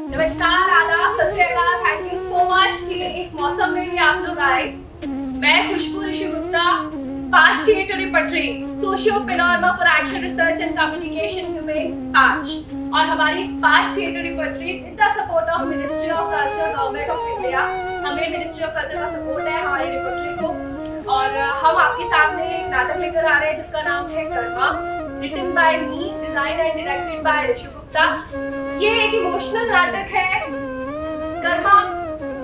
नमस्कार, आदाब, सत श्री अकाल। थैंक यू सो मच कि इस मौसम में भी आप लोग आए। मैं Khushboo Rishi Gupta, Sparsh theatre repertory, socio panorama for action research and communication human Sparsh, और हमारी Sparsh theatre repertory with the support of ministry of culture, government of India. हमें मिनिस्ट्री ऑफ कल्चर का सपोर्ट है हमारी रिपर्टरी को, और हम आपके सामने एक नाटक लेकर आ रहे हैं जिसका नाम है Karma, written by me, design and directed by Rishi Gupta. ये एक इमोशनल नाटक है, कर्मा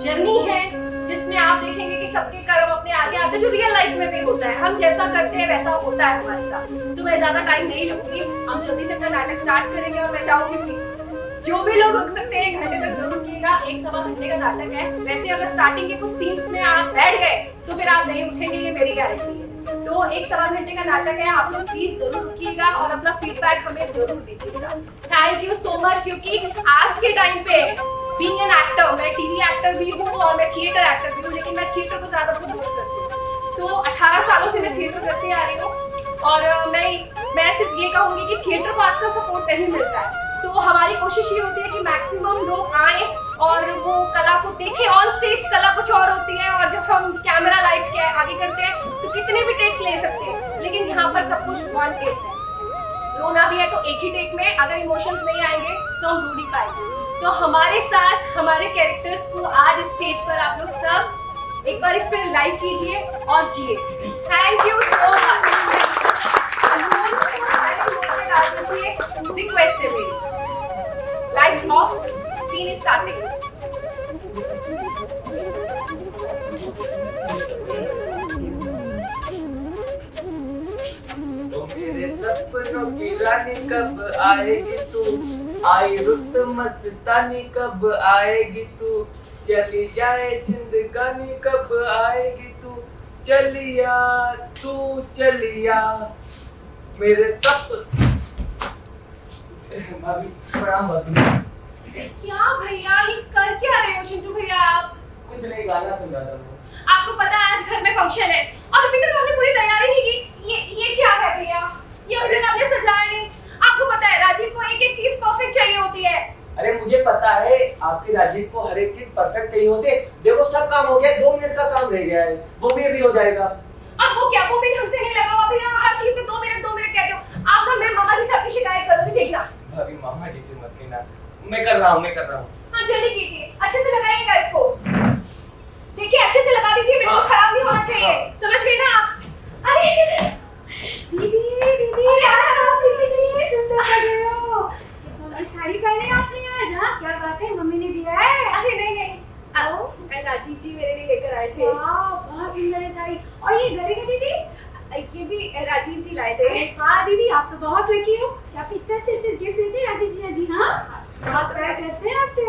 जर्नी है, जिसमें आप देखेंगे कि सबके कर्म अपने आगे आते, जो रियल लाइफ में भी होता है। हम जैसा करते हैं वैसा होता है हमारे साथ। तो मैं ज्यादा टाइम नहीं लूंगी, हम जल्दी से अपना नाटक स्टार्ट करेंगे, और मैं चाहूंगी प्लीज जो भी लोग रुक सकते हैं 1 घंटे तक जरूर कीजिएगा। 1-1.25 घंटे का नाटक है। वैसे अगर स्टार्टिंग के कुछ सीन्स में आप बैठ गए तो फिर आप नहीं उठेंगे, ये मेरी गारंटी है। तो 1-1.25 घंटे का नाटक है, आप लोग प्लीज जरूर रुकिएगा और अपना फीडबैक हमें जरूर दीजिएगा। थैंक यू सो मच, क्योंकि आज के टाइम पे बीइंग एन एक्टर, मैं टीवी एक्टर भी हूँ और मैं थिएटर एक्टर भी हूँ, लेकिन मैं थिएटर को ज्यादा प्रमोट करती हूँ। सो 18 सालों से मैं थिएटर करती आ रही हूँ, और मैं सिर्फ ये कहूंगी कि थिएटर को आजकल सपोर्ट नहीं मिलता है। तो हमारी कोशिश ये होती है कि मैक्सिमम लोग आए और वो कला को देखें। ऑन स्टेज कला कुछ और होती है, और जब हम कैमरा लाइट्स के आगे करते हैं तो कितने भी टेक्स ले सकते हैं, लेकिन यहाँ पर सब कुछ 1 टेक है। रोना भी है तो एक ही टेक में, अगर इमोशंस नहीं आएंगे तो हम रो नहीं पाएंगे। तो हमारे साथ हमारे कैरेक्टर्स को आज स्टेज पर आप लोग सब एक बार फिर लाइव कीजिए और जिए। Thank you so much. Request है मेरी, lights off, scene is starting. तो मेरे सपनों की रानी कब आएगी तू, आई रुत मस्तानी कब आएगी तू, चली जाए जिंदगानी कब आएगी तू, चलिया तू चलिया मेरे सपन। भाभी प्रणाम भाभी। क्या भैया, ये कर क्या रहे हो चिंटू भैया आप? कुछ नहीं, गाना सुन रहा था मैं। आपको पता है आज घर में फंक्शन है और अभी तक हमने पूरी तैयारी नहीं की। ये क्या है भैया? ये अभी तक हमने सजाया नहीं। आपको पता है राजीव को एक एक चीज परफेक्ट चाहिए होती है। अरे मुझे पता है, आपके राजीव को हर एक चीज परफेक्ट चाहिए होते। देखो सब काम हो गया, 2 मिनट का काम रह गया है, वो भी अभी हो जाएगा। अब वो क्या, वो भी ढंग से नहीं लगा हुआ भैया। हर चीज में 2 मिनट कहते हो आप। ना मैं मामा जी से आपकी शिकायत करूंगी, देखना। भाभी मामा जी से मत कहना, मैं कर रहा हूँ। हाँ जल्दी कीजिए, अच्छे से लगाइएगा इसको। देखिए अच्छे से लगा दीजिए, बिल्कुल खराब नहीं होना चाहिए, समझ गए ना आप? अरे दीदी यार, आप कितनी सुंदर लग रहे हो। कितनी साड़ी पहने आपने आज? हाँ क्या बात है, मम्मी ने दिया है? अरे नहीं, राजीव जी मेरे लिए लेकर आए थे। वाह बहुत सुंदर है साड़ी। और ये गले का दीदी? ये भी राजीव जी लाए थे। वाह दीदी, आप तो बहुत लकी हो, आप इतने अच्छे अच्छे गिफ्ट देते हैं राजीव जी। हाँ बहुत प्यार करते हैं आपसे।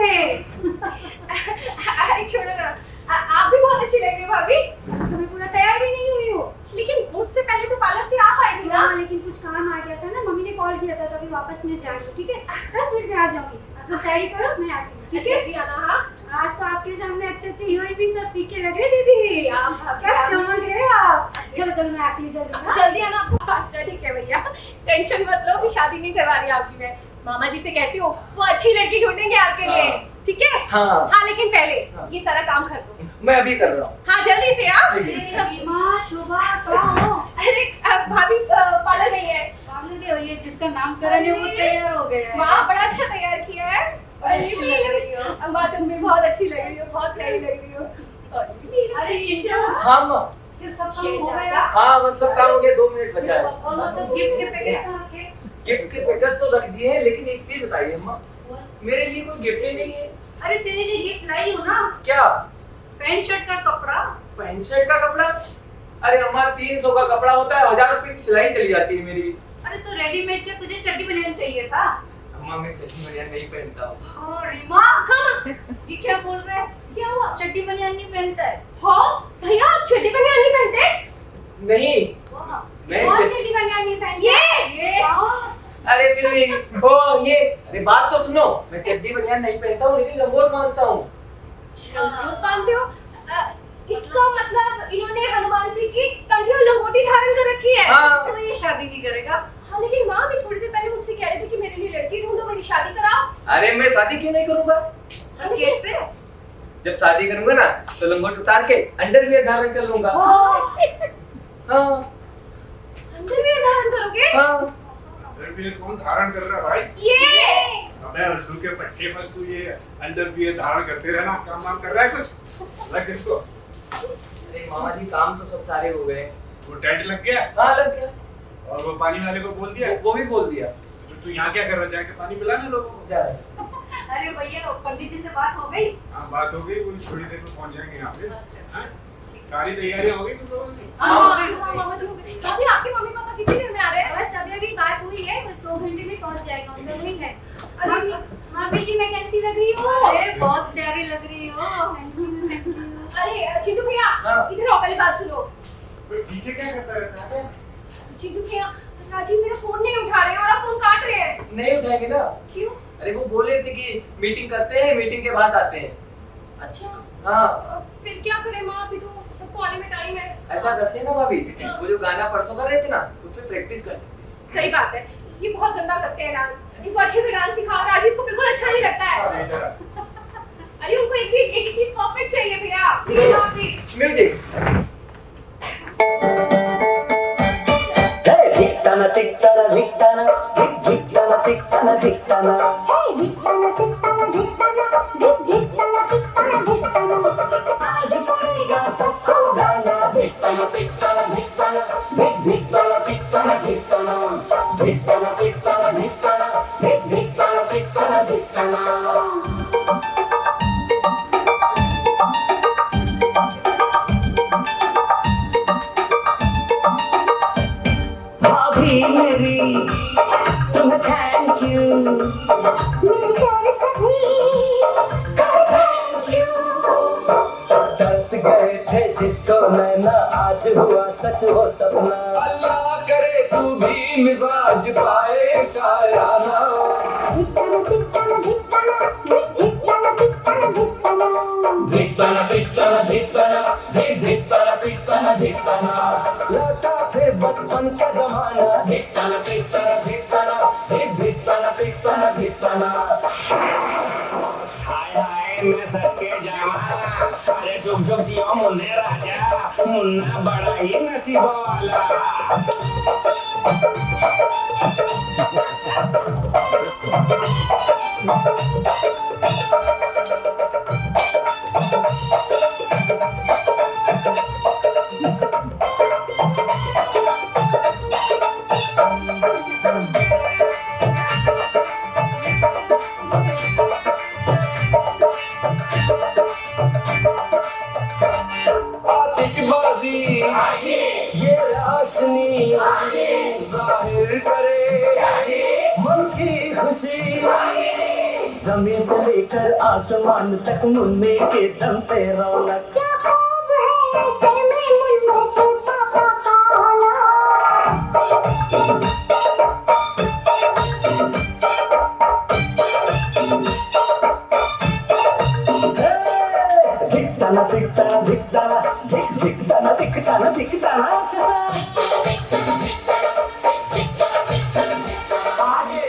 अरे छोड़ो ना, आप भी बहुत अच्छी लग रही हो भाभी। तो मैं पूरा तैयार भी नहीं हुई हूँ। लेकिन मुझसे पहले तो पार्लर से आप आई थी ना? हाँ लेकिन कुछ काम आ गया था ना, मम्मी ने कॉल किया था, तो अभी वापस में जाऊंगी। ठीक है 10 मिनट में आ जाऊंगी, आप लोग तैयारी करो, मैं आती हूँ। ठीक है जल्दी आना। हाँ आज तो आपके सामने अच्छे अच्छे हीरोइन भी सब फीके लग रहे दीदी। आप क्या चमक रहे हो आप। चलो चलो मैं आती हूँ जल्दी से। जल्दी आना। अच्छा ठीक है भैया, टेंशन मत लो, अभी शादी नहीं करवा रही आपकी मैं। मामा जी से कहती हूँ वो अच्छी लड़की ढूंढेंगे आपके लिए, ठीक है? हाँ लेकिन पहले ये सारा काम कर दो। मैं अभी कर रहा हूँ। हाँ जल्दी से। माँ शोभा कहाँ हो? अरे भाभी पार्लर नहीं है। पागल के हो, ये जिसका नामकरण है वो तैयार हो गया है। वाह बड़ा अच्छा तैयार किया है। अम्मा तुम भी बहुत अच्छी लग रही हो, बहुत प्यारी लग रही हो। अरे चिंटू, हाँ माँ। ये सब काम हो गया? हाँ बस सब काम हो गया, 2 मिनट बचा है। और वो सब गिफ्ट के पैकेट कहाँ के? गिफ्ट के पैकेट तो रख दिए हैं, लेकिन एक चीज बताइए अम्मा, मेरे लिए कोई गिफ्ट ही नहीं है। अरे तेरे लिए गिफ्ट लाई हूँ ना, क्या? पैंट शर्ट का कपड़ा। पैंट शर्ट का कपड़ा? अरे अम्मा 300 का कपड़ा होता है, 1000 रुपए की सिलाई चली जाती है मेरी। अरे तो रेडीमेड के तुझे चड्डी बनियान चाहिए था। अम्मा मैं चश्मे बनियान नहीं पहनता हूँ। हाँ रीमा, ये क्या बोल रहा है? क्या हुआ? चड्डी बनियान नहीं पहनता है? हाँ भैया आप चड्डी बनियान नहीं पहनते? नहीं वाह, मैं कौन चड्डी बनियान नहीं पहनते? ये अरे फिर भी ये अरे बात तो सुनो, मैं चड्डी बनियान नहीं पहनता हूँ, लेकिन लंगोट मानता हूँ। मानते हो? इसका मतलब इन्होंने हनुमान जी की कंठी और लंगोटी धारण कर रखी है। हाँ। तो ये शादी नहीं करेगा। हाँ लेकिन माँ भी थोड़ी देर पहले मुझसे कह रहे थे कि मेरे लिए लड़की ढूंढो, मेरी शादी कराओ। अरे मैं शादी क्यों नहीं करूंगा? कैसे? जब शादी करूंगा ना तो लंगोट उतार के अंडरवियर धारण कर लूंगा। हाँ अंडरवियर धारण करोगे? हाँ। अंडरवियर कौन धारण कर रहा है भाई? ये अबे हंसू के पट्टे बस तू ये अंडरवियर धारण करते रहना, काम वाम कर रहा है कुछ? लग किसको? अरे मामा जी काम तो सब सारे हो गए। वो टेंट लग गया? हाँ लग गया। और वो पानी वाले को बोल दिया? वो भी बोल दिया। तो तू यहाँ क्या कर रहा है? जाके पानी पिलाना लोगों को। जा रहा है। अरे भैया पंडित जी से बात हो गई? हाँ बात हो गई, कुछ थोड़ी देर में पहुँच जाएंगे यहाँ पे। हाँ? सारी तैयारियां हो गई तुम लोगों की? मामा जी हो गई। भाभी आपके मम्मी पापा कितनी देर में आ रहे हैं? बस अभी अभी बात हुई है, बस 2 घंटे में पहुंच जाएगा, उनका वही है। अरे भाभी जी मैं कैसी लग रही हूँ? अरे बहुत प्यारी लग रही हो। Thank you. अरे चिंटू भैया हाँ। इधर आओ, पहले बात सुनो। कोई पीछे क्या करता रहता है? चिंटू भैया राजीव मेरा फोन नहीं उठा रहे हैं और आप फोन काट रहे हैं। नहीं उठाएंगे ना। क्यों? अरे वो बोले थे कि मीटिंग करते हैं, मीटिंग के बाद आते हैं। अच्छा हाँ फिर क्या करें माँ, अभी तो सबको आने में टाइम है। ऐसा करते हैं ना भाभी, वो जो गाना परसों कर रहे थे ना उसमें प्रैक्टिस करते हैं। सही बात है, ये बहुत गंदा करते हैं डांस, इनको अच्छे से डांस सिखाओ। राजीव को बिल्कुल अच्छा नहीं लगता है। इधर आ। अरे उनको एक चीज परफेक्ट चाहिए भैया। प्लीज आप प्लीज। म्यूजिक। धिक्ताना धिक्ताना धिक्ताना धिक्ताना धिक्ताना धिक्ताना आज पड़ेगा सबको गाना धिक्ताना धिक्ताना धिक्ताना धिक्ताना धिक्ताना धिक्ताना धिक्ताना धिक्ताना धिक्ताना धिक्ताना धिक्ताना धिक्ताना। भाभी मेरी तुम्हें थैंक यू मिलकर सभी थैंक यू। तरस गए थे जिसको नैना आज हुआ सच वो सपना। अल्लाह करे तू भी मिजाज पाए शायराना। धिक्ताना धिक्ताना धिक्ताना धिक्ताना धिक्ताना धिक्ताना लौटा फिर बचपन का जमाना। धिक्ताना धिक्ताना धिक्ताना धिक्ताना धिक्ताना धिक्ताना। हाय हाय मैं सच के जावा, अरे जुग जुग जियो मुन्ने राजा, मुन्ना बड़ा ही नसीब वाला। आतिशबाजी ये रोशनी जाहिर करे मन की खुशी। जमीन से लेकर आसमान तक मुन्ने के दम से रौनक। क्या खूब है ऐसे में मुन्ने के पापा का धिक्ताना धिक्ताना धिक्ताना धिक्ताना धिक्ताना धिक्ताना। आगे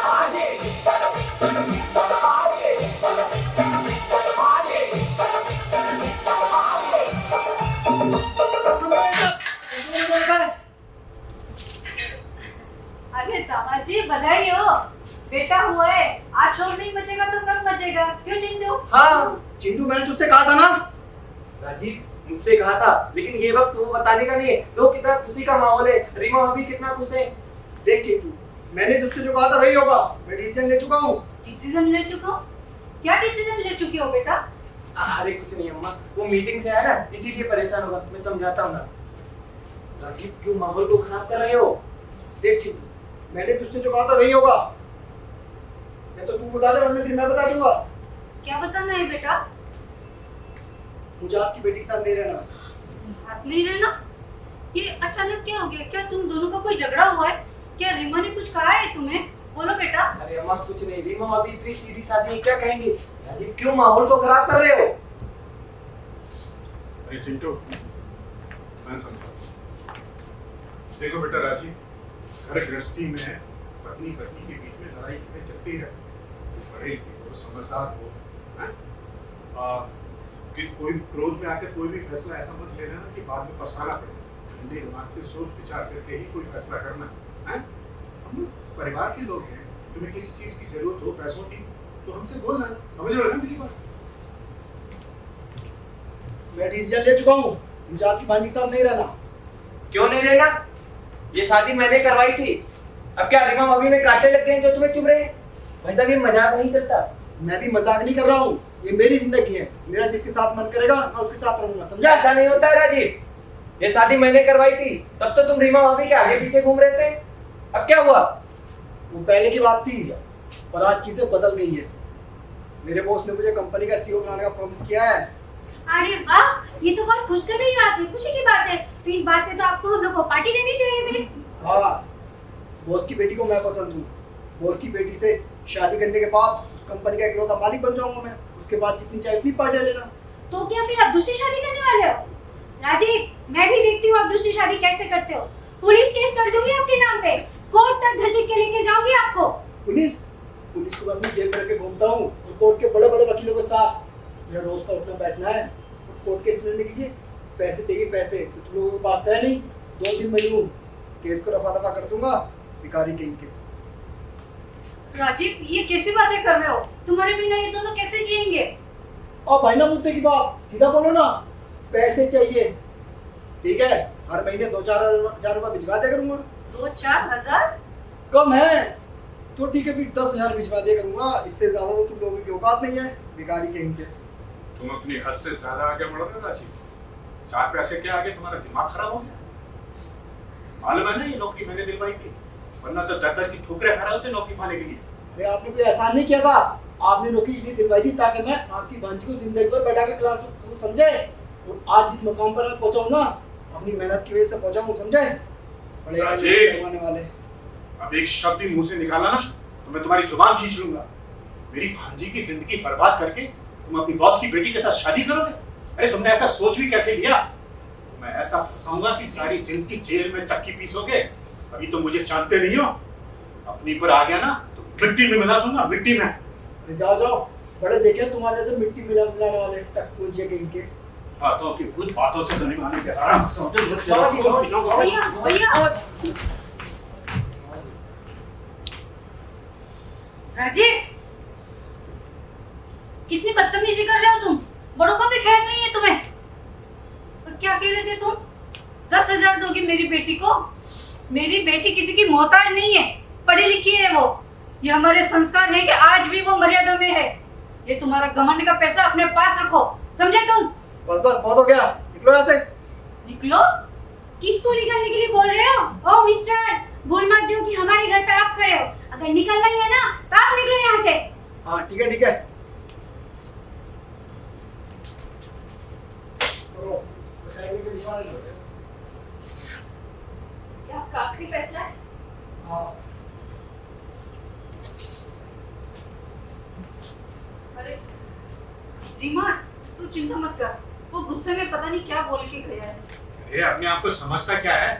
आगे आगे आगे अरे दामाद जी बधाई हो, बेटा हुआ है। आज शोर नहीं बचेगा तो कब बचेगा? क्यों चिंटू? हाँ चिंटू मैंने तुझसे कहा था ना। राजीव मुझसे कहा था, लेकिन ये वक्त वो बताने का नहीं है। तो कितना खुशी का माहौल है, रीमा भाभी कितना खुश है। देख चिंटू, मैंने तुझसे जो कहा था वही होगा। मैं डिसीजन ले चुका हूँ। डिसीजन ले चुका हो? क्या डिसीजन ले चुके हो बेटा? अरे कुछ नहीं अम्मा, वो मीटिंग से आया ना इसीलिए परेशान होगा। मैं समझाता हूँ ना। राजीव क्यों माहौल को खराब कर रहे हो? देख चिंटू, मैंने तुझसे जो कहा था वही होगा। या तो तू बता दे वरना फिर मैं बता दूंगा। क्या बताना है बेटा? मुझे आपकी बेटी के साथ नहीं रहना। साथ नहीं रहना? ये अचानक क्या हो गया? क्या तुम दोनों का कोई झगड़ा हुआ है? क्या रीमा ने कुछ कहा है तुम्हें? बोलो बेटा। अरे अम्मा कुछ नहीं, रीमा भाभी इतनी सीधी सादी है, क्या कहेंगे? राजीव क्यों माहौल को खराब कर रहे हो? अरे चिंटू, मैं समझा। देखो बेटा राजीव, घर गृहस्थी में पत्नी पत्नी के बीच में लड़ाई चलती है। बड़े तो समझदार हो, हैं? कि कोई क्रोध में आके कोई भी फैसला ऐसा मत ले लेना कि बाद में पछताना पड़े। ठंडे दिमाग से सोच विचार करके ही कोई फैसला करना है। हम परिवार के लोग हैं, तुम्हें किसी चीज की जरूरत हो पैसों की तो हमसे बोलना, समझ रहे हो ना मेरी बात? मैं डिसीजन ले चुका हूँ, मुझे आपकी भांजी के साथ नहीं रहना। क्यों नहीं रहना? ये शादी मैंने करवाई थी। अब क्या रीमा मम्मी में कांटे लग गए हैं जो तुम्हें चुभ रहे हैं? भाई साहब ये मजाक नहीं चलता। मैं भी मजाक नहीं कर रहा हूँ, ये मेरी जिंदगी है, मेरा जिसके साथ मन करेगा मैं उसके साथ रहूंगा, समझा? ऐसा नहीं होता है राजीव, ये शादी मैंने करवाई थी, तब तो तुम रीमा भाभी के आगे पीछे घूम रहे थे। अब क्या हुआ? वो पहले की बात थी और आज चीजें बदल गई है। मेरे बॉस ने मुझे कंपनी का सीईओ बनाने का प्रॉमिस किया है। अरे वाह, ये तो बहुत खुशखबरी की बात है, खुशी की बात है। तो इस बात पे तो आपको हम लोग को पार्टी देनी चाहिए थी। हाँ, बॉस की बेटी को मैं पसंद हूँ। बॉस की बेटी से शादी करने के बाद उस कंपनी का इकलौता मालिक बन जाऊंगा मैं। उसके बाद जितनी चाहे उतनी पार्टी लेना। तो क्या फिर आप दूसरी शादी करने वाले हो? राजीव, मैं भी देखती हूँ आप दूसरी शादी कैसे करते हो। पुलिस केस कर दूंगी आपके नाम पे, कोर्ट तक घसीट के लेके जाऊंगी आपको। पुलिस को मैं अपनी जेल में रख के घूमता हूँ और कोर्ट के बड़े बड़े वकीलों के साथ मेरा रोज का उठना बैठना है। और कोर्ट केस लड़ने के लिए पैसे चाहिए, पैसे तो तुम लोगों के पास है नहीं। 2 दिन में यूं केस को रफा दफा कर दूंगा, भिखारी कहीं के। राजीव, ये कैसी बातें कर रहे हो? तुम्हारे बिना ये दोनों कैसे जिएंगे? और भाई ना मुद्दे की बात सीधा बोलो ना, पैसे चाहिए, ठीक है? हर महीने 2-4 हजार रुपये भिजवा दिया करूंगा। 2-4 हजार? कम है तो ठीक है, फिर 10,000 भिजवा दिया करूंगा। इससे ज्यादा तो तुम लोगों की औकात नहीं है, भिखारी कहीं के। तुम अपनी हद से ज्यादा आगे बढ़ रहे हो राजीव। 4 पैसे के आगे तुम्हारा दिमाग खराब हो गया। मालूम है ना ये नौकरी मैंने दिलवाई थी, वरना तो दर की ठोकरें खा रहे होते नौकरी पाने के लिए। अरे आपने कोई एहसान नहीं किया था, आपने नौकरी इसलिए दिलवाई थी ताकि मैं आपकी भांजी को जिंदगी भर बैठा के क्लास समझे। और आज जिस मुकाम पर मैं पहुंचा हूं ना, अपनी मेहनत की वजह से पहुंचा हूं, समझे? बड़े आने वाले। अब एक शब्द भी मुंह से निकाला ना तो मैं तुम्हारी जुबान खींच लूंगा। मेरी भांजी की जिंदगी बर्बाद करके तुम अपनी बॉस की बेटी के साथ शादी करोगे? अरे तुमने ऐसा सोच भी कैसे लिया? मैं ऐसा फंसाऊंगा कि सारी जिंदगी जेल में चक्की पीसोगे। अभी तो मुझे जानते नहीं हो, अपनी पर आ गया ना तो मिट्टी में मिला दूंगा, मिट्टी में। अरे जाओ जाओ, बड़े देखे तुम्हारे जैसे मिट्टी मिलाने वाले टक पूछे कहीं के। बातों की कुछ बातों से तो नहीं माने के आराम से भैया, भैया। राजीव, कितनी बदतमीजी कर रहे हो तुम? बड़ों का भी ख्याल नहीं है तुम्हें। और क्या कह रहे थे तुम? 10,000 दोगी मेरी बेटी को? मेरी बेटी किसी की मोहताज नहीं है, पढ़ी लिखी है वो। ये हमारे संस्कार है कि आज भी वो मर्यादा में है। ये तुम्हारा घमंड का पैसा अपने पास रखो, समझे तुम? बस बस बहुत हो गया, निकलो यहाँ से। निकलो? किसको निकलने के लिए बोल रहे हो? ओ मिस्टर, भूल मत जाओ कि हमारे घर पे आप खड़े हो। अगर निकलना ही है ना तो आप निकलो यहाँ से। हाँ ठीक है ठीक है। क्या आपका आखिरी फैसला है? हाँ। अरे रीमा, तू चिंता मत कर, वो गुस्से में पता नहीं क्या बोल के गया है। अरे अपने आप को समझता क्या है?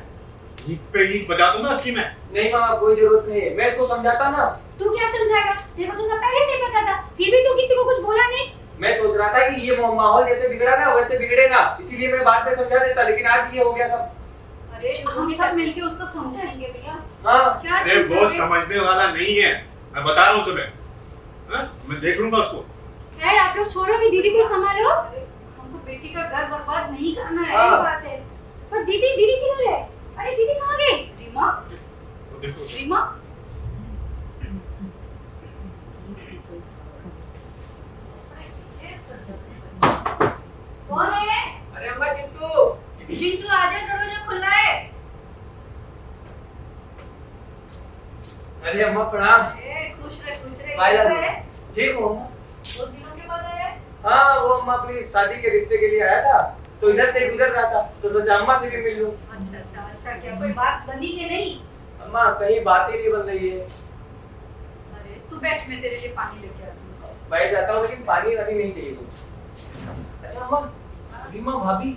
ईंट पे ईंट बजा दूंगा असली में। नहीं मामा, कोई जरूरत नहीं है, मैं इसको समझाता ना। तू क्या समझाएगा? तेरे को तो सब पहले से ही पता था, फिर भी तू किसी को कुछ बोला नहीं। मैं सोच रहा था कि ये माहौल जैसे बिगड़ा ना वैसे बिगड़े ना, इसीलिए मैं बाद में समझा देता, लेकिन आज ये हो गया सब। अरे हम सब मिलके उसको समझाएंगे भैया। हाँ क्या अरे वो समझाओगे? समझने वाला नहीं है, मैं बता रहा हूँ तुम्हें। हाँ? मैं देख लूंगा उसको। खैर आप लोग छोड़ो, भी दीदी को संभालो। हमको बेटी का घर बर्बाद नहीं करना है। हाँ। सही बात है। पर दीदी दीदी किधर है? अरे दीदी कहाँ गई? रीमा, तो देखो रीमा, कौन है? अरे अम्मा चिंटू। जिंटू आजा, दरवाजा खुला है। अरे अम्मा प्रणाम। खुश रहे बाय कैसे है? ठीक हूँ अम्मा। 2 दिनों के बाद आया है? हाँ वो अम्मा अपनी शादी के रिश्ते के लिए आया था, तो इधर से ही गुजर रहा था, तो सोचा अम्मा से भी मिल लूं। अच्छा, क्या कोई बात बनी कि नहीं? अम्मा कहीं बात ही नहीं बन रही है। अरे तू बैठ, मैं तेरे लिए पानी लेके आती हूँ। बैठ जाता हूँ, लेकिन पानी वानी नहीं चाहिए कुछ। अच्छा अम्मा, रीमा भाभी,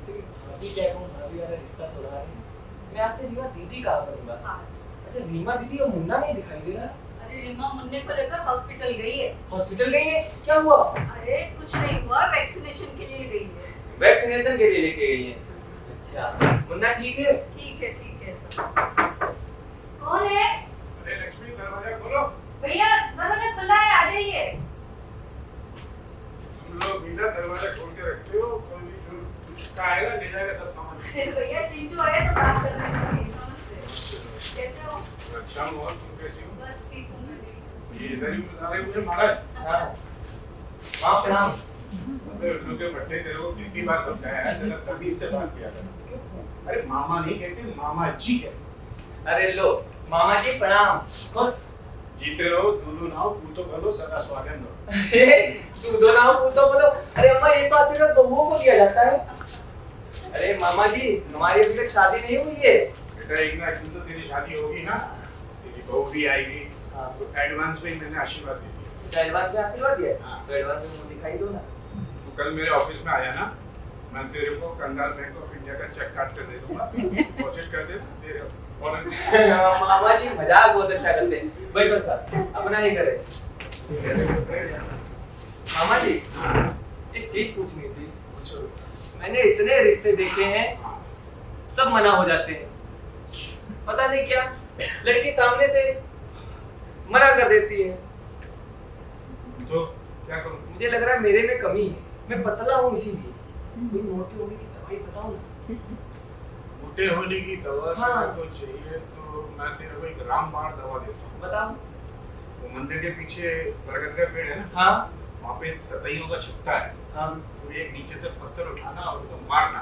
भाभी क्या कहूँ, भाभी वाला रिश्ता तो रहा है, मैं आपसे रीमा दीदी कहा करूँगा। हाँ। अच्छा रीमा दीदी और मुन्ना नहीं दिखाई दे रहा। अरे अरे रीमा मुन्ने को लेकर हॉस्पिटल गई है। हॉस्पिटल गई है? क्या हुआ? अरे कुछ नहीं हुआ, वैक्सीनेशन के लिए गई है। वैक्सीनेशन के लिए लेके गई है। अच्छा, मुन्ना ठीक है? ठीक है सब। कौन है? अरे लक्ष्मी, दरवाजा खोलो। भैया दरवाजा खुला है, आ जाइए। तुम लोग इधर दरवाजा खोल के रखते हो, कोई भी जो इसका आएगा ले जाएगा सब सामान। अरे भैया चिंटू आया तो बात करने लगी। नमस्ते, कैसे हो? अच्छा हुआ, तुम कैसी हो? बस ठीक हूँ मैं भी। ये इधर ही बता रहे मुझे महाराज। हाँ। माँ प्रणाम। अबे उल्लू के भट्टे तेरे को कितनी बार समझाया है, जरा तमीज से बात किया कर। अरे मामा नहीं कहते, मामा जी कहते। अरे लो, मामा जी प्रणाम। बस। जीते रहो, दूधू नाओ, पूतो बोलो, सदा स्वागत रहो। तू दो नाम पूछो बोलो। अरे अम्मा, ये तो आशीर्वाद बहुओं को दिया जाता है। अरे मामा जी, हमारी अभी तक शादी नहीं हुई है। बेटा एक ना एक दिन तो तेरी शादी होगी ना, तेरी बहू भी आएगी। हाँ। तो एडवांस में ही मैंने आशीर्वाद दे दिया। तो एडवांस में आशीर्वाद दिया? हाँ। तो एडवांस में मुझे दिखाई दो ना। तो कल मेरे ऑफिस में आया ना, मैं तेरे को कंगाल बैंक ऑफ इंडिया का चेक काट कर दे दूंगा, डिपॉजिट कर देना तेरे फौरन। मामा जी मजाक बहुत अच्छा करते हैं। बैठो अच्छा, अपना ही करे। मामा जी, एक चीज पूछनी थी। पूछो। मैंने इतने रिश्ते देखे हैं, सब मना हो जाते हैं। पता नहीं क्या, लड़की सामने से मना कर देती है। तो क्या करूं? मुझे लग रहा है मेरे में कमी है, मैं पतला हूँ इसीलिए। कोई मोटी होने की दवाई बताओ ना। मोटे होने की दवा हाँ। तेरे को चाहिए तो मैं तेरे को एक रामबाण दवा देता हूँ। बताओ। वो मंदिर के पीछे बरगद का पेड़ है ना, हाँ वहाँ पे ततैयों का छिपता है। हाँ। तो एक नीचे से पत्थर उठाना और उसको मारना,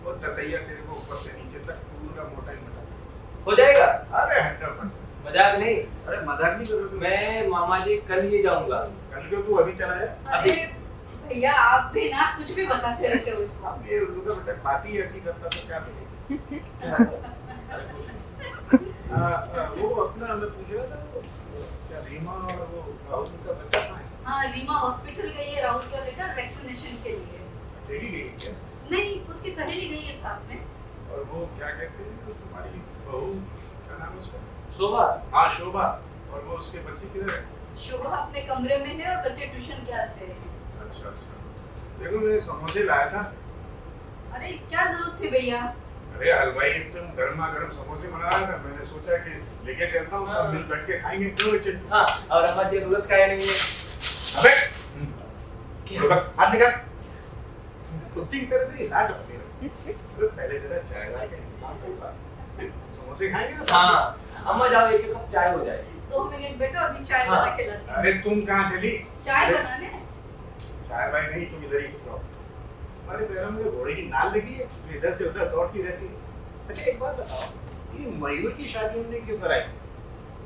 और ततैया तेरे को ऊपर से नीचे तक पूरा मोटा ही मोटा। हो जाएगा? अरे 100%। मजाक नहीं। अरे मजाक नहीं करोगे? मैं मामा जी कल ही जाऊंगा। कल क्यों, तू अभी चला है? अरे भैया आप भी ना कुछ भी बताते रहते हो इसको। अब ये उल्लू का बेटा बात ही ऐसी करता तो क्या करें? वो अपना मैं पूछ रहा था, क्या रीमा और वो राहुल का बच्चा कहाँ है? हाँ रीमा हॉस्पिटल गई है राहुल को लेकर वैक्सीनेशन के लिए। अकेली गई क्या? नहीं, उसकी सहेली गई है साथ में। और वो क्या कहते हैं, वो तुम्हारी बहू, क्या नाम है उसका? शोभा। हाँ शोभा। और वो उसके बच्चे किधर है? शोभा अपने कमरे में है और बच्चे ट्यूशन क्लास से है। अच्छा अच्छा। देखो मैं समोसे लाया था। अरे क्या जरूरत थी भैया? अरे हलवाई एकदम गर्मा गर्म समोसे बना रहा था, मैंने सोचा कि लेके चलता हूँ, सब मिल बैठ के खाएंगे। क्यों चिंटू? हाँ, और हमारी जरूरत का नहीं है। अबे क्या? हाथ निकाल। कुत्ती की तरह तेरी लाट होती है। अरे पहले जरा चाय ला के इंतजाम कर ला। समोसे खाएंगे ना? हाँ, अम्मा जाओ, एक कप चाय हो जाए। 2 मिनट बैठो, अभी चाय हाँ। बना के लाती हूँ। अरे तुम कहाँ चली? चाय अरे, बनाने। चाय भाई नहीं, तुम इधर ही रहो। हमारे पैरों में घोड़े की नाल लगी है, इधर से उधर दौड़ती रहती है। अच्छा एक बात बताओ, ये मयूर की शादी हमने क्यों कराई?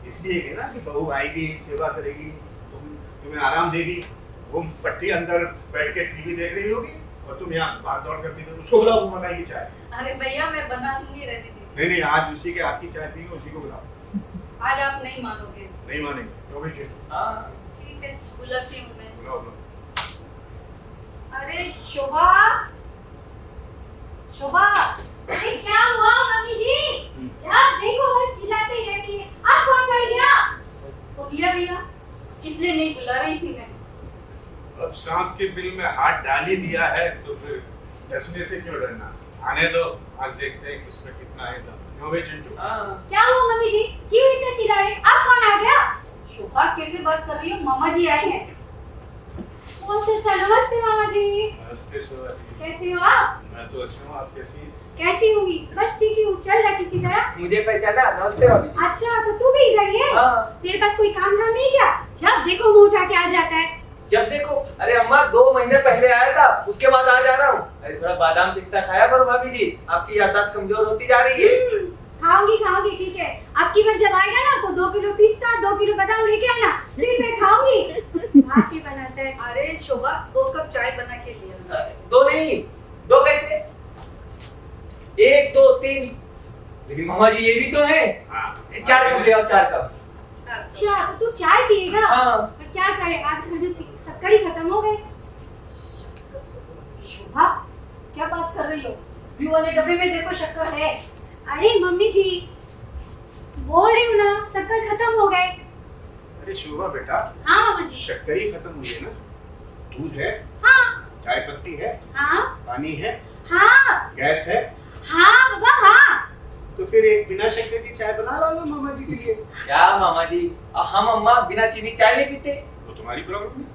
इसलिए कि ना कि बहू आएगी, सेवा करेगी, तुम्हें आराम देगी। वो पट्टी अंदर बैठ के टीवी देख रही होगी और तुम यहाँ भाग दौड़ करती हो। उसको बुलाओ, वो बनाएगी चाय। अरे भैया मैं बनाऊंगी, रहने दीजिए। नहीं, आज उसी के हाथ की चाय पीएंगे, उसी को बुलाओ। आज आप नहीं मानोगे। नहीं मानेंगे तो भी ठीक। हाँ। ठीक है, बुलाती हूँ मैं। बुलाओ बुलाओ। अरे शोभा, शोभा। अरे क्या हुआ मम्मी जी? जब देखो बस चिल्लाते ही रहती है। आप कौन कर दिया? सुन लिया भैया, इसलिए नहीं बुला रही थी मैं। अब सांस के बिल में हाथ डाल ही दिया है तो फिर डसने से क्यों डरना? आने दो, आज देखते हैं किसमें कितना है। तो क्यों भाई चिंटू? हाँ। क्या हुआ मम्मी जी? क्यों इतना चिल्ला रहे? आप कौन आ गया? शोभा कैसे बात कर रही हो? मामा जी आए हैं। अच्छा, नमस्ते मामा जी। नमस्ते सोहारी। कैसे हो आप? मैं तो अच्छा हूँ, आप कैसी? कैसी होंगी? बस ठीक ही हूँ, चल रहा किसी तरह। मुझे पहचाना? नमस्ते भाभी। अच्छा, तो तू भी इधर ही है? हाँ। तेरे पास कोई काम धाम नहीं क्या? जब देखो मुंह उठा के आ जाता है। जब देखो, अरे अम्मा 2 महीने पहले आया था, उसके बाद आ जा रहा हूँ। अरे थोड़ा बादाम पिस्ता खाया करो भाभी जी, आपकी याददाश्त कमजोर होती जा रही है। खाऊंगी, ठीक है। आपकी बार जब आएगा ना तो 2 किलो पिस्ता, 2 किलो बादाम लेके आना, फिर मैं खाऊंगी। आप ही बनाता है। अरे शोभा 2 कप चाय बना के लिया। 2 नहीं, 2 कैसे? 1 2 3। लेकिन मामा जी ये भी तो है। हाँ। 4 कप ले आओ, 4 कप। अच्छा, तो तू चाय पिएगा? हाँ। पर क्या करे, आज घर में शक्कर ही खत्म हो गए। शोभा क्या बात कर रही हो? ब्लू वाले डब्बे में देखो शक्कर है। अरे मम्मी जी, बोल रही हूँ ना, शक्कर खत्म हो गए। अरे शोभा बेटा, हाँ मामा जी। शक्कर ही खत्म हुई है ना? दूध है, हाँ चाय पत्ती है, हाँ पानी है, हाँ गैस है, हाँ बाबा हाँ। तो फिर एक बिना शक्कर की चाय बना लो मामा जी के लिए। क्या मामा जी, हम अम्मा बिना चीनी चाय नहीं पीते। तो तुम्हारी प्रॉब्लम है।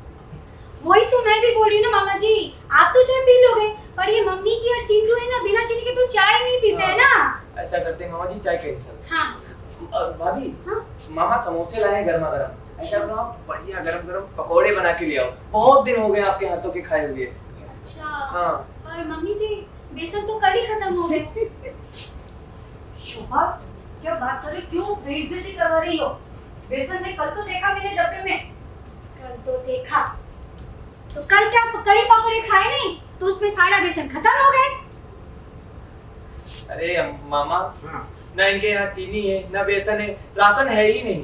वही तो मैं भी बोल रही हूँ ना मामा जी, आप तो चाय पी लोगे, पर ये मम्मी जी और चिंटू है ना, बिना चीनी के तो चाय नहीं पीते हैं ना। ऐसा करते हैं मामा जी, चाय कैंसिल। हाँ और भाभी, हाँ? मामा समोसे लाए हैं गर्मा गर्म। ऐसा करो आप बढ़िया गरम गरम पकोड़े बना के ले आओ, बहुत दिन हो गए आपके हाथों के खाए हुए। अच्छा हाँ। पर मम्मी जी बेसन तो कल ही खत्म हो गए। शोभा, क्या बात कर रही हो? क्यों बेइज्जती करवा रही हो? बेसन में कल तो देखा मैंने डब्बे में। कल तो देखा, तो कल क्या कड़ी पकौड़े खाए नहीं, तो उसमें सारा बेसन खत्म हो गए। अरे मामा, हाँ। ना इनके यहाँ चीनी है ना बेसन है, राशन है ही नहीं।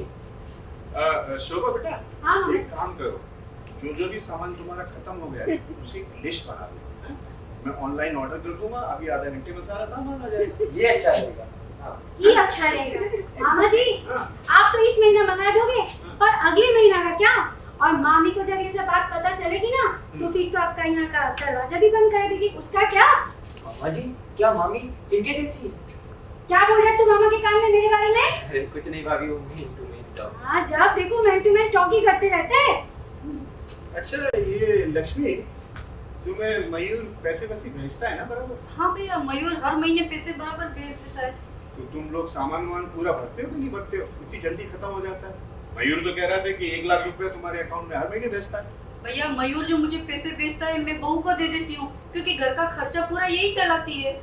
शोभा बेटा, हाँ। एक काम करो, जो भी सामान तुम्हारा खत्म हो गया है उसी की लिस्ट बना दो। हैं? मैं ऑनलाइन ऑर्डर कर दूंगा, अभी आधे घंटे में सारा सामान आ जाएगा। ये अच्छा रहेगा। हाँ। ये अच्छा रहेगा। मामा जी हाँ। आप तो इस महीना मंगा दोगे, पर अगले महीना का क्या? और मामी को जब ये सब बात पता चलेगी ना, तो फिर तो आपका यहाँ का दरवाजा भी बंद कर देगी, उसका क्या? मामा जी, क्या मामी इनके जैसी? क्या बोल रहे थे मामा के कान में मेरे बारे में? अरे कुछ नहीं भाभी, वो मिंटू में जाओ। हाँ जब देखो मैन टू मैन टॉकी करते रहते हैं। अच्छा ये लक्ष्मी, तुम्हें मयूर पैसे भेजता है ना बराबर? हाँ भैया, मयूर हर महीने पैसे बराबर भेज देता है। तो तुम लोग सामान वामान पूरा भरते हो कि नहीं भरते हो? इतनी जल्दी खत्म हो जाता है। मयूर तो कह रहा था कि 1 लाख रुपए तुम्हारे अकाउंट में हर महीने भेजता है। भैया मयूर जो मुझे पैसे भेजता है, मैं बहू को दे देती हूँ, क्योंकि घर का खर्चा पूरा यही चलाती है।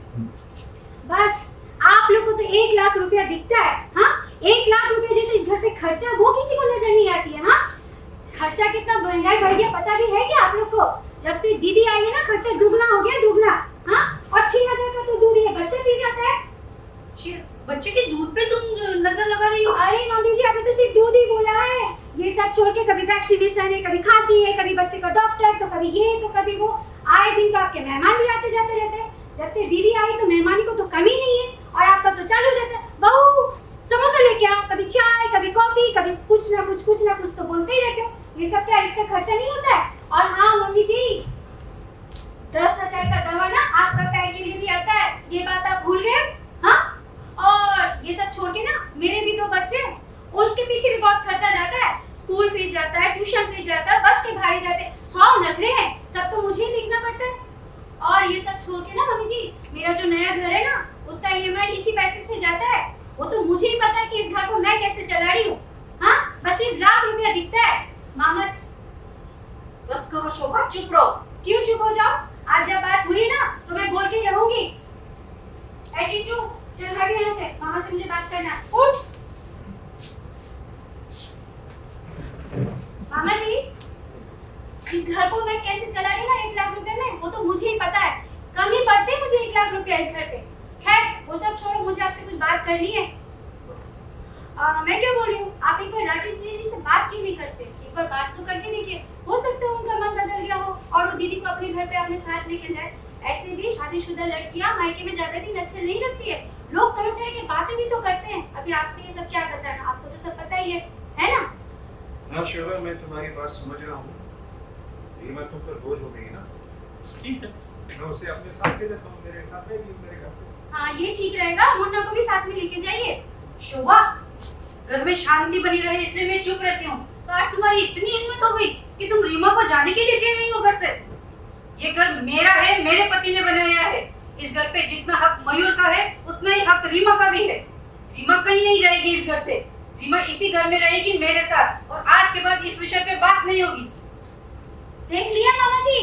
बस आप लोग को तो 1 लाख रुपया दिखता है, हाँ? 1 लाख रुपया जैसे इस घर पे खर्चा वो किसी को नजर नहीं आती है, हाँ? खर्चा कितना महंगाई बढ़ गया पता भी है क्या आप लोग को? जब से दीदी आई है ना, खर्चा दुगना हो गया, दुगना। हाँ? और 6,000 का तो दूध है, बच्चा पी जाता है। बच्चे के दूध पे तुम नजर लगा रही हो? अरे मम्मी जी अभी तो सिर्फ दूध ही बोला है, ये सब छोड़ के कभी वैक्सीनेशन है, कभी खांसी है, कभी बच्चे का डॉक्टर, तो कभी ये तो कभी वो। आए दिन तो आपके मेहमान भी आते जाते रहते हैं। जब से दीदी आई तो मेहमानी को तो कमी नहीं है, और आपका तो चालू रहता है, बहू समोसा लेके आओ, कभी चाय, कभी कॉफी, कभी कुछ ना कुछ तो बोलते ही रहते हो। ये सब क्या एक्स्ट्रा खर्चा नहीं होता है? और हाँ मम्मी जी, 10,000 का दवा ना आपका पैर के लिए भी आता है, ये बात आप भूल गए? हाँ? और ये सब छोड़ के ना, मेरे भी 2 बच्चे हैं, और उसके पीछे भी बहुत खर्चा जाता है। स्कूल फीस जाता है, ट्यूशन फीस जाता है, बस के भाड़े जाते हैं, 100 नखरे हैं, सब तो मुझे ही देखना पड़ता है। और ये सब छोड़ के ना मम्मी जी, मेरा जो नया घर है ना, उसका EMI इसी पैसे से जाता है। वो तो मुझे ही पता है कि इस घर को मैं कैसे चला रही हूँ। हाँ? बस 1 लाख रुपया दिखता है। मामा बस करो शोभा, चुप रहो। क्यों चुप हो जाओ? आज जब बात हुई ना, तो मैं बोल के ही रहूंगी। ऐ चिंटू चल भाग यहाँ से, मामा से मुझे बात करना है। उठ। मामा जी, इस घर को मैं कैसे चला रही हूँ ना 1 लाख रुपए में, वो तो मुझे ही पता है। कम ही पड़ते हैं मुझे 1 लाख रुपया इस घर पे। खैर वो सब छोड़ो, मुझे आपसे कुछ बात करनी है। मैं क्या बोल रही हूँ, आप एक बार राजी दीदी से बात क्यों नहीं करते? एक बार बात तो करके देखिए, हो सकता है उनका मन बदल गया हो और वो दीदी को अपने घर पे अपने साथ लेके जाए। ऐसे भी शादीशुदा लड़कियां मायके में ज्यादा दिन अच्छे नहीं लगती है, लोग तरह तरह की बातें भी तो करते हैं। अभी आपसे ये सब क्या बताना, आपको तो सब पता ही है ना? हाँ शोभा, मैं तुम्हारी बात समझ रहा हूँ। ये मैं तुम पर बोझ हो गई ना, ठीक है, मैं उसे अपने साथ ले जाता हूँ, मेरे साथ रहेगी मेरे घर पे। हाँ ये ठीक रहेगा, मुन्ना को भी साथ में लेके जाइए। शोभा, घर में शांति बनी रहे इसलिए मैं चुप रहती हूँ। तो आज तुम्हारी इतनी हिम्मत हो गई कि तुम रीमा को जाने के लिए कह रही हो घर से। ये घर मेरा है, मेरे पति ने बनाया है। इस घर पे जितना हक मयूर का है, उतना ही हक रीमा का भी है। रीमा कहीं नहीं जाएगी इस घर से, रीमा इसी घर में रहेगी मेरे साथ, और आज के बाद इस विषय पे बात नहीं होगी। देख लिया मामा जी,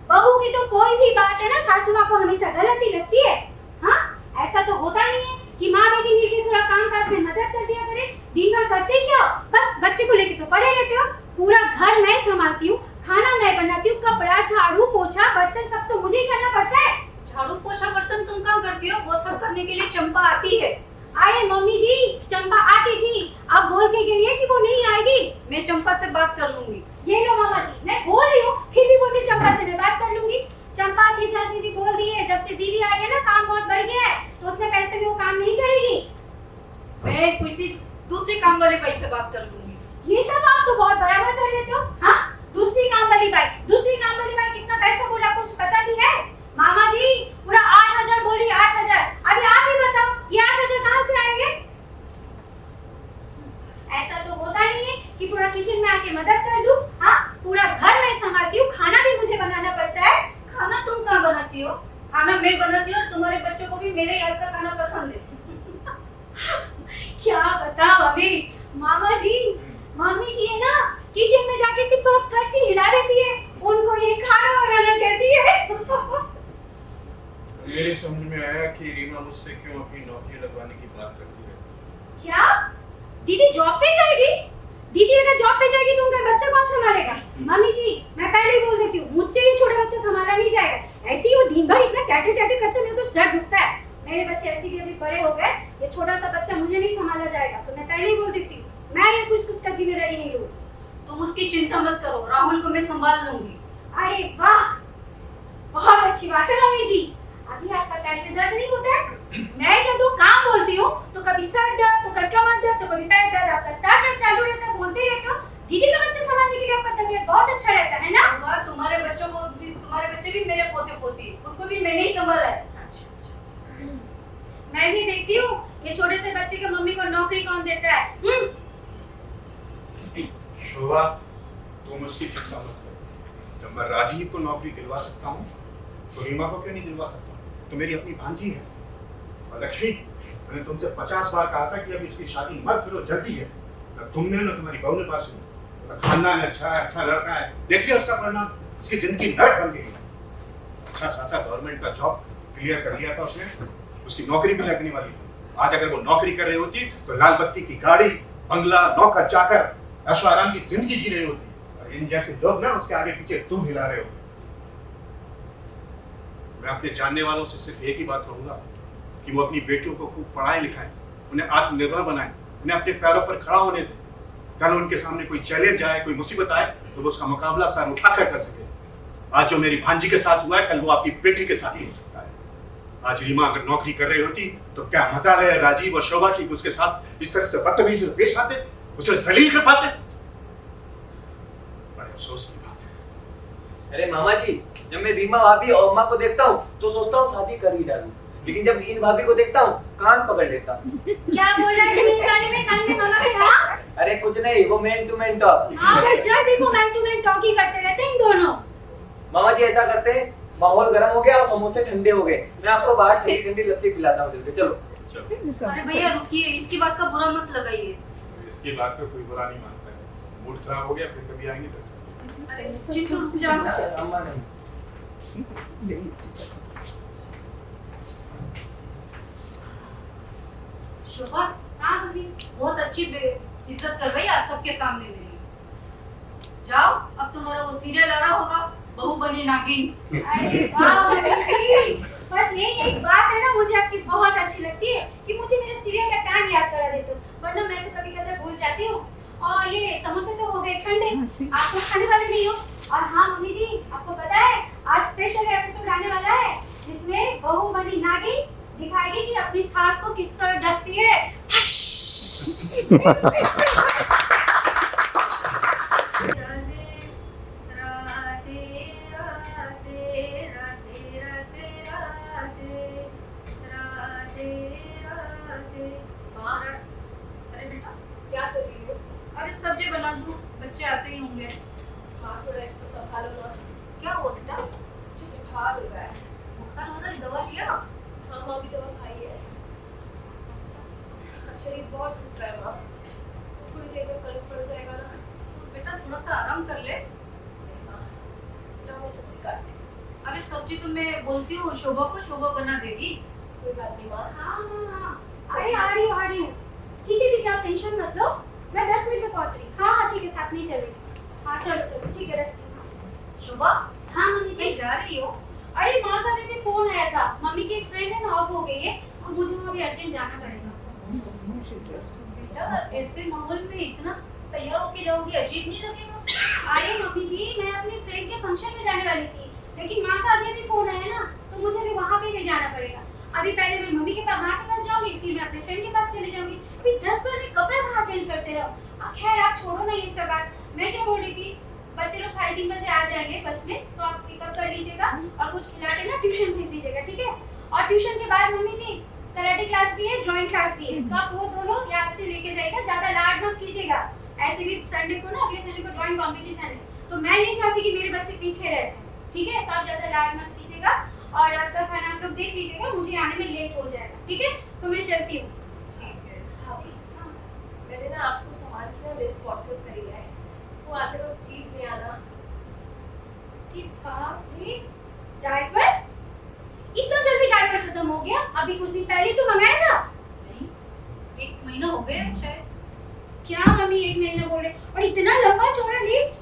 बहू की तो कोई भी बात है ना, सासू माँ को हमेशा गलत ही लगती है। हाँ? ऐसा तो होता नहीं है कि माँ बेटी मिलकर थोड़ा काम काज में मदद कर दिया करे। दिन भर करते ही क्या हो? बस बच्चे को लेके तो पड़े रहते हो। पूरा घर मैं संभालती हूँ, खाना मैं बनाती हूँ, कपड़ा झाड़ू पोछा बर्तन सब तो मुझे ही करना पड़ता है। झाड़ू पोछा बर्तन तुम काम करती हो, वो सब करने के लिए चंपा आती है। अरे मम्मी जी, चंपा आती थी, अब बोल के गई है कि वो नहीं आएगी। मैं चंपा से बात कर लूंगी। ये लो मामा जी, मैं बोल रही हूँ फिर भी बोलती चंपा से मैं बात कर लूंगी। चंपा सीधा सीधी बोल दी है, जब से दीदी आई है ना काम बहुत बढ़ गया है, तो उतने पैसे में वो काम नहीं करेगी। मैं किसी दूसरे काम वाले भाई से बात कर लूंगी। ये सब आप तो बहुत बराबर कर लेते हो। हाँ, दूसरी काम वाली बाई कितना पैसा बोला कुछ पता भी है? मामा जी पूरा 8,000 बोल रही है, 8,000। अभी आप ही बताओ ये 8,000 कहाँ से आएंगे? ऐसा तो होता नहीं है कि पूरा किचन में आके मदद कर दूं। हाँ, पूरा घर मैं संभालती हूँ, खाना भी मुझे बनाना पड़ता है। खाना तुम कहाँ बनाती हो? खाना मैं बनाती हूँ और तुम्हारे बच्चों को भी मेरे हाथ का खाना पसंद है। क्या बताओ अभी मामा जी, मम्मी जी है ना किचन में जाके सिर्फ कड़छी हिला देती है, उनको ये खाना बनाना कहती है। मेरे समझ में आया कि रीमा मुझसे क्यों अपनी नौकरी लगवाने की बात करती है। क्या दीदी जॉब पे जाएगी? दीदी अगर जॉब पे जाएगी तो उनका बच्चा कौन संभालेगा? मम्मी जी मैं पहले ही बोल देती हूँ, मुझसे ये छोटा बच्चा संभाला नहीं जाएगा। ऐसे ही वो दिन भर इतना टैटू टैटू करते मेरे तो सर दुखता है। मेरे बच्चे ऐसे भी अभी बड़े हो गए, ये छोटा सा बच्चा मुझे नहीं संभाला जाएगा, तो मैं पहले ही बोल देती हूँ मैं ये कुछ का जिम्मेदारी नहीं लूँ। तुम उसकी चिंता मत करो, राहुल को मैं संभाल लूंगी। अरे वाह, बहुत अच्छी बात है मम्मी जी। अभी आपका पैर में दर्द नहीं होता है? मैं क्या दो काम बोलती हूँ तो कभी सर दर्द, तो कभी कमर दर्द, तो कभी पैर दर्द, आपका स्टार्ट में चालू रहता है, बोलते ही रहते हो। दीदी का बच्चा संभालने के लिए आपका तबीयत बहुत अच्छा रहता है ना? और तुम्हारे बच्चे भी मेरे पोते पोती, उनको भी मैंने ही संभाला है। मैं भी देखती हूँ ये छोटे से बच्चे के मम्मी को नौकरी कौन देता है। शोभा, तुम उसकी चिंता मत करो। जब मैं राजीव को नौकरी दिलवा सकता हूँ तो रीमा को क्यों नहीं दिलवा सकता? तो मेरी अपनी भांजी है। और लक्ष्मी, मैंने तुमसे 50 बार कहा था कि अभी इसकी शादी मत करो, जल्दी है। ना तुमने ना तुम्हारी बहू ने पास हुई। खानदान अच्छा है, अच्छा लड़का है, देखिए उसका परिणाम, उसकी जिंदगी नरक बन गई। अच्छा खासा गवर्नमेंट का जॉब क्लियर कर लिया था उसने, उसकी नौकरी भी लगने वाली थी। आज अगर वो नौकरी कर रही होती तो लाल बत्ती की गाड़ी, बंगला, नौकर चाकर, ऐशो आराम की जिंदगी जी रही होती। और इन जैसे लोग ना उसके आगे पीछे तुम हिला रहे हो। मैं अपने जानने वालों से सिर्फ एक ही बात कहूंगा कि वो अपनी बेटियों को खूब पढ़ाएं लिखाएं, उन्हें आत्मनिर्भर बनाएं, उन्हें अपने पैरों पर खड़ा होने दें। कल उनके सामने कोई चैलेंज आए, कोई मुसीबत आए तो वो उसका मुकाबला सर उठाकर कर सके। आज जो मेरी भांजी के साथ हुआ है, कल वो आपकी बेटी के साथ ही हो सकता है। आज रीमा अगर नौकरी कर रही होती तो क्या मजा है राजीव और शोभा की उसके साथ इस तरह से बदतमीजी से पेश आते, उसे जलील कर पाते। बड़े अफसोस की बात है। अरे मामा जी, जब मैं रीमा भाभी और अम्मा को देखता हूँ तो सोचता हूँ शादी कर ही डालूं, लेकिन जब इन भाभी को देखता हूँ कान पकड़ लेता हूँ। क्या बोल रहा है तुम्हें गाने में? कान में मामा के हाँ? अरे कुछ नहीं, वो मैन टू मैन टॉक। हाँ, बस जब देखो मैन टू मैन टॉक ही करते रहते हैं इन दोनों। मामा जी ऐसा करते हैं, माहौल गर्म हो गया और समोसे ठंडे हो गए, मैं आपको बाहर ठंडी ठंडी लस्सी पिलाता हूँ। चलते चलो। अरे भैया रुकिए, इसकी बात का बुरा मत लगाइए। इसकी बात का कोई बुरा नहीं मानता है। मूड खराब हो गया, फिर कभी आएंगे तो। अरे चिंटू रुक जाओ। अम्मा नहीं। शोभा, हाँ मम्मी। बहुत अच्छी इज्जत कर रही आज सबके सामने मेरी। जाओ, अब तुम्हारा वो सीरियल आ रहा होगा, बहू बनी नागिन। अरे वाह मम्मी जी, बस यही एक बात है ना मुझे आपकी बहुत अच्छी लगती है कि मुझे मेरे सीरियल का टाइम याद करा देते हो, वरना मैं तो कभी कभी भूल जाती हूँ। और ये समोसे तो हो गए ठंडे, आप तो खाने वाले नहीं हो। और हाँ मम्मी जी, आपको पता है आज स्पेशल एपिसोड आने वाला है जिसमें बहू बनी नागिन दिखाएगी कि अपनी सास को किस तरह डसती है। क्या कर रही हो? अरे सब्जी बना दूं, बच्चे आते ही होंगे। हाँ, थोड़ा इसको संभालो ना। क्या हुआ बेटा? मुझे बुखार हो रहा है। बुखार हो रहा है, दवा लिया? हाँ माँ भी दवा खाई है। शरीर बहुत टूट रहा है माँ, थोड़ी देर में फर्क पड़ जाएगा ना। तो बेटा थोड़ा सा आराम कर ले। हाँ, लाओ मैं सब्जी काटती हूँ। अरे सब्जी तो मैं बोलती हूँ शोभा को, शोभा बना देगी। कोई बात नहीं माँ। हाँ, अरे आ रही हूँ। ठीक है आप टेंशन मत लो, मैं 10 मिनट में पहुंच रही। हाँ ठीक है, साथ में चलेगी। हाँ चलो ठीक है, रखती हूँ। शोभा, हाँ मम्मी जी। कहीं जा रही हो? अरे माँ का भी फोन आया था, मम्मी की एक फ्रेंड है ना ऑफ हो गई है और मुझे वहाँ भी अर्जेंट जाना पड़ेगा। बेटा ऐसे माहौल में इतना तैयार होके जाओगी, अजीब नहीं लगेगा? अरे मम्मी जी, मैं अपनी फ्रेंड के फंक्शन में जाने वाली थी, लेकिन माँ का अभी फोन आया ना तो मुझे भी वहाँ पे भी जाना पड़ेगा। अभी पहले मैं मम्मी के पास, माँ के पास जाऊंगी, फिर मैं अपने फ्रेंड के पास चले जाऊंगी। अभी 10 बार में कपड़ा कहाँ चेंज करते रहो। खैर आप छोड़ो ना ये सब बात। मैं क्या बोल रही थी, बच्चे लोग 3:30 बजे आ जाएंगे बस में, तो आप पिकअप कर लीजिएगा और कुछ खिला के ना ट्यूशन भेज दीजिएगा, ठीक है? और ट्यूशन के बाद मम्मी जी कराटे क्लास भी है, ड्राइंग क्लास भी है, तो आप वो दोनों याद से लेके जाइएगा, ज्यादा लाड मत कीजिएगा। ऐसे भी संडे को ना, अगले संडे को ड्राइंग कंपटीशन है, तो मैं नहीं चाहती कि मेरे बच्चे पीछे रह जाए, ठीक है? तो आप ज्यादा लाड मत कीजिएगा और रात का खाना आप लोग देख लीजिएगा, मुझे आने में लेट हो जाएगा, ठीक है? तो मैं चलती हूँ। भाभी, मैंने ना आपको सामान की ना लिस्ट व्हाट्सएप करी है, वो आते वक्त प्लीज ले आना। कि बाप रे, डायपर? इतना जल्दी डायपर खत्म हो गया? अभी कुछ दिन पहले तो मंगाया था। नहीं, 1 महीना हो गया शायद। क्या मम्मी 1 महीना बोल रहे, और इतना लंबा चौड़ा लिस्ट?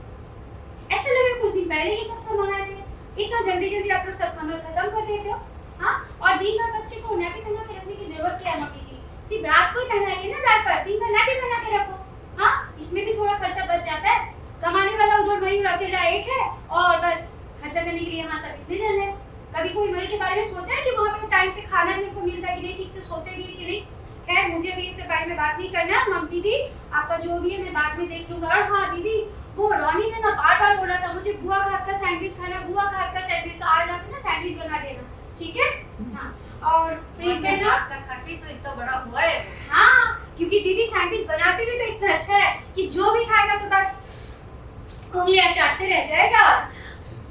ऐसा लग रहा है कुछ दिन पहले ही सब मंगाए थे। इतना जल्दी जल्दी आप लोग सब खत्म कर देते हो, हाँ? और दिन भर बच्चे को नैपी पहना के रखने की जरूरत क्या है मम्मी जी? सिर्फ रात को ही पहनाइए ना डायपर, दिन भर नैपी पहना के रखो, हाँ? इसमें भी थोड़ा खर्चा बच जाता है। कमाने वाला उधर मयूर अकेला एक है और बस खर्चा करने के लिए यहाँ सब इतने जन है। कभी कोई मयूर के बारे में सोचा है कि वहाँ पे टाइम से खाना भी उनको मिलता है कि नहीं, ठीक से सोते भी है कि नहीं? खैर मुझे अभी इसके बारे में बात नहीं करना। मम दीदी आपका जो भी है मैं बाद में देख लूंगा। और हाँ दीदी, वो रॉनी ने ना बार बोला था मुझे बुआ का हाथ का सैंडविच खाना, बुआ का हाथ का सैंडविच, तो आज आप ना सैंडविच बना देना, ठीक है? हाँ, और फ्रिज में ना खा के तो इतना बड़ा हुआ है। हाँ, क्योंकि दीदी सैंडविच बनाते भी तो इतना अच्छा है कि जो भी खाएगा तो बस उंगलियां चाटते रह जाएगा।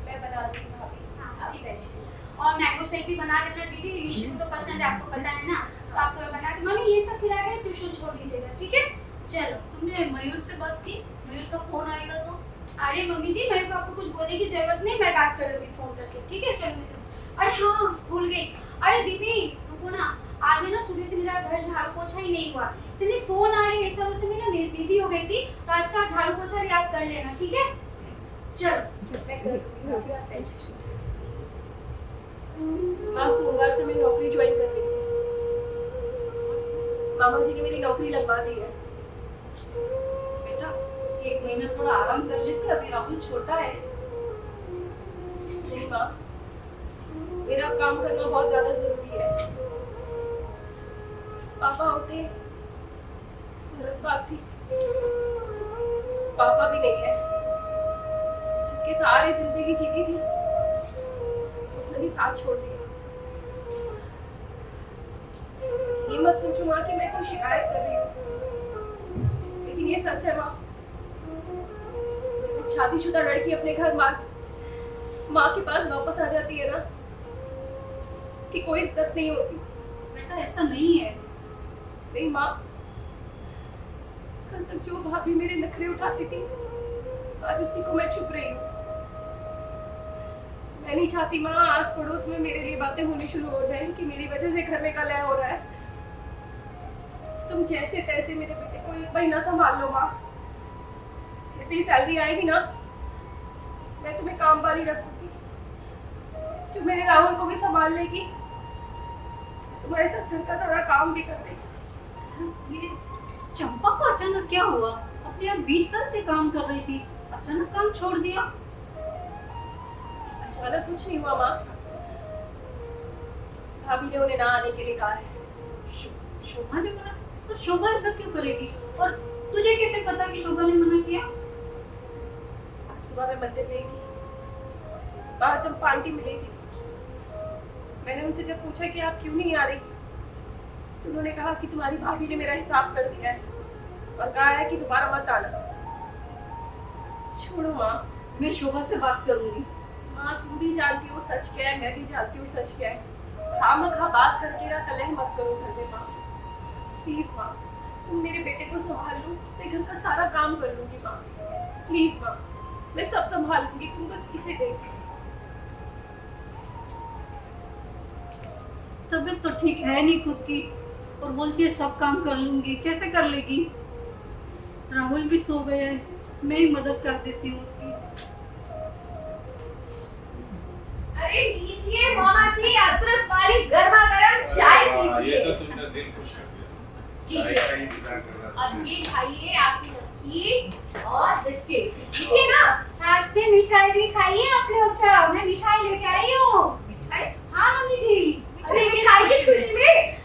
मैं बना दूंगी भाभी, हाँ, आप ठीक है। टेंशन। और मैंगो शेक भी बना देना दीदी, विशु को तो पसंद है, आपको पता है ना, तो आप थोड़ा बना के मम्मी ये सब खिला के ट्यूशन छोड़ दीजिएगा, ठीक है? चलो। तुमने मयूर से बात की? मयूर का फोन आएगा तो? अरे मम्मी जी, मेरे को आपको कुछ बोलने की जरूरत नहीं, मैं बात कर लूंगी फोन करके, ठीक है? चलो। अरे हाँ, भूल गई। अरे दीदी रुको ना, आज है ना सुबह से मेरा घर झाड़ू पोछा ही नहीं हुआ, इतने फोन आ रहे हैं सब, उससे मैं ना बिजी हो गई थी, तो आज का झाड़ू पोछा भी आप कर लेना, ठीक है? चलो। मैं कर दूंगी भाभी, आप टेंशन। माँ सोमवार से मैं नौकरी ज्वाइन कर रही हूँ। मामा जी ने मेरी नौकरी लगवा दी है। बेटा 1 महीना थोड़ा आराम कर लेते, अभी राहुल छोटा है। नहीं माँ, मेरा काम करना बहुत ज्यादा जरूरी है। पापा होते गलत बात थी, पापा भी नहीं है, जिसके सहारे जिंदगी जीती थी उसने भी साथ छोड़ दिया। ये मत सोचो माँ कि मैं कोई शिकायत कर रही हूँ, लेकिन ये सच है माँ। शादीशुदा लड़की अपने घर माँ के पास वापस आ जाती है ना, कि कोई इज्जत नहीं होती। बेटा ऐसा नहीं है। नहीं माँ, कल तक जो भाभी मेरे नखरे उठाती थी, आज उसी को मैं छुप रही हूँ। मैं नहीं चाहती माँ आस पड़ोस में मेरे लिए बातें होनी शुरू हो जाए कि मेरी वजह से घर में कलह हो रहा है। तुम जैसे तैसे मेरे बेटे को 1 महीना संभाल लो माँ, जैसे ही सैलरी आएगी ना मैं तुम्हें काम वाली रखूंगी, जो मेरे राहुल को भी संभाल लेगी, तुम्हारे साथ घर का सारा काम भी कर देगी। ये चंपा को अचानक क्या हुआ? अपने आप 20 साल से काम कर रही थी, अचानक काम छोड़ दिया। अचानक कुछ नहीं हुआ माँ, भाभी ने उन्हें ना आने के लिए कहा है। शोभा ने मना? तो शोभा ऐसा क्यों करेगी? और तुझे कैसे पता कि शोभा ने मना किया? सुबह मैं मंदिर गई थी, वहां चंपा आंटी मिली थी। मैंने उनसे जब पूछा कि आप क्यों नहीं आ रही, तो उन्होंने कहा कि तुम्हारी भाभी ने मेरा हिसाब कर दिया है और कहा है कि दोबारा मत आना। छोड़ो माँ, मैं शोभा से बात करूंगी। माँ तुम भी जानती हो सच क्या है, मैं भी जानती हूँ सच क्या है। खामखा बात करके ना कलह मत करो घर में माँ, प्लीज माँ। तुम मेरे बेटे को संभाल लो, मैं घर का सारा काम कर लूंगी माँ, प्लीज माँ। मैं सब संभाल लूंगी, तुम बस इसे देख। तबीयत तो ठीक है नहीं खुद की, और बोलती है सब काम कर लूंगी। कैसे कर लेगी? राहुल भी सो गया है, मैं ही मदद कर देती हूँ उसकी। अरे लीजिए मामा जी, अदरक वाली गर्मा गर्म चाय ये तो लीजिए। तुमने दिल खुश कर दिया। लीजिए। चाय का ही इंतजार कर रहा था। और ये खाइए आपकी नमकीन और बिस्किट, लीजिए ना। साथ में मिठाई भी खाइए आप लोग सब, मैं मिठाई लेके आई हूँ। मिठाई? हाँ मम्मी जी। अरे मिठाई की खुशी में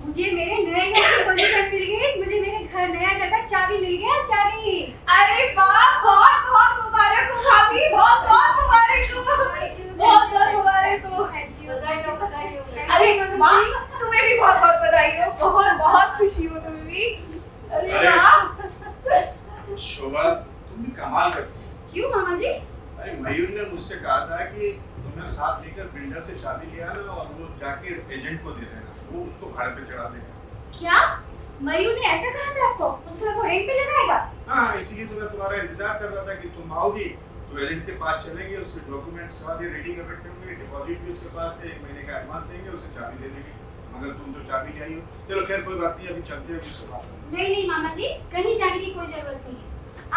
मुझे मेरे नए घर की पोजीशन मिल गई, मुझे मेरे घर नया घर का चाबी मिल गया, चाबी। अरे वाह, बहुत बहुत मुबारक हो भाभी, बहुत बहुत मुबारक हो, बहुत बहुत मुबारक हो। बधाई हो, बधाई हो। अरे माँ, तुम्हें भी बहुत बहुत बधाई हो, बहुत बहुत खुशी हो तुम्हें भी। अरे अरे। वाह। शोभा तुम भी कमाल करती हो। क्यों मामा जी? अरे मयूर ने मुझसे कहा था कि तुम्हें साथ लेकर बिल्डर से चाबी ले आना और वो जाके एजेंट को दे देना, वो उसको भाड़े पे चढ़ा देगा। क्या मयूर ने ऐसा कहा था आपको? उस घर को रेंट पे लगाएगा? हाँ, इसीलिए तो मैं तुम्हारा इंतजार कर रहा था कि तुम आओगी तो एजेंट के पास चलेंगे, उसके डॉक्यूमेंट्स सारे रेडी कर रखे होंगे, डिपॉजिट भी उसके पास है, 1 महीने का एडवांस देंगे, उसे चाबी दे देंगे। मगर तुम तो चाबी ले आई हो। चलो खैर कोई बात नहीं, अभी चलते हैं, उससे बात करेंगे। नहीं मामा जी, कहीं जाने की कोई जरूरत नहीं है।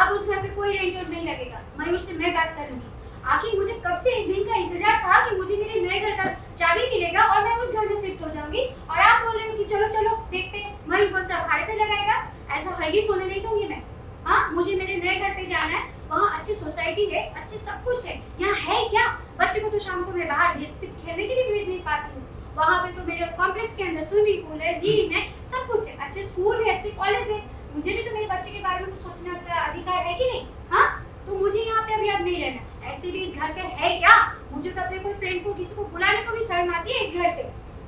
अब उस घर पे कोई रेंट नहीं लगेगा। मयूर से मैं बात करूंगी। आखिर मुझे कब से इस दिन का इंतजार था कि मुझे मेरे नए घर का चाबी मिलेगा और मैं उस घर में शिफ्ट हो जाऊंगी, और आप बोल रहे हो कि चलो चलो देखते हैं। मयूर बोलता भाड़े पे लगाएगा, ऐसा हरगिज़ होने नहीं दूंगी मैं। हाँ, मुझे मेरे नए घर पे जाना है, वहाँ अच्छी सोसाइटी है, अच्छे सब कुछ है। यहाँ है क्या? बच्चे को तो शाम को मैं बाहर खेलने के लिए भेज नहीं पाती हूँ। वहाँ पे तो मेरे कॉम्प्लेक्स के अंदर स्विमिंग पूल है, जिम है, सब कुछ है, अच्छे स्कूल है, अच्छे कॉलेज है। मुझे भी तो मेरे बच्चे के बारे में कुछ सोचने का अधिकार है कि नहीं? हाँ, तो मुझे यहाँ पे अभी अब नहीं रहना। ऐसे भी इस घर पे है क्या? मुझे तो अपने कोई फ्रेंड को, किसी को बुलाने को भी शर्म आती है इस घर पे।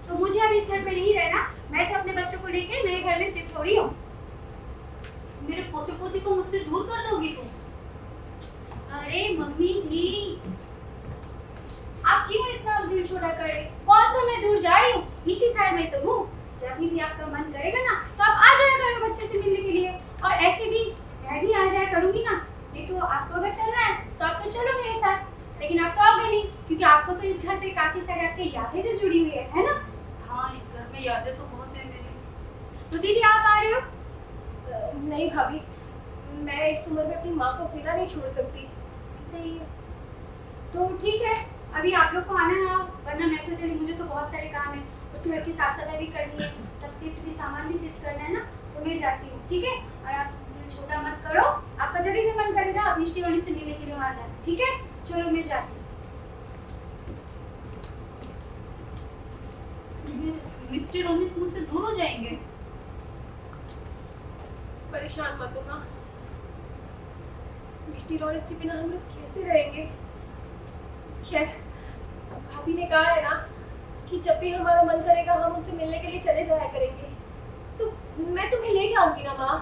तो मुझे अब इस घर पे नहीं रहना। मैं तो अपने बच्चों को लेकर नए घर में शिफ्ट हो रही हूँ। मेरे पोते पोती को मुझसे दूर कर दोगी तुम? अरे मम्मी जी, आप क्यों इतना दिल छोटा कर रहे? कौन सा मैं दूर जा रही हूँ? इसी साइड में तो हूँ। जब भी आपका मन करेगा ना तो आप आ जाया करो बच्चे से मिलने के लिए, और ऐसे भी मैं भी आ जाया करूंगी ना। नहीं तो आपको अगर चलना है तो आप तो चलो मेरे साथ, लेकिन आप तो आओगे नहीं, क्योंकि आपको तो इस घर पे काफी सारी आपकी यादें जो जुड़ी हुई है ना? हाँ, इस घर में यादें तो बहुत है मेरी। तो दीदी आप आ रहे हो? नहीं भाभी, मैं इस उम्र में अपनी माँ को अकेला नहीं छोड़ सकती। सही है, तो ठीक है, अभी आप लोग को आना है, वरना मैं तो चली, मुझे तो बहुत सारे काम है। उसके घर की साफ सफाई भी करनी है, सब शिफ्ट भी, सामान भी शिफ्ट करना है ना, तो मैं जाती हूँ। ठीक है? और आप दिल छोटा मत करो, आपका जब भी मन करेगा आप मिष्टी रोनी से मिलने के लिए वहाँ जाना। ठीक है? चलो मैं जाती हूँ। मिस्टर रोनित मुझसे दूर हो जाएंगे? परेशान मत हो माँ, मिष्टी रौनक के बिना हम लोग कैसे रहेंगे? खैर, भाभी ने कहा है ना कि जब भी हमारा मन करेगा हम उनसे मिलने के लिए चले जाया करेंगे, तो मैं तुम्हें ले जाऊंगी ना माँ।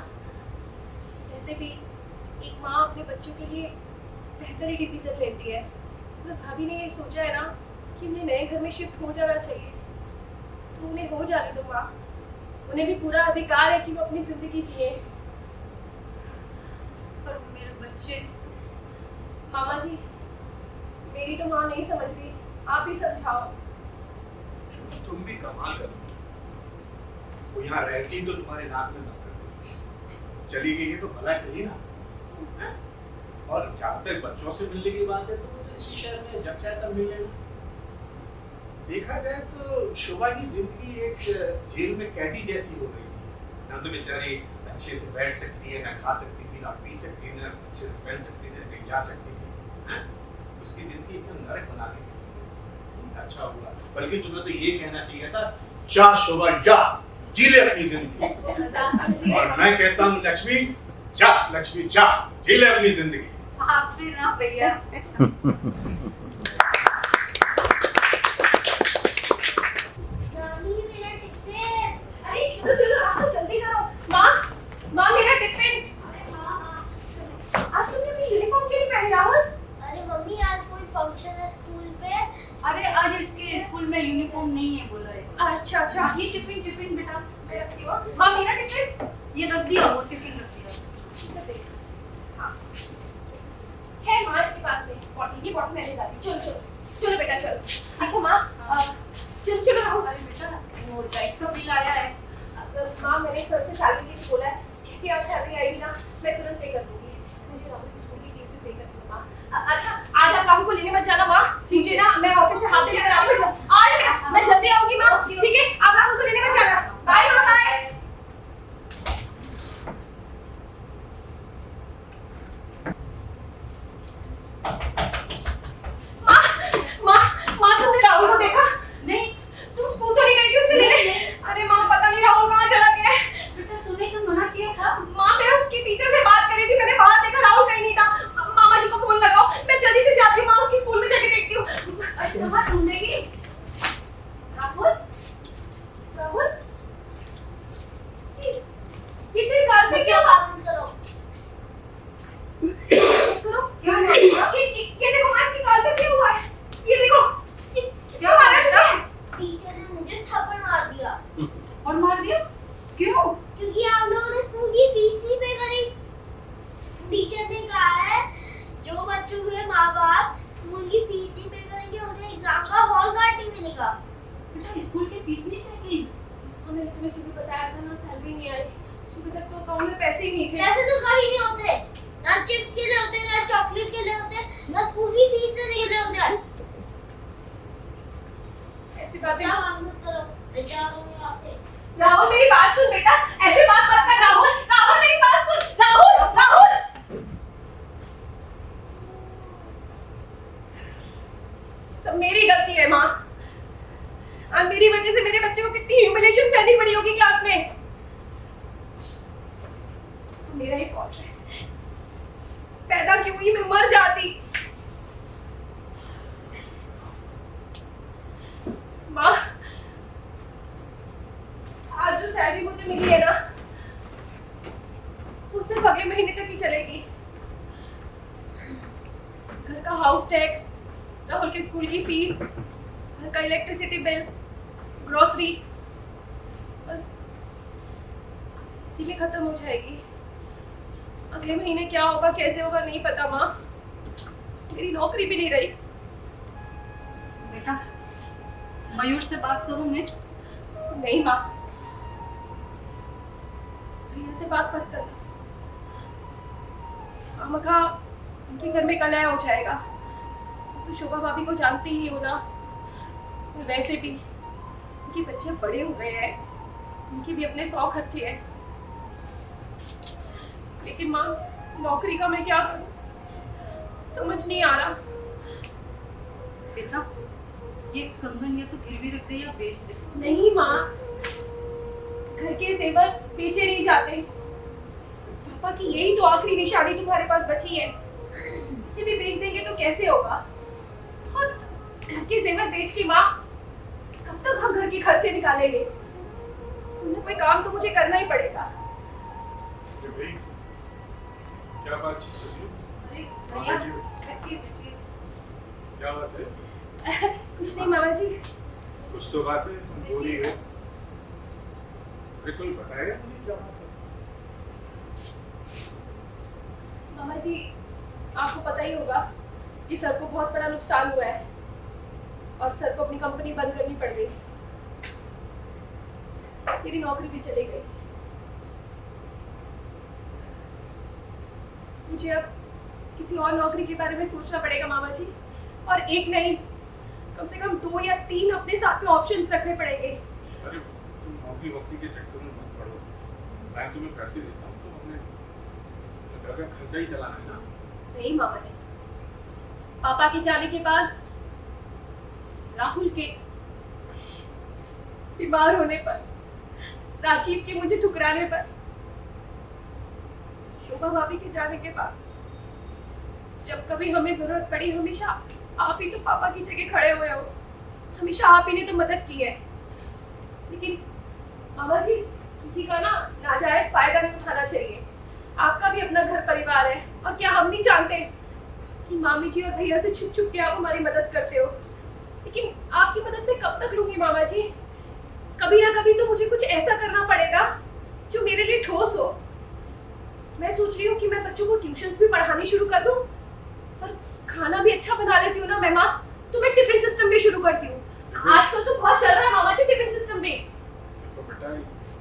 वैसे भी एक माँ अपने बच्चों के लिए बेहतर ही डिसीजन लेती है। तो भाभी ने ये सोचा है ना कि उन्हें नए घर में शिफ्ट हो जाना चाहिए, तो उन्हें हो जाने दो माँ। उन्हें भी पूरा अधिकार है कि वो अपनी जिंदगी जिए। पर मेरे बच्चे? मामा जी, मेरी तो माँ नहीं समझ रही, आप ही समझाओ। तुम भी कमाल कर, वो यहाँ रहती तो तुम्हारे नाक में दम करती, चली गई है तो भला कही ना। हैं? और जहाँ तक बच्चों से मिलने की बात है तो वो तो इसी शहर में जब चाहे तब मिल लेना। देखा जाए तो शोभा की जिंदगी एक जेल में कैदी जैसी हो गई थी। ना तो बेचारी अच्छे से बैठ सकती है, ना खा सकती थी, ना पी सकती थी, ना अच्छे से पहन सकती थी, कहीं जा सकती थी। हैं? उसकी जिंदगी एकदम नरक बना दी थी। अच्छा हुआ, बल्कि तुम्हें तो ये कहना चाहिए था, जा शोभा जा, जी ले अपनी जिंदगी। और मैं कहता हूँ लक्ष्मी, जा लक्ष्मी जा, जी ले अपनी जिंदगी। आप भी ना भैया। अरे चलो चलो राहुल, जल्दी करो। माँ, माँ मेरा टिफिन। आज तुमने अपनी यूनिफॉर्म क्यों नहीं पहनी राहुल? अरे मम्मी आज कोई फंक्शन है स्कूल पे। अरे आज इसके स्कूल में यूनिफॉर्म नहीं है बोला है। अच्छा अच्छा, ये टिफिन टिफिन बेटा मैं रखती हूँ। माँ मेरा टिफिन ये रख दिया, वो टिफिन रख दिया। हाँ है माँ इसके पास में बॉटल, ये बॉटल मैंने डाली। घर पे मुझसे क्यों बात मत करो। करो क्या हुआ? ये देखो माँ इसकी गाल पे क्या हुआ है? ये देखो क्या हुआ है तुझे? टीचर ने मुझे थप्पड़ मार दिया और मार दिया क्यों? क्योंकि आप लोगों ने स्कूल की फीस नहीं पे करी। टीचर ने कहा है जो बच्चों के माँ बाप स्कूल की फीस नहीं पे करेंगे उन्हें एग्जाम का हॉल कार्ड नहीं मिलेगा। बेटा स्कूल की फीस नहीं देगी। मैंने तुम्हें सुबह बताया था ना सैलरी नहीं आई। सुबह तक तो अकाउंट में पैसे ही नहीं थे। पैसे तो कहीं नहीं होते, ना चिप्स के लिए होते, ना चॉकलेट के लिए होते, ना स्कूल की फीस देने के लिए होते। ऐसी बातें क्या बात मत करो, मैं जा रहा हूँ यहाँ से। राहुल मेरी बात सुन बेटा, ऐसे बात मत कर राहुल। राहुल मेरी बात सुन। राहुल राहुल सब मेरी गलती है माँ। आज मेरी वजह से मेरे बच्चे को कितनी ह्यूमिलिएशन सहनी पड़ी होगी क्लास में। सब मेरा ही फॉल्ट है। पैदा क्यों हुई, मैं मर जाती। माँ आज जो सैलरी मुझे मिली है ना वो सिर्फ अगले महीने तक ही चलेगी। घर का हाउस टैक्स, राहुल के स्कूल की फीस, घर का इलेक्ट्रिसिटी बिल, ग्रोसरी, बस इसी में खत्म हो जाएगी। अगले महीने क्या होगा कैसे होगा नहीं पता माँ। मेरी नौकरी भी नहीं रही। बेटा मयूर से बात करूं मैं? नहीं माँ, भैया से बात मत करना। मामा उनके घर में कलह हो जाएगा। तो शोभा भाभी को जानती ही हो ना। वैसे भी उनके बच्चे बड़े हो गए हैं, उनके भी अपने 100 खर्चे हैं। लेकिन माँ नौकरी का मैं क्या करूं, समझ नहीं आ रहा। बेटा ये कंगन या तो गिरवी रख दे या बेच दे। नहीं माँ, घर के जेवर बेचे नहीं जाते। पापा की यही तो आखिरी निशानी तुम्हारे पास बची है। इसे भी बेच देंगे तो कैसे होगा? और घर के जेवर बेच के माँ कब तक हम घर के खर्चे निकालेंगे? कोई काम तो मुझे करना ही पड़ेगा। अरे भाई क्या बात चीत कर रही हो? अरे भैया बैठिए, बैठिए। क्या बात है? कुछ नहीं मामा जी। कुछ तो बात है, तुम बोल ही गए। अरे कोई बताएगा मुझे क्या बात है? मामा जी आपको पता ही होगा कि सर को बहुत बड़ा नुकसान हुआ है और सर को अपनी कंपनी बंद करनी पड़ गई। मेरी नौकरी भी चली गई। मुझे अब किसी और नौकरी के बारे में सोचना पड़ेगा मामा जी। और एक नहीं, कम से कम 2 या 3 अपने साथ में ऑप्शंस रखने पड़ेंगे। अरे तुम नौकरी वोकरी के चक्कर में मत पड़ो। मैं तुम्हें पैसे देता हूँ, तो अपने घर का खर्चा ही चलाना है ना। नहीं मामा जी, पापा के जाने के बाद, राहुल के बीमार होने पर, राजीव के मुझे ठुकराने पर, शोभा भाभी के जाने के बाद, जब कभी हमें जरूरत पड़ी हमेशा आप ही तो पापा की जगह खड़े हुए हो। हमेशा आप ही ने तो मदद की है। लेकिन मामा जी किसी का ना नाजायज फायदा नहीं उठाना चाहिए। आपका भी अपना घर परिवार है और क्या हम नहीं जानते कि मामी जी और भैया से छुप छुप के आप हमारी मदद करते हो। लेकिन आपकी मदद मैं कब तक लूंगी मामा जी? कभी ना कभी तो मुझे कुछ ऐसा करना पड़ेगा जो मेरे लिए ठोस हो। मैं सोच रही हूँ कि मैं बच्चों को ट्यूशंस भी पढ़ानी शुरू कर दूँ और खाना भी अच्छा बना लेती हूँ ना मैं माँ, तो मैं टिफिन सिस्टम भी शुरू करती हूँ। आजकल तो बहुत चल रहा है मामा जी टिफिन सिस्टम भी। तो बेटा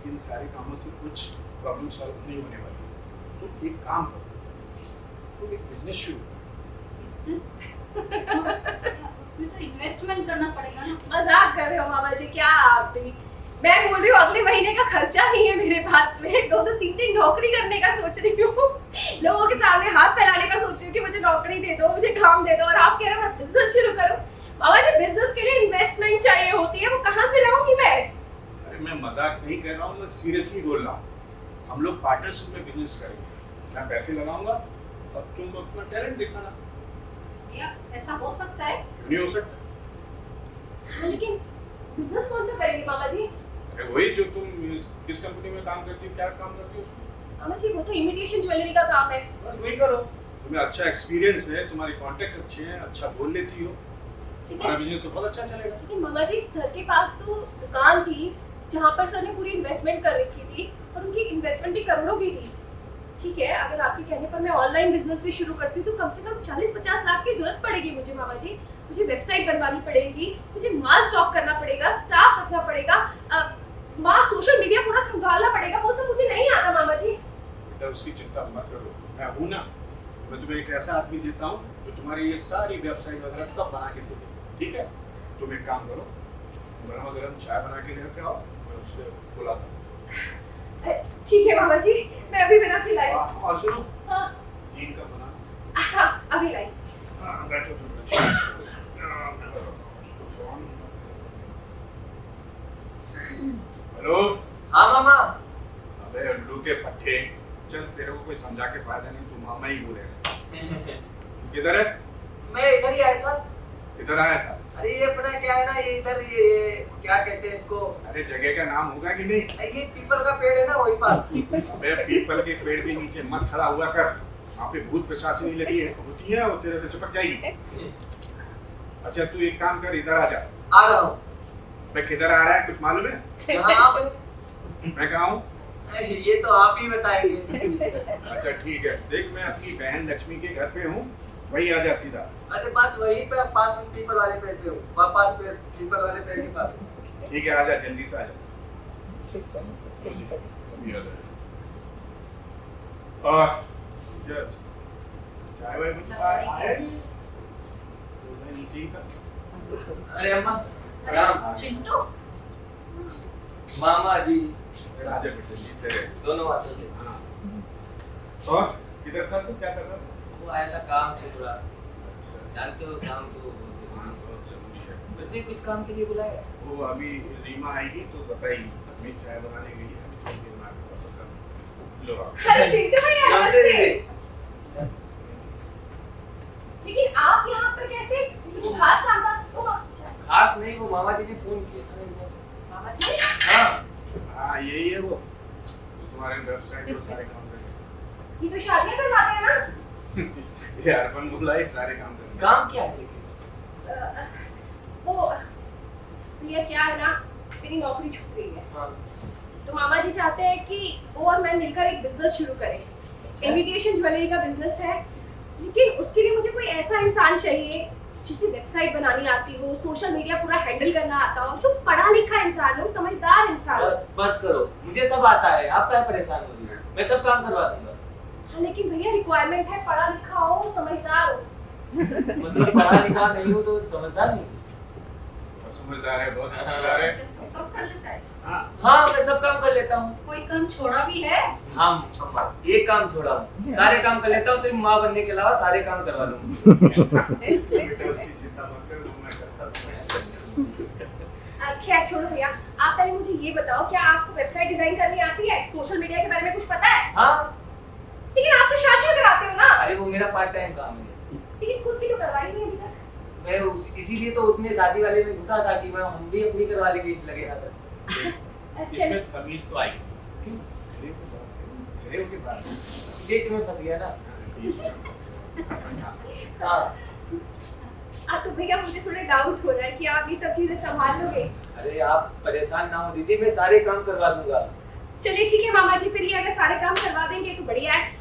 इन सारे कामों से कुछ प्रॉब्लम सॉल्व नहीं होने वाली। तो एक काम करो, तुम एक बिजनेस शुरू करो। उसमें तो इन्वेस्टमेंट करना पड़ेगा ना। मजाक कर रहे हो मामा जी क्या आप भी? मैं बोल रही हूँ अगले महीने का खर्चा नहीं है मेरे पास में। 2-2 3-3 नौकरी करने का सोच रही हूँ। लोगों के सामने हाथ फैलाने का सोच रही हूँ कि मुझे नौकरी दे दो, मुझे काम दे दो, और आप कह रहे हो मैं बिजनेस शुरू करूँ। मामा जी बिजनेस के लिए इन्वेस्टमेंट चाहिए होती है, वो कहाँ से लाऊंगी मैं? अरे मैं मजाक नहीं कर रहा हूँ, मैं सीरियसली बोल रहा हूँ। हम लोग पार्टनरशिप में बिजनेस करेंगे। मैं पैसे लगाऊंगा और तुम अपना टैलेंट दिखाना। या ऐसा हो सकता है? क्यों नहीं हो सकता? हाँ, लेकिन बिजनेस कौन सा करेंगे मामा जी? अरे वही जो तुम किस कंपनी में काम करती हो, क्या काम करती हो उसमें? मामा जी वो तो इमिटेशन ज्वेलरी का काम है। बस वही करो, तुम्हें अच्छा एक्सपीरियंस है, तुम्हारे कॉन्टेक्ट अच्छे हैं, अच्छा बोल लेती हो, ठीक तुम्हारा है बिजनेस तो बहुत अच्छा चलेगा। लेकिन मामा जी सर के पास तो दुकान थी जहाँ पर सर ने पूरी इन्वेस्टमेंट कर रखी थी और उनकी इन्वेस्टमेंट भी करोड़ों की थी। ठीक है अगर आपके कहने पर मैं ऑनलाइन बिजनेस भी शुरू करती हूँ तो कम से कम 40-50 लाख की जरूरत पड़ेगी मुझे मामा जी। मुझे वेबसाइट बनवानी पड़ेगी, मुझे माल स्टॉक करना पड़ेगा, स्टाफ रखना पड़ेगा, माल सोशल मीडिया पूरा संभालना पड़ेगा, वो सब मुझे नहीं आता मामा जी। बेटा उसकी चिंता मत करो, मैं हूं ना, मैं तुम्हें एक ऐसा आदमी देता हूँ जो तुम्हारी ये सारी वेबसाइट वगैरह सब बना के दे देगा। ठीक है, तुम एक काम करो, गरम गरम चाय बना के लेके आओ, मैं उससे बुलाता हूँ। ठीक है मामा जी, मैं अभी बना के लाई। और सुनो, हाँ जीन का बना। हाँ अभी लाई। हाँ बैठो तुम। हेलो। हाँ मामा। अबे उल्लू के पट्टे, चल तेरे को कोई समझा के फायदा नहीं, तू मामा ही बोलेगा। तू किधर है? मैं इधर ही आया था। इधर आया था? अरे ये अपना क्या है ना, ये इधर ये क्या कहते हैं इसको, अरे जगह का नाम होगा कि नहीं? ये पीपल का पेड़ है ना वही पास। अबे पीपल के पेड़ के नीचे मत खड़ा हुआ कर, वहाँ पे भूत पिशाच नहीं लगी है, होती है वो तेरे से चिपक जाएगी। अच्छा तू एक काम कर, इधर आ जा। आ रहा हूँ। मैं किधर आ रहा है कुछ मालूम है? कहाँ पे? मैं कहाँ हूँ? ये तो आप ही बताएंगे। अच्छा ठीक है, देख मैं अपनी बहन लक्ष्मी के घर पे हूँ, वही आ जा सीधा। अरे बस वहीं पे पास पीपल वाले पेड़ पे हूँ, वहाँ पास पेड़ पीपल वाले पेड़ के पास। ठीक है आ जा, जल्दी से आ जा। अभी आ जा। और चाय वाय कुछ आया नहीं? तो मैं नीचे ही था। अरे अम्मा प्रणाम। चिंटू मामा जी आ जा बेटे, जीते रहे। दोनों हाथों से। हाँ। और किधर था तू, क्या कर रहा था? वो आया था काम से थोड़ा, अच्छा, जानते हो काम तो काम बहुत जरूरी है। वैसे किस काम के लिए बुलाया? वो अभी रीमा आएगी तो बताएगी, अपनी चाय बनाने गई है, अभी थोड़ी देर में आके सब बता। लो आओ। अरे चिंटू भैया नमस्ते नमस्ते। दीदी। लेकिन आप यहाँ पर कैसे? कुछ खास काम था? ओ खास नहीं, वो मामा जी ने फोन किया था मेरे से। मामा जी हाँ हाँ यही है वो, तुम्हारे वेबसाइट पर सारे काम करेंगे। ये तो शादियाँ करवाते हैं ना? ये अर्पण बुलाए सारे काम करेंगे। काम क्या है लेकिन? वो ये क्या है ना, मेरी नौकरी छूट गई है हाँ। तो मामा जी चाहते हैं कि वो और मैं मिलकर एक बिजनेस शुरू करें। इमिटेशन ज्वेलरी का बिजनेस है, लेकिन उसके लिए मुझे कोई ऐसा इंसान चाहिए जिसे वेबसाइट बनानी आती हो, सोशल मीडिया पूरा हैंडल करना आता हो, जो पढ़ा लिखा इंसान हो, समझदार इंसान हो। बस करो, मुझे सब आता है, आप क्या परेशान हो रही हो? मैं सब काम करवा दूंगा। हाँ, लेकिन भैया रिक्वायरमेंट है पढ़ा लिखा हो, समझदार हो। मतलब पढ़ा लिखा नहीं हो तो समझदार नहीं? बहुत समझदार है, बहुत समझदार है। सब काम कर लेता है। हाँ हाँ मैं सब काम कर लेता हूँ। कोई काम छोड़ा भी है? हाँ अम्मा, एक काम छोड़ा हूँ, सारे काम कर लेता हूँ, सिर्फ माँ बनने के अलावा सारे काम करवा लूंगा। बेटा उसकी चिंता मत कर, मैं करता हूँ। खैर छोड़ो भैया, आप पहले मुझे ये बताओ, क्या आपको वेबसाइट डिजाइन करनी आती है? सोशल मीडिया के बारे में कुछ पता है? हाँ लेकिन आप तो शादियां कराते हो ना? अरे वो मेरा पार्ट टाइम काम है। लेकिन खुद की तो करवाई नहीं अभी तक। मैं इसीलिए तो उसमें शादी वाले में घुसा था कि मैं हम भी अपनी करवा लेंगे, इस लगे ना था। अच्छा इसमें तमीज तो आई क्यों? खड़े होके बात बीच में फंस गया ना। हाँ। हाँ तो भैया मुझे थोड़ा डाउट हो रहा है कि आप ये सब चीजें संभाल लोगे। अरे आप परेशान ना हो दीदी, मैं सारे काम करवा दूंगा। चलिए ठीक है मामा जी, फिर ये अगर सारे काम करवा देंगे तो बढ़िया है।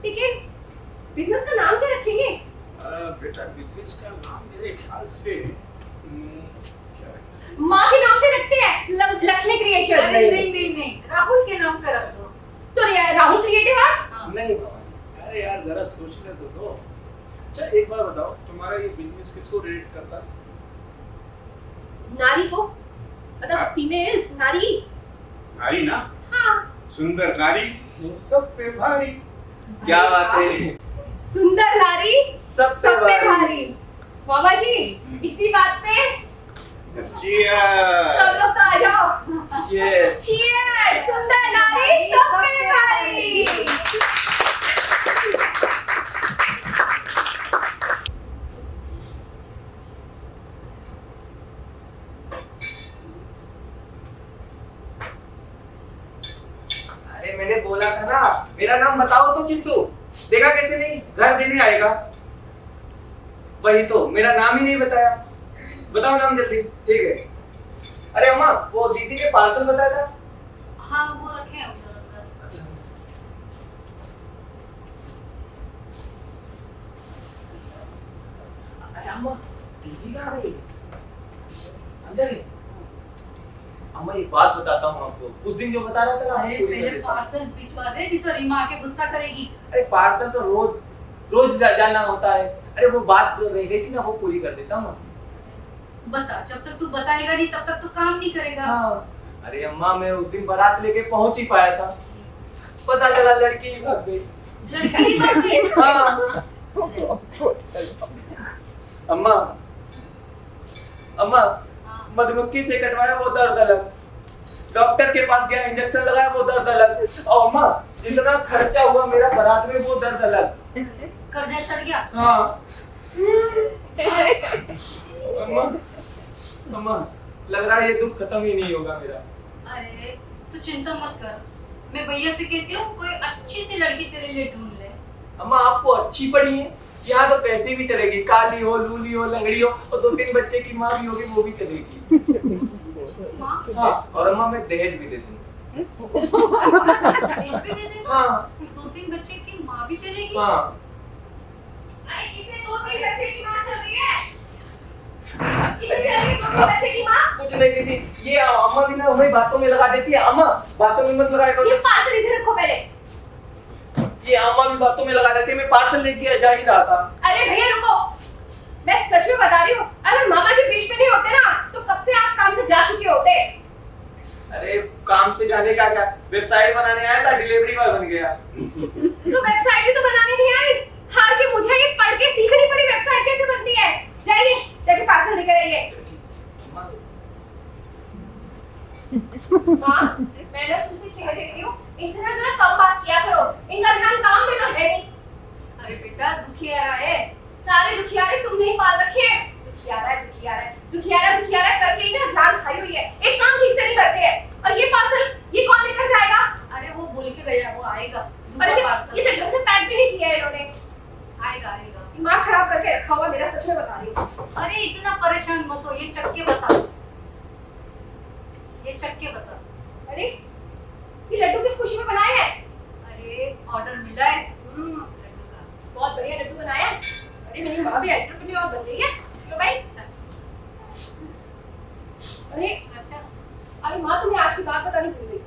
लेकिन बिजनेस का नाम क्या रखेंगे? बेटा बिजनेस का नाम मेरे ख्याल से क्या रखें? माँ के नाम पे रखते हैं, लक्ष्मी क्रिएशन। अरे नहीं, राहुल के नाम का रख दो। तो राहुल क्रिएटिव आर्ट्स। नहीं मामा। अरे यार जरा सोचने तो दो। अच्छा एक बार बताओ, तुम्हारा ये बिजनेस किसको रिलेट करता है? नारी को, मतलब फीमेल्स, नारी। नारी ना? हाँ। सुंदर नारी सब पे भारी। क्या बात है, सुंदर नारी सब पे सब पे भारी। मामा जी इसी बात पे Cheers! सब लोग तो आ जाओ। Cheers! Cheers! सुंदर नारी सब पे भारी। अरे मैंने बोला था ना मेरा नाम बताओ तो चिंटू, देखा कैसे नहीं, घर देने आएगा। वही तो, मेरा नाम ही नहीं बताया। बताओ नाम जल्दी। ठीक है। अरे अम्मा, वो दीदी के पार्सल बताया था। हाँ वो रखे हैं उधर अंदर। अरे अम्मा, दीदी कहाँ गई? अंदर है। अम्मा एक बात बताता हूँ आपको, उस दिन जो बता रहा था ना, अरे पहले पार्सल भिजवा दे, नहीं तो रीमा आके गुस्सा करेगी। अरे पार्सल तो रोज जाना होता है। अरे वो बात जो रह गई थी ना, वो पूरी कर देता हूँ। बता, जब तक तू बताएगा नहीं तब तक तो काम नहीं करेगा। हाँ। अरे अम्मा, मैं उस दिन बारात लेके पहुंच ही पाया था, पता चला लड़की ही भाग गई। लड़की भाग गई? हाँ। अम्मा, अम्मा, मधुमक्खी से कटवाया वो दर्द अलग, डॉक्टर के पास गया इंजेक्शन लगाया वो दर्द अलग, और अम्मा जितना खर्चा हुआ मेरा बारात में वो दर्द अलग। कर्जा चढ़ गया। हाँ। अम्मा, अम्मा लग रहा है ये दुख खत्म ही नहीं होगा मेरा। अरे तू चिंता मत कर, मैं भैया से कहती हूँ कोई अच्छी सी लड़की तेरे लिए ढूंढ ले। अम्मा आपको अच्छी पड़ी है, यहाँ तो पैसे भी चलेगी, काली हो, लूली हो, लंगड़ी हो, और 2-3 बच्चे की माँ भी होगी, वो भी चलेगी। हाँ, और अम्मा मैं दहेज भी दे दूंगा। दहेज भी दे देगा? हाँ। 2-3 बच्चे की माँ भी चलेगी? हाँ। अरे किसे 2-3 बच्चे की माँ चल रही है? किसे चल रही है 2-3 बच्चे की माँ? कुछ नहीं दीदी, ये अम्मा भी ना हमें बातों में लगा देती है। अम्मा बातों में मत लगाया करो। ये पार्सल इधर रखो पहले। ये अम्मा भी बातों में लगा देती है, मैं पार्सल लेके जा ही रहा था। अरे भैया रुको, मैं सच में बता रही हूँ, अगर मामा जी बीच में नहीं होते ना, तो कब से आप काम से जा चुके होते। अरे काम से जाने का क्या, वेबसाइट बनाने आया था, डिलीवरी बॉय बन गया। तो वेबसाइट भी तो बनाने नहीं आई, हार के मुझे ये पढ़ के सीखनी पड़ी वेबसाइट कैसे बनती है। जाइए जाके पार्सल लेकर आइए। हाँ, मैं ना तुमसे कह देती हूँ, इनसे ना जरा कम बात किया करो, इनका ध्यान काम में तो है नहीं। अरे बेटा दुखियारा है, सारे दुखियारे तुमने ही पाल रखे हैं। दुखियारा है, दुखियारा है, दुखियारा दुखियारा करके ही ना जान खाई हुई है, एक काम ठीक से नहीं करते हैं। और ये पार्सल ये कौन लेकर जाएगा? अरे वो बोल के गया, वो आएगा। और दूसरा पार्सल इसे ढंग से पैक भी नहीं किया है इन्होंने। आएगा आएगा। दिमाग खराब करके रखा हुआ मेरा, सच में बता रही हूँ। अरे इतना परेशान मत हो, ये चक्के बता, ये चक्के बता। अरे ये लड्डू किस खुशी में बनाए हैं? अरे ऑर्डर मिला है लड्डू का। बहुत बढ़िया लड्डू बनाया है। अरे मेरी माँ भी एंटरप्रेन्योर बन गई है। चलो भाई। अरे अच्छा अरे माँ, तुम्हें आज की बात बतानी भूल गई।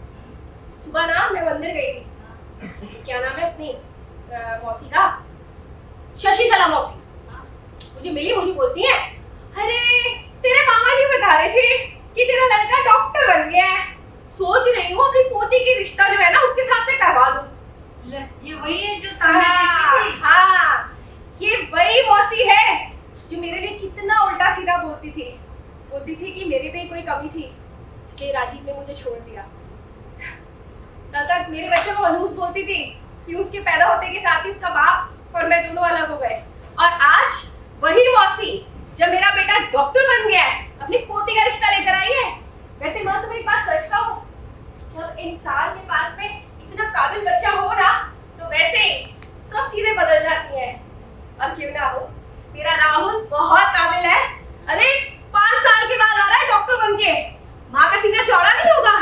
सुबह ना मैं मंदिर गई थी, क्या नाम है अपनी मौसी का, शशिकला मौसी मुझे मिली, मुझे बोलती है, अरे तेरे मामा जी बता रहे थे कि तेरा लड़का डॉक्टर बन गया है, सोच रही हूँ अपनी पोती की रिश्ता जो है ना उसके साथ में करवा दूं। ये वही है जो ताने देती थी। हाँ, ये वही मौसी है जो मेरे लिए कितना उल्टा सीधा बोलती थी कि मेरे में कोई कमी थी, इसलिए राजीव ने मुझे छोड़ दिया। तब तक मेरे बच्चे को मनहूस बोलती थी कि उसके पैदा होते के साथ ही उसका बाप और मैं दोनों अलग हो गए। और आज वही मौसी जब मेरा बेटा डॉक्टर बन गया है, अपनी पोती का रिश्ता लेकर आई है। वैसे माँ तुम्हें एक बात सच कहूं, जब इंसान के पास में इतना काबिल बच्चा हो ना, तो वैसे ही सब चीजें बदल जाती हैं। अब क्यों ना हो, मेरा राहुल बहुत काबिल है। अरे 5 साल के बाद आ रहा है डॉक्टर बन के, माँ का सीना चौड़ा नहीं होगा।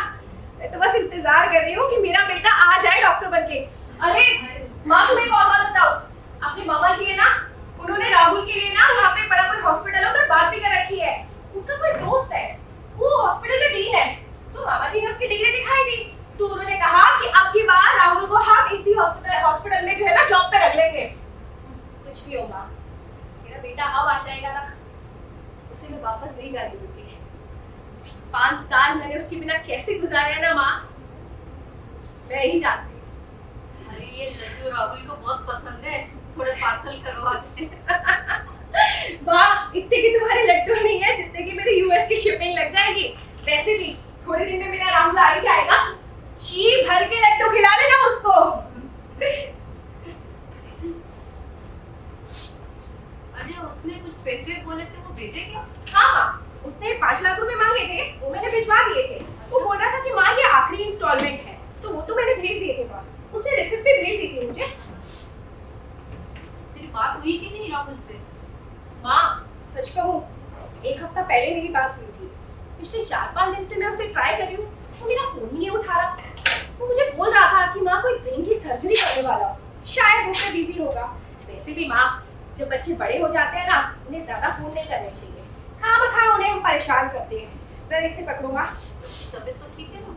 मैं तो बस इंतजार कर रही हूँ कि मेरा बेटा आ जाए डॉक्टर बन के। अरे माँ तुम्हें एक और बात बताओ, अपने मामा जी है ना, उन्होंने राहुल के लिए ना यहाँ पे बड़ा कोई हॉस्पिटल है उधर बात भी कर रखी है। उनका कोई दोस्त है, वो हॉस्पिटल का डीन है, तो मामा जी ने उसकी डिग्री दिखाई दी, तो उन्होंने कहा कि अब की बार राहुल को हम इसी हॉस्पिटल में जो है ना जॉब पे रख लेंगे। कुछ भी होगा, मेरा बेटा अब आ जाएगा ना, उसे मैं वापस नहीं जाने दूंगी। 5 साल मैंने उसके बिना कैसे गुजारे हैं ना माँ, मैं ही जानती हूँ। अरे ये लड्डू राहुल को बहुत पसंद है, थोड़े पार्सल करवा दे। वाह, इतने की तुम्हारे लड्डू नहीं है जितने की मेरे यूएस की शिपिंग लग जाएगी। वैसे भी थोड़े दिन में मेरा राहुल आ ही जाएगा, जी भर के लड्डू खिला लेना उसको। अरे उसने कुछ पैसे बोले थे, वो भेजे क्या? हाँ, उसने 5 लाख रुपए मांगे थे, वो मैंने भिजवा दिए थे। वो बोल रहा था कि माँ ये आखिरी इंस्टॉलमेंट है, तो वो तो मैंने भेज दिए थे माँ। उसने रिसिप्ट भी बात हुई कि नहीं राहुल से? माँ सच कहूँ, 1 हफ्ता पहले मेरी बात हुई थी। पिछले 4-5 दिन से मैं उसे ट्राई कर रही हूँ, वो मेरा फोन ही नहीं उठा रहा। वो मुझे बोल रहा था कि माँ कोई ब्रेन की सर्जरी करने वाला हो, शायद वो पे बिजी होगा। वैसे भी माँ, जब बच्चे बड़े हो जाते हैं ना, उन्हें ज्यादा फोन नहीं करने चाहिए। खामखा उन्हें हम परेशान करते हैं। जरा इसे पकड़ो माँ। तबीयत तो ठीक है ना?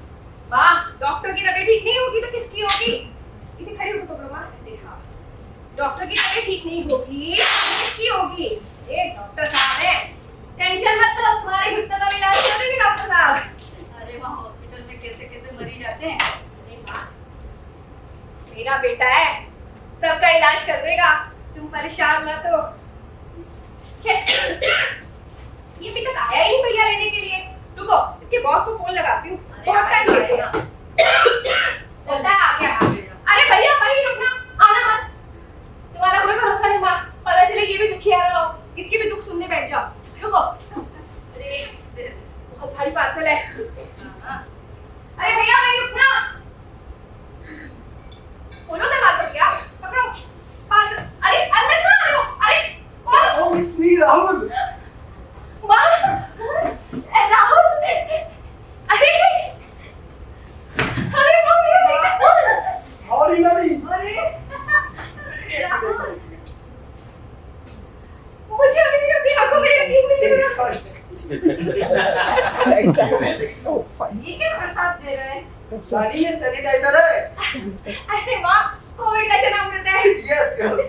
माँ, डॉक्टर की तबीयत ठीक नहीं होगी तो किसकी होगी? इसे खड़ी होकर पकड़ो माँ, ऐसे। हाँ, डॉक्टर की तबीयत ठीक नहीं होगी किसकी होगी? ए डॉक्टर साहब है, टेंशन मत लो, तुम्हारे घुटनों का इलाज कर देंगे डॉक्टर साहब। अरे वहाँ हॉस्पिटल में कैसे कैसे मरीज जाते हैं। अरे माँ, मेरा बेटा है, सबका इलाज कर देगा, तुम परेशान मत हो। ये अभी तक आया ही नहीं भैया लेने के लिए। रुको, इसके बॉस को फोन लगाती हूँ। बहुत टाइम लेते हैं। बोलता है आ गया। अरे भैया वहीं रुकना, आना मत। तुम्हारा कोई भरोसा नहीं माँ, पता चले ये भी दुखी आ रहा हो, इसके भी दुख सुनने बैठ जाओ। रुको। अरे बहुत भारी पार्सल है। अरे भैया वहीं रुकना। खोलो दरवाजा क्या? पकड़ो पार्सल। अरे अंदर कहाँ आ रहे हो? अरे कौन? Oh, it's me, Rahul. माँ, राहुल। अरे माँ, मेरा बेटा। और ही नानी। अरे मुझे अभी भी अपनी आंखों में यकीन नहीं हो रहा। ये क्या प्रसाद दे रहे हैं? नानी ये सैनिटाइजर है। अरे माँ, कोविड का जन्मदिन है। Yes girl.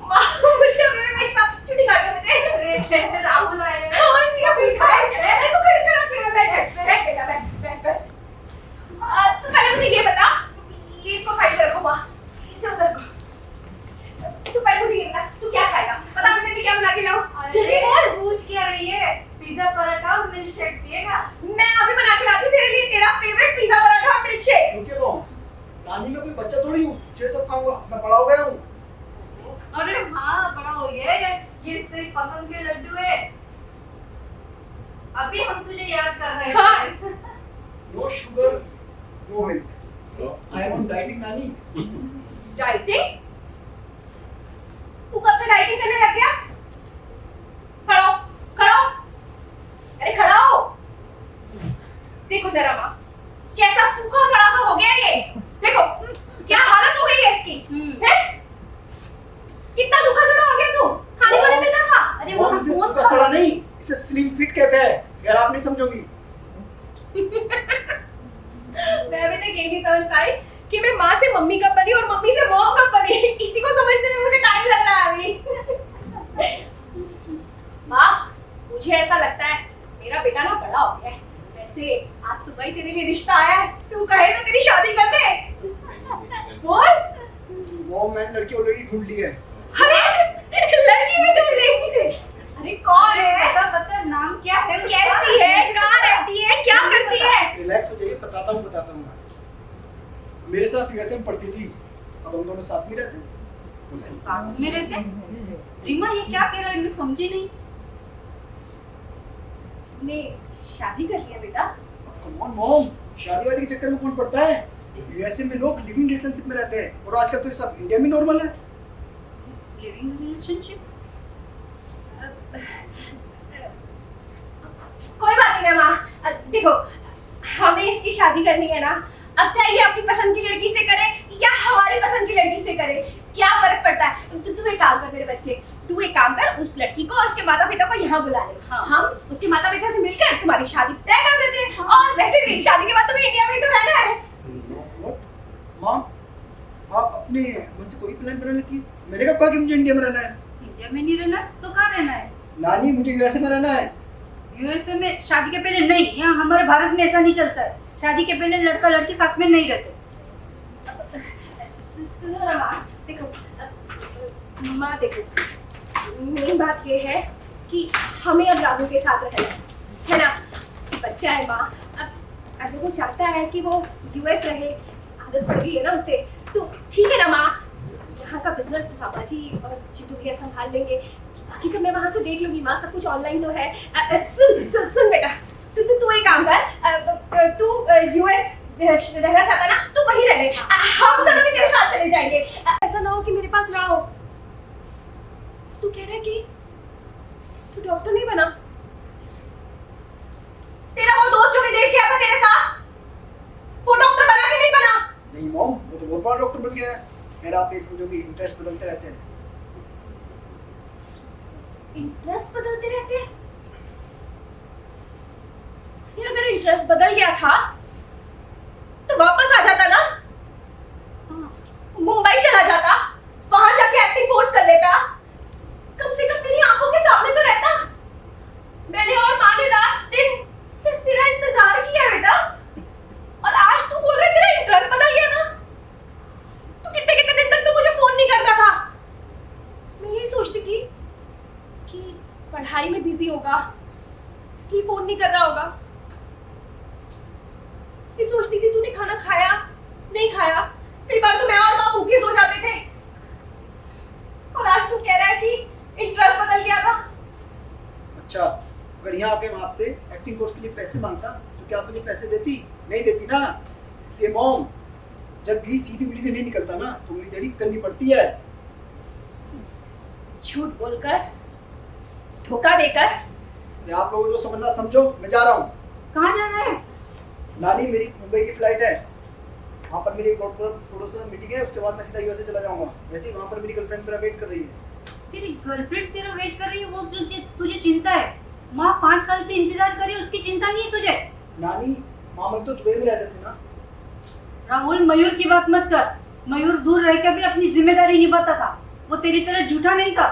माँ, मुझे अपने में छुट्टी काटने मुझे। राहुल आए हैं। हाँ, मेरा बेटा है। अरे तू खड़ी खड़ा क्यों है? बैठ बेटा, बैठ। तू पहले मुझे ये बता, ये इसको साइड से रखो माँ, इसे उधर रखो। तू पहले मुझे ये बता, तू क्या खाएगा? बता, मैं तेरे लिए क्या बना के लाऊं? जल्दी बोल। पूछ क्या रही है? पिज्जा पराठा और मिल्क शेक पिएगा? मैं अभी बना के लाती हूँ तेरे लिए, तेरा फेवरेट पिज्जा पराठा और मिल्क शेक। रुके मॉम, नानी मैं कोई बच्चा थोड़ी हूँ जो ये सब खाऊंगा। मैं बड़ा हो गया हूँ। अरे हाँ, बड़ा हो गया है। ये तेरी पसंद के लड्डू है। अभी हम तुझे याद कर रहे हाँ। हैं। No sugar, no milk. I am on dieting नानी। डाइटिंग? तू कब से डाइटिंग करने लग गया? खड़ो। अरे खड़ा हो। देखो जरा माँ, कैसा सूखा सड़ा सा हो गया ये। देखो क्या हालत हो गई है इसकी। हैं? कितना सूखा सड़ा हो गया तू, खाने को नहीं मिलता था। अरे मॉम, वहाँ इसे फोन सूखा सड़ा नहीं, इसे स्लिम फिट कहते हैं। यार आप नहीं समझोगी। मैं अभी तक ये नहीं समझ पाई कि मैं माँ से मम्मी कब बनी और मम्मी से मॉम कब बनी। इसी को समझने में मुझे टाइम लग रहा है अभी। माँ, मुझे ऐसा लगता है मेरा बेटा ना बड़ा हो गया है। वैसे आज सुबह ही तेरे लिए रिश्ता आया है, तू कहे तो तेरी शादी कर दे। बोल। मॉम, मैंने लड़की ऑलरेडी ढूंढ ली है। अरे लड़की भी ढूंढ ली? अरे कौन है? बता नाम क्या है? कैसी है? कहाँ रहती है? क्या करती है? रिलैक्स हो जाइए, बताता हूँ। मेरे साथ यूएसए में पढ़ती थी, अब हम दोनों साथ में रहते। साथ में रहते? रीमा ये क्या कह रहा है? मैं समझी नहीं। तूने शादी कर लिया बेटा? कम ऑन मॉम, शादी वादी के चक्कर में कौन पड़ता है? यूएसए में लोग लिविंग रिलेशनशिप में रहते हैं, और आजकल तो ये सब इंडिया में नॉर्मल है। Living relationship? कोई बात नहीं ना माँ। देखो, हमें इसकी शादी करनी है ना, अब चाहे ये अपनी पसंद की लड़की से करे या हमारी पसंद की लड़की से करे, क्या फर्क पड़ता है? तू एक काम कर मेरे बच्चे, तू एक काम कर, उस लड़की को और उसके माता पिता को यहाँ बुला ले। हाँ। हम उसके माता पिता से मिलकर तुम्हारी शादी तय कर देते हैं। और वैसे भी शादी के बाद तुम्हें इंडिया में ही तो रहना है। मॉम, आप अपने मन से कोई प्लान बना लेती है। मैंने कब कहा कि मुझे इंडिया में रहना है? इंडिया में नहीं रहना तो कहाँ रहना है? नानी, मुझे यूएसए में रहना है। यूएसए में शादी के पहले नहीं, यहाँ हमारे भारत में ऐसा नहीं चलता है। शादी के पहले लड़का लड़की साथ में नहीं रहते। सुनो ना माँ, देखो माँ, देखो मेन बात ये है कि हमें अब राहुल के साथ रहना है ना? बच्चा है माँ, अब अगर वो चाहता है कि वो यूएस रहे, आदत पड़ गई है ना उसे, तो ठीक है ना माँ। यहाँ का बिजनेस पापा जी और चिट्टू भैया संभाल लेंगे, बाकी सब मैं वहाँ से देख लूंगी माँ, सब कुछ ऑनलाइन तो है। सुन बेटा, तू एक काम कर, तू यूएस रहना चाहता ना, तू वहीं रह ले, हम दोनों भी तेरे साथ चले जाएंगे। ऐसा ना हो कि मेरे पास ना हो। डॉक्टर नहीं बना? तेरा वो दोस्त जो विदेश गया था तेरे साथ, वो डॉक्टर बना कि नहीं बना? नहीं मॉम, वो तो बहुत बड़ा डॉक्टर बन गया है। मेरा आप नहीं समझोगे, इंटरेस्ट बदलते रहते हैं। इंटरेस्ट बदलते रहते हैं? ये अगर इंटरेस्ट बदल गया था तो वापस आ जाता ना, मुंबई चला जाता, वहां जाके एक्टिंग कोर्स कर लेता, कम से कम तेरी आंखों के सामने तो रहता। मैंने और माँ ने रात दिन सिर्फ तेरा इंतजार किया है बेटा, और आज तू बोल रहा है तेरा इंटरेस्ट बदल गया ना? तू कितने कितने दिन तक तो मुझे फोन नहीं करता था। मैं यही सोचती थी कि पढ़ाई में बिजी होगा इसलिए फोन नहीं कर रहा होगा। ये सोचती थी तूने खाना खाया नहीं खाया, कई बार तो मैं और माँ भूखे सो जाते थे, और आज तू कह रहा है कि इंटरेस्ट बदल गया था। अच्छा, अगर यहाँ आके मैं आपसे एक्टिंग कोर्स के लिए पैसे मांगता तो क्या आप मुझे पैसे देती? नहीं देती ना। इसलिए मॉम, जब भी सीधी उंगली से नहीं निकलता ना तो उंगली टेढ़ी करनी पड़ती है। झूठ बोलकर, धोखा देकर। अरे आप लोग जो समझना समझो, मैं जा रहा हूँ। कहाँ जाना है? नानी, मेरी मुंबई की फ्लाइट है, वहाँ पर मेरी प्रोड्यूसर मीटिंग है, उसके बाद मैं सीधा यूएसए चला जाऊंगा। वैसे ही वहाँ पर मेरी गर्लफ्रेंड मेरा वेट कर रही है। तेरी गर्लफ्रेंड तेरा वेट कर रही है, वो तुझे चिंता है। माँ 5 साल से इंतजार कर रही है, उसकी चिंता नहीं है तुझे? नानी, मामा तो दुबई में रहते थे ना। राहुल, मयूर की बात मत कर। मयूर दूर रहकर भी अपनी जिम्मेदारी निभाता था, वो तेरी तरह झूठा नहीं था।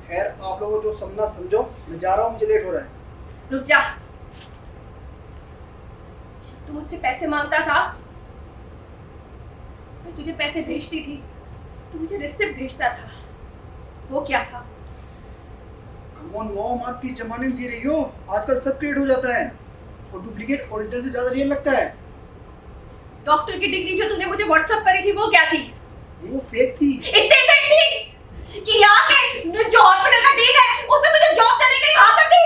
खैर, आप लोगों जो समझना समझो, मैं जा रहा हूँ, मुझे लेट हो रहा है। रुक जा। जब तू मुझसे पैसे मांगता था मैं तुझे पैसे भेजती थी, तू मुझे रिसिप्ट भेजता था, वो क्या था? कम ऑन मॉम, आप किस जमाने में जी रही हो? आजकल सब क्रिएट हो जाता है और डुप्लीकेट ओरिजिनल से ज्यादा रियल लगता है। डॉक्टर की डिग्री जो तूने मुझे व्हाट्सएप करी थी वो क्या थी? वो फेक थी। इतने फेक थी कि यहाँ के जो हॉस्पिटल का डीन है उसने तुझे जॉब देने के लिए कहा कर दी।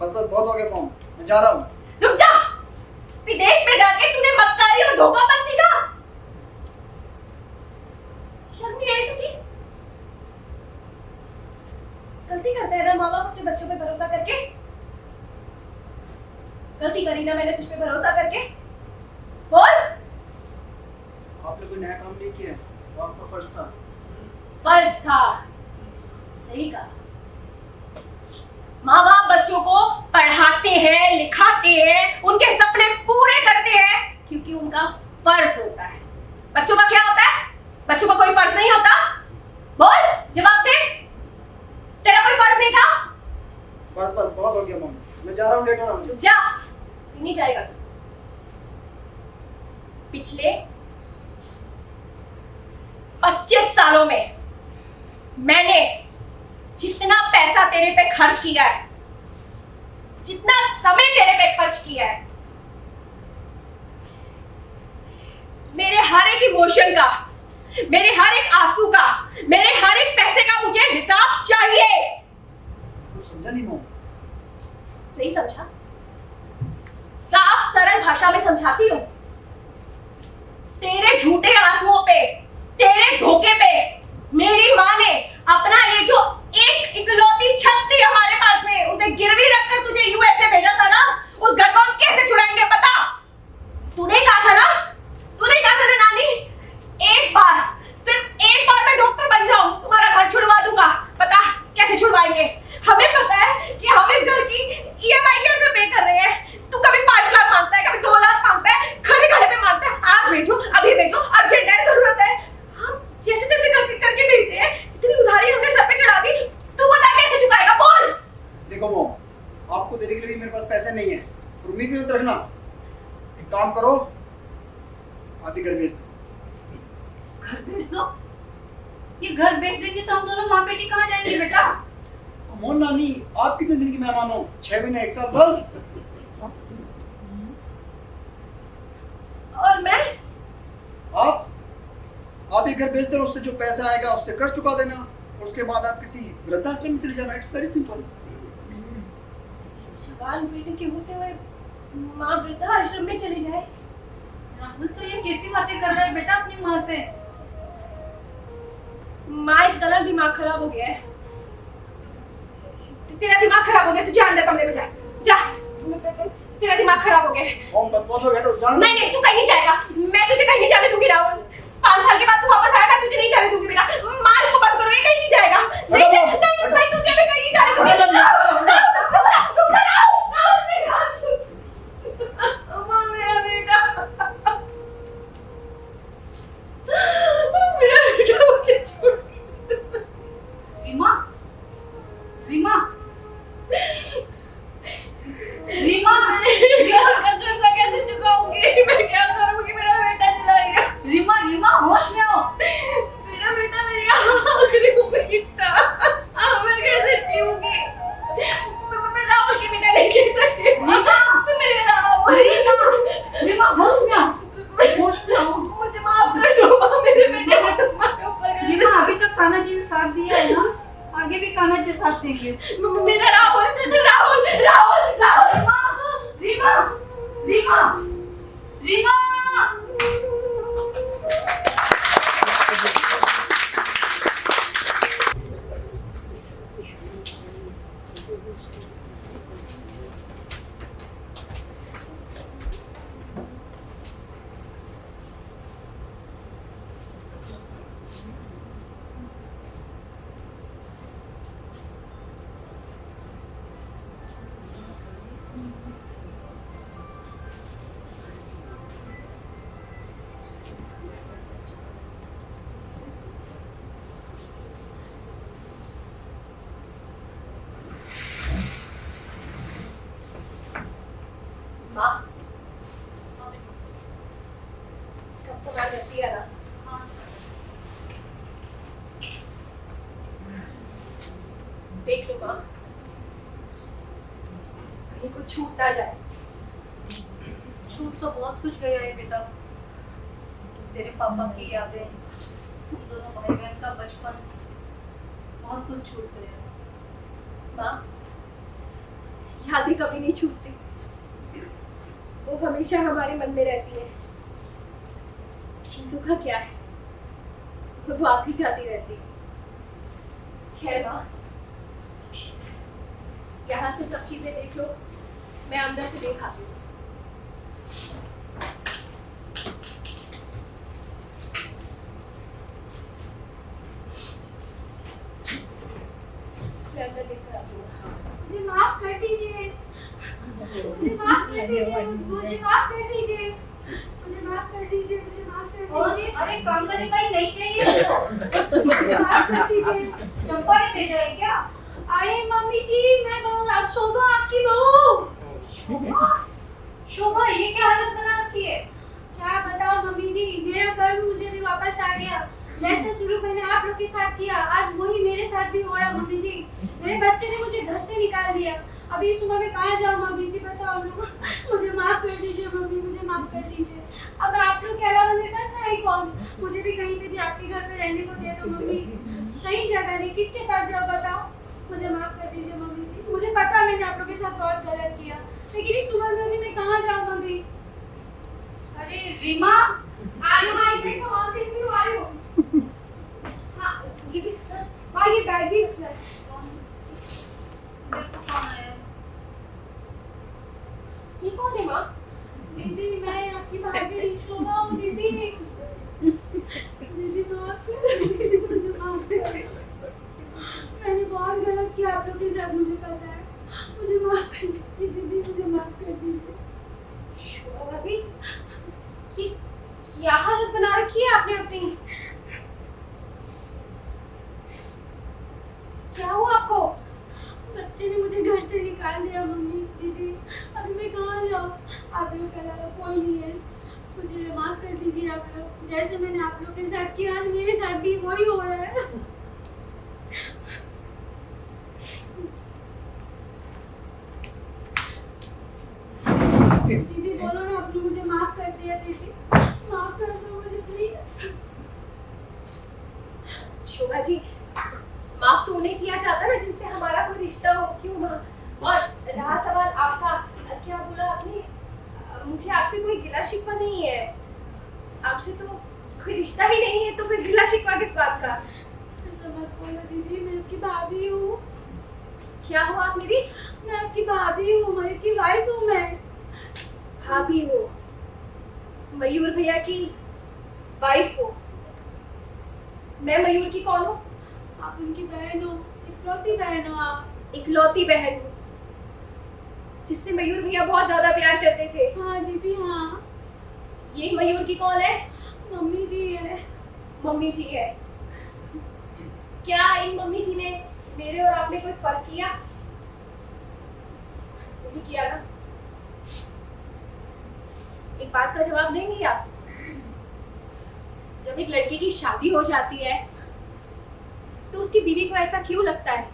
बस बहुत हो गया मॉम, मैं जा रहा हूँ। रुक जा। विदेश में जाके तूने मक्कारी और धोखापन सीखा? शर्म नहीं आई तुझे? गलती करते हैं ना माँ बाप अपने बच्चों पे भरोसा करके। गलती करी ना मैंने तुझ पे भरोसा करके? बोल। आपने कोई नया काम नहीं किया है, वो आपका फर्ज था। फर्ज था, सही कहा। माँ बाप बच्चों को पढ़ाते हैं, लिखाते हैं, उनके सपने पूरे करते हैं क्योंकि उनका फर्ज होता है। बच्चों का क्या होता है? बच्चों का कोई फर्ज नहीं होता। बोल, जवाब दे। तेरा कोई फर्ज नहीं था? बस बहुत हो गया मॉम, मैं जा रहा हूँ, लेट हो रहा हूँ। जा, नहीं जाएगा तू। पिछले 25 सालों में मैंने जितना पैसा तेरे पे खर्च किया है, जितना समय तेरे पे खर्च किया है, मेरे हर एक इमोशन का, मेरे हर एक आंसू का, मेरे हर एक पैसे का मुझे हिसाब चाहिए। कुछ समझा नहीं मॉम? नहीं समझा? साफ सरल भाषा में समझाती हूँ। तेरे झूठे आंसुओं पे, तेरे धोखे पे मेरी माँ ने अपना ये जो एक इकलौती छत थी हमारे पास में, उसे गिरवी रखकर तुझे यूएसए भेजा था ना। उस घर को हम कैसे छुड़ाएंगे बता? तूने कहा था ना नानी, एक बार, सिर्फ एक बार मैं डॉक्टर बन जाऊं, तुम्हारा घर छुड़वा दूंगा। बता कैसे छुड़वाएंगे? हमें पता है कि हम इस घर की ईएमआई कैसे पे कर रहे हैं। तू कभी 5 लाख मांगता है, कभी 2 लाख मांगता है, खड़े खड़े पे मांगता है। आज भेजो, अभी भेजो, अर्जेंट है, जरूरत है। हम जैसे तैसे करके भेजते हैं। इतनी उधारी हमने सर पे चढ़ा दी, तू बता कैसे चुकाएगा? बोल। देखो मॉम, आपको देने के लिए भी मेरे पास पैसे नहीं है, उम्मीद भी मत रखना। एक काम करो, आप ही घर भेज दो। घर भेज दो? ये घर बेच देंगे तो हम दोनों माँ बेटी कहाँ जाएंगे बेटा? मोहन नानी, आप कितने दिन की मेहमान हो? 6 महीने, 1 साल बस। और मैं? आप ये घर बेच देना, उससे जो पैसा आएगा उससे कर चुका देना, और उसके बाद आप किसी वृद्धाश्रम में चले जाना। It's very simple. जवान बेटे के होते हुए माँ वृद्धाश्रम में चली जाए? राहुल, तो ये कैसी बातें कर रहा है बेटा अपनी माँ से? माँ, इस तरह दिमाग खराब हो गया है। तेरा दिमाग खराब हो गया, तू जा अंदर कमरे में जा। तेरा दिमाग खराब हो गया है। बस बहुत हो गया, तो जाना। नहीं, तू कहीं नहीं जाएगा। मैं तुझे कहीं नहीं जाने दूंगी राहुल। 5 साल के बाद तू वापस आएगा, तुझे नहीं जाने दूंगी बेटा। माँ इसको बंद करो, ये कहीं नहीं जाएगा। नहीं, मैं तुझे भी कहीं नहीं जाने दूंगी। रुक जा, राहुल, मेरी बात सुन। अम्मा, मेरा बेटा मुझे छोड़। रीमा, रीमा, रीमा, कर्जा कैसे चुकाऊंगी? मैं क्या करूंगी? मेरा बेटा चला गया। रीमा, रीमा, होश में हो। मेरा बेटा मेरी आखिरी उम्मीद था। अब मैं कैसे जीऊंगी? मैं राहुल की बिना नहीं जी सकती। मेरा राहुल। रीमा, होश में आओ, होश में आओ। मुझे माफ कर दो माँ, मेरे बेटे ने तुम्हारे ऊपर कर रीमा, अभी तक कान्हा जी ने साथ दिया है ना, आगे भी कान्हा जी साथ देंगे। मेरा राहुल, राहुल, राहुल, राहुल। रीमा, रीमा, रीमा। माँ, सब संभाल रहती है ना? देख लो माँ, कहीं कुछ छूट ना जाए। छूट तो बहुत कुछ गया है बेटा। तेरे पापा की यादें, तुम दोनों भाई बहन का बचपन, बहुत कुछ छूट गया। माँ, यादें कभी नहीं छूटती, वो हमेशा हमारे मन में रहती है। चीजों का क्या है, वो तो आती जाती रहती है। खैर माँ, यहाँ से सब चीजें देख लो, मैं अंदर से देख आती हूँ। मैं अंदर देख कर आती हूँ। मुझे माफ कर दीजिए, मुझे माफ कर दीजिए, मुझे माफ कर दीजिए, मुझे माफ कर दीजिए, मुझे माफ कर दीजिए, अरे कंगनी भाई नहीं चाहिए इसको। मुझे माफ कर दीजिए। चंपा ने भेजा है क्या? अरे मम्मी जी, मैं बहू, आप शोभा आपकी बहू। शोभा, ये क्या हालत बना रखी है? क्या बताओ मम्मी जी, मेरा कर्म मुझे भी वापस आ गया। जैसे शुरू मैंने आप लोग के साथ किया, आज वही मेरे साथ भी हो रहा। मम्मी जी, मेरे बच्चे ने मुझे घर से निकाल दिया। अभी इस उम्र में कहाँ जाऊँ मम्मी जी, बताओ ना। मुझे माफ कर दीजिए मम्मी, मुझे माफ कर दीजिए। अब आप लोग के अलावा मेरे पास है ही कौन? मुझे भी कहीं पे भी आपके घर में रहने को दे दो मम्मी। कहीं जगह नहीं, किसके पास जाओ बताओ। मुझे माफ कर दीजिए मम्मी जी। मुझे पता मैंने आप लोग के साथ बहुत गलत किया, लेकिन इस उम्र में भी मैं कहाँ जाऊँ मम्मी। अरे रीमा, आलू माई पे सामान देखने वाली हो। हाँ, ये भी माँ, ये बैग भी रखना है। देखो कौन आया। ये कौन है माँ? दीदी, मैं आपकी भाभी शोभा हूँ। दीदी, दीदी माफ कर दीदी, मुझे माफ कर। मैंने बहुत गलत किया आप लोग के साथ, मुझे पता है। मुझे माफ कर दीजिए दीदी, मुझे माफ कर दीजिए। शोभा भाभी, ये क्या हालत बना रखी है आपने अपनी? क्या हुआ आपको? बच्चे ने मुझे घर से निकाल दिया मम्मी। दीदी, अभी मैं कहाँ जाऊँ? आप लोग के अलावा कोई नहीं है। मुझे माफ कर दीजिए आप लोग। जैसे मैंने आप लोग के साथ किया, आज मेरे साथ भी वही हो रहा है। दीदी बोलो ना, आपने मुझे माफ कर दिया। दीदी माफ कर दो मुझे प्लीज। शोभा जी, माफ तो उन्हें किया जाता ना जिनसे हमारा कोई रिश्ता हो। क्यों माँ? और रहा सवाल आपका, क्या बोला आपने? मुझे आपसे कोई गिला शिकवा नहीं है, आपसे तो कोई रिश्ता ही नहीं है, तो फिर गिला शिकवा किस बात का? ऐसा मत बोलो दीदी, मैं आपकी भाभी हूँ। क्या हो आप मेरी? मैं आपकी भाभी हूँ, मयूर की वाइफ हूँ मैं। भाभी हो? मयूर भैया की वाइफ हो? मैं मयूर की कौन हूँ? आप उनकी बहन हो, इकलौती बहन हो आप। इकलौती बहन हूँ जिससे मयूर भैया बहुत ज्यादा प्यार करते थे। हाँ दीदी हाँ। ये मयूर की कौन है? मम्मी जी है। मम्मी जी है। क्या इन मम्मी जी ने मेरे और आप में कोई फर्क किया? नहीं किया ना? एक बात का जवाब देंगे आप? जब एक लड़के की शादी हो जाती है तो उसकी बीवी को ऐसा क्यों लगता है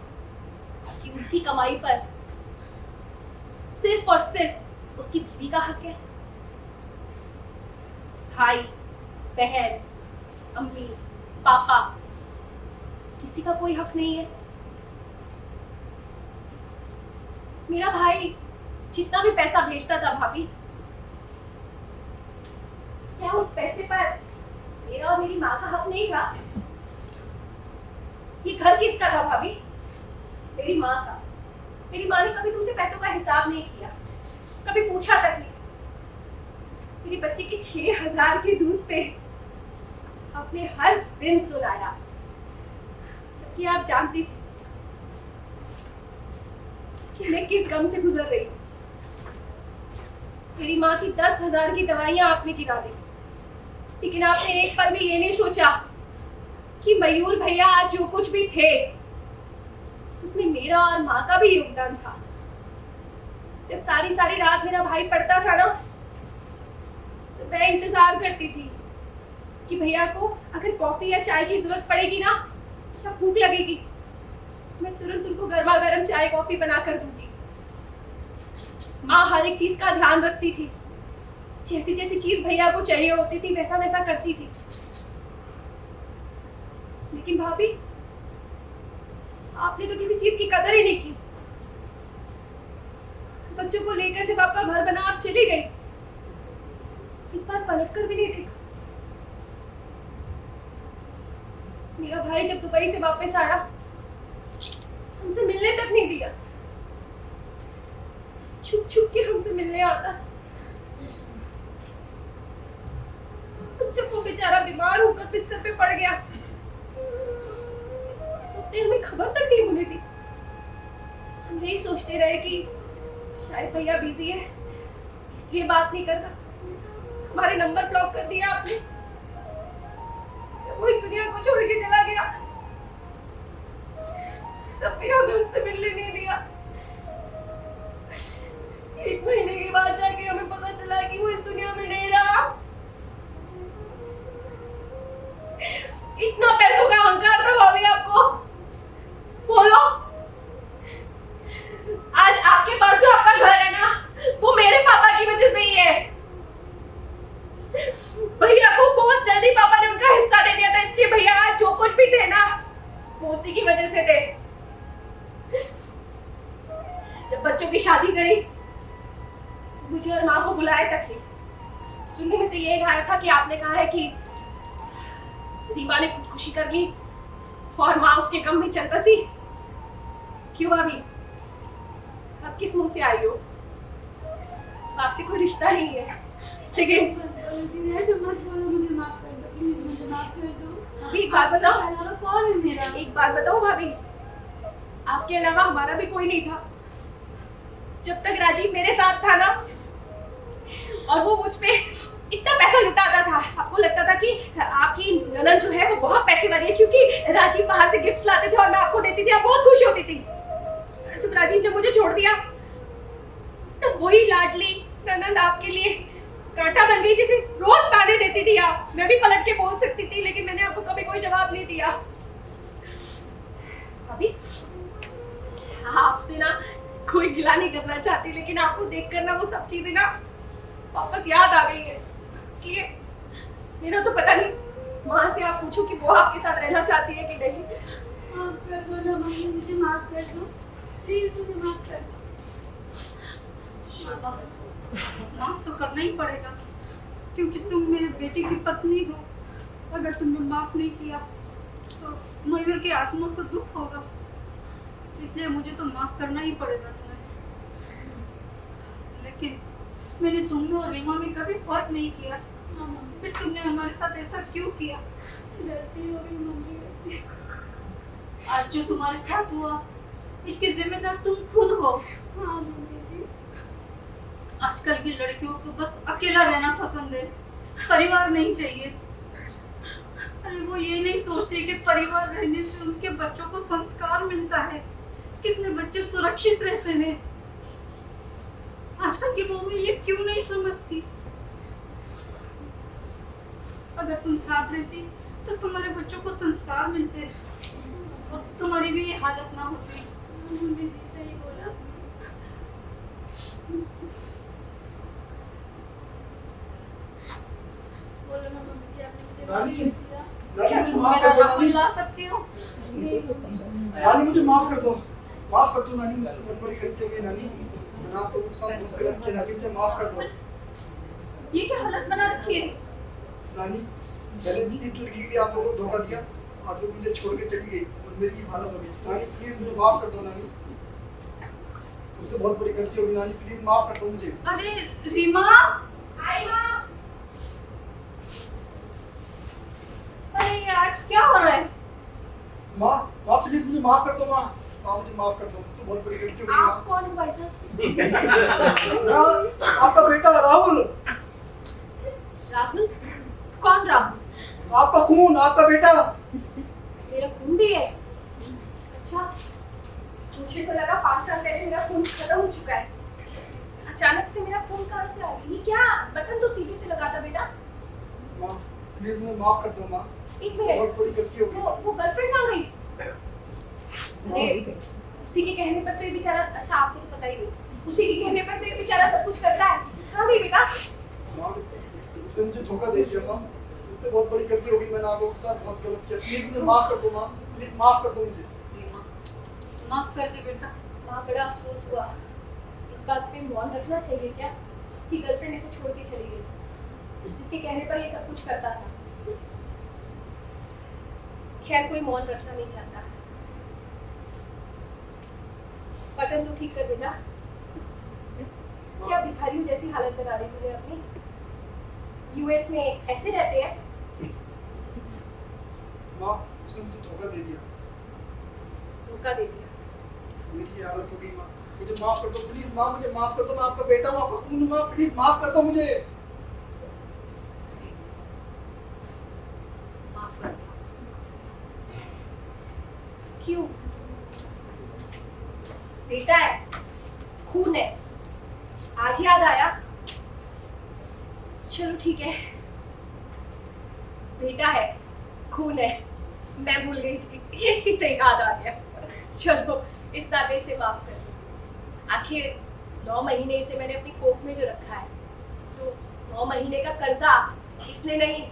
कि उसकी कमाई पर सिर्फ और सिर्फ उसकी बीवी का हक है? भाई, बहन, अम्मी, पापा, किसी का कोई हक नहीं है? मेरा भाई जितना भी पैसा भेजता था भाभी, क्या उस पैसे पर मेरा और मेरी माँ का हक नहीं था? ये घर किसका था भाभी? मेरी माँ का। मेरी माँ ने कभी तुमसे पैसों का हिसाब नहीं किया, कभी पूछा तक नहीं। मेरी बच्ची की 6000 के दूध पे आपने हर दिन सुलाया, जबकि आप जानती थी कि मैं किस गम से गुजर रही हूँ। मेरी माँ की 10,000 की दवाइयाँ आपने गिरा दी, लेकिन आपने एक पल भी ये नहीं सोचा कि मयूर भैया आज जो कुछ भी थे उसमें मेरा और माँ का भी योगदान था। जब सारी सारी रात मेरा भाई पढ़ता था ना, तो मैं इंतजार करती थी कि भैया को अगर कॉफी या चाय की जरूरत पड़ेगी ना या भूख लगेगी, मैं तुरंत उनको गर्मा गर्म चाय कॉफी बना कर दूंगी। माँ हर एक चीज का ध्यान रखती थी, जैसी जैसी चीज भैया को चाहिए होती थी वैसा वैसा करती थी। लेकिन भाभी, आपने तो किसी चीज की कदर ही नहीं की। बच्चों को लेकर जब आपका घर बना आप चली गई, एक बार पलट कर भी नहीं देखा। मेरा भाई जब दुबई से वापस आया, हमसे मिलने तक नहीं दिया, छुप छुप के हमसे मिलने आता। जब वो बेचारा बीमार होकर बिस्तर पे पड़ गया, उसने हमें खबर तक नहीं होने दी। हम यही सोचते रहे कि शायद भैया बिजी है, इसलिए बात नहीं कर रहा। हमारे नंबर ब्लॉक कर दिया आपने। जब वो इस दुनिया को छोड़ के चला गया, तब भी हमें उससे मिलने नहीं दिया। 1 महीने के बाद जाके हमें पता चला कि वो इस दुनिया में नहीं रहा। इतना पैसों का अहंकार था भाभी आपको? बोलो, आज आपके पास जो आपका घर है ना, वो मेरे पापा की वजह से ही है। भैया को बहुत जल्दी पापा ने उनका हिस्सा दे दिया था, इसलिए भैया आज जो कुछ भी थे ना, वो उसी की वजह से थे। जब बच्चों की शादी करी, मुझे और माँ को बुलाए तक नहीं। सुनने में तो ये आया था कि आपने कहा है कि रीमा ने खुदकुशी कर ली और माँ उसके गम में चल बसी। क्यों भाभी, आप किस मुंह से आई हो? आपसे कोई रिश्ता नहीं है, लेकिन ऐसे मत बोलो, मुझे माफ कर दो प्लीज, मुझे माफ कर दो। एक बात बताओ, कौन है मेरा? एक बात बताओ भाभी, आपके अलावा हमारा भी कोई नहीं था। जब तक राजीव मेरे साथ था ना, और वो मुझ पे इतना पैसा लुटाता था, आपको लगता था कि आपकी ननद जो है वो बहुत पैसे वाली है, क्योंकि राजीव बाहर से गिफ्ट्स लाते थे और मैं आपको देती थी, आप बहुत खुश होती थी। जब राजीव ने मुझे छोड़ दिया, तब वही लाडली ननद आपके लिए कांटा बन गई, जिसे रोज ताने देती थी आप। मैं भी पलट के बोल सकती थी, लेकिन मैंने आपको कभी कोई जवाब नहीं दिया। अभी आपसे ना कोई गिला नहीं करना चाहती, लेकिन आपको देखकर ना वो सब चीजें ना वापस याद आ गई है। इसलिए मेरा तो पता नहीं, माँ से आप पूछो कि वो आपके साथ रहना चाहती है कि नहीं। माफ कर दो ना मम्मी, मुझे माफ कर दो प्लीज, मुझे माफ कर दो। माफ तो करना ही पड़ेगा, क्योंकि तुम मेरे बेटे की पत्नी हो। अगर तुमने माफ नहीं किया तो मयूर की आत्मा को दुख होगा। इसलिए मुझे तो माफ करना ही पड़ेगा तुम्हें। लेकिन मैंने तुम में और रीमा में कभी फर्क नहीं किया। फिर तुमने हमारे साथ ऐसा क्यों किया? गलती हो गई मम्मी। आज जो तुम्हारे साथ हुआ इसके जिम्मेदार तुम खुद हो। हाँ मम्मी जी। आजकल की लड़कियों को बस अकेला रहना पसंद है, परिवार नहीं चाहिए। अरे वो ये नहीं सोचते कि परिवार रहने से उनके बच्चों को संस्कार मिलता है, कितने बच्चे सुरक्षित रहते हैं। आजकल की बहू ये क्यों नहीं समझती? अगर तुम साथ रहती तो तुम्हारे बच्चों को संस्कार मिलते और तुम्हारी भी ये हालत ना होती। मम्मी जी सही बोला। बोलो ना मम्मी जी, आपने मुझे माफ नानी, कर दिया। क्या नानी तुम मुझे माफ मेरा कर दो नाम नानी। ला सकती हो? नानी मुझे माफ कर दो, माफ कर दो नानी, मुझसे बहुत बड़ी गलती हो गई नानी। मैंने आप लोगों के साथ बहुत गलत किया नानी, मुझे माफ कर दो। ये क्या हालत बना रखी है? नानी मैंने जिस लड़की के लिए आप लोगों को धोखा दिया, आज वो मुझे छोड़ के चली गई और मेरी ये हालत हो गई। नानी प्लीज मुझे माफ कर दो नानी, मुझसे बहुत बड़ी गलती हो गई नानी, प्लीज माफ कर दो मुझे। अरे रीमा, आई माँ। अरे यार क्या हो रहा है? माँ माँ प्लीज मुझे माफ कर दो माँ, माँ मुझे माफ कर दो, मुझसे बहुत बड़ी गलती हो गई आप कौन हो भाई साहब? माँ। आपका बेटा राहुल, राहुल? कौन राहुल? आपका खून, आपका बेटा। मेरा खून भी है? अच्छा, मुझे तो लगा 5 साल पहले मेरा खून खत्म हो चुका है। अचानक से मेरा खून कहाँ से आ गया? ये क्या बटन तो सीधे से लगा था बेटा। माँ प्लीज मुझे माफ कर दो माँ, एक मुझसे बहुत मिनट, बड़ी गलती हो गई। वो गर्लफ्रेंड कहाँ गई? अरे, उसी के कहने पर तो ये बेचारा, अच्छा आपको तो पता ही नहीं, उसी के कहने पर तो ये बेचारा सब कुछ करता है। कहाँ गई बेटा? माँ उसने मुझे धोखा दे दिया माँ, मुझसे बहुत बड़ी गलती हो गई, मैंने आप लोगों के साथ बहुत गलत किया, प्लीज मुझे माफ कर दो माँ, प्लीज माफ कर दो मुझे। माफ कर दे बेटा। माँ बड़ा अफसोस हुआ। इस बात पे मौन रखना चाहिए क्या? उसकी गर्लफ्रेंड इसे छोड़ के चली गई, जिसके कहने पर ये सब कुछ करता था। खैर कोई मौन रखना नहीं चाहता। बटन तो ठीक कर देना। क्या भिखारियों जैसी हालत बना रही तुझे अपनी? यूएस में ऐसे रहते हैं? माँ उसने मुझे धोखा दे दिया, धोखा दे दिया। मेरी ये हालत हो गई माँ, मुझे माफ कर दो प्लीज माँ, मुझे माफ कर दो, मैं आपका बेटा हूँ, आपका खून हूँ माँ, प्लीज माफ कर दो मुझे। माफ कर दो। क्यों? बेटा है, खून है, आज याद आया? चलो ठीक है, बेटा है, खून है, मैं भूल गई थी, इसे याद आ गया। चलो इस नाते इसे माफ कर दो। आखिर 9 महीने इसे मैंने अपनी कोख में जो रखा है, तो 9 महीने का कर्जा इसने नहीं,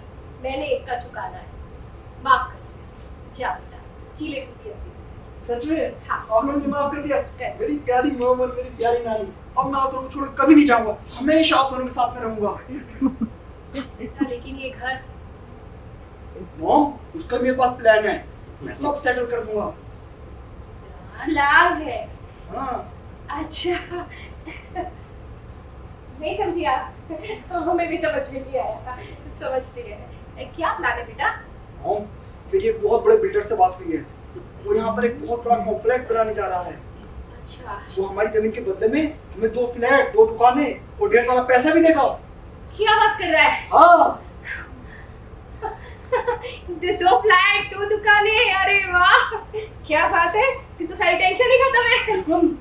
मैंने इसका चुकाना है। माफ कर दो। जा बेटा, जी ले तू भी अपनी जिंदगी। सच में? हाँ। आप लोगों ने माफ कर दिया? कर। मेरी प्यारी मोहम्मद, मेरी प्यारी नानी, अब मैं आप लोगों को छोड़ के कभी नहीं जाऊंगा, हमेशा आप दोनों के साथ में रहूंगा। बेटा लेकिन ये घर, मॉम उसका मेरे पास प्लान है, मैं सब सेटल कर दूंगा। लाभ है। हाँ अच्छा, नहीं समझी आप? हमें भी समझ में नहीं आया था, समझते हैं। क्या प्लान है बेटा? मॉम मेरी एक बहुत बड़े बिल्डर से बात हुई है, वो यहाँ पर एक बहुत बड़ा कॉम्प्लेक्स बनाने जा रहा है। अच्छा, वो हमारी जमीन के बदले में हमें 2 फ्लैट, 2 दुकानें और ढेर सारा पैसा भी देगा। क्या बात कर रहा है? हाँ 2 फ्लैट, 2 दुकानें, अरे वाह क्या बात है। फिर तो सारी टेंशन ही खत्म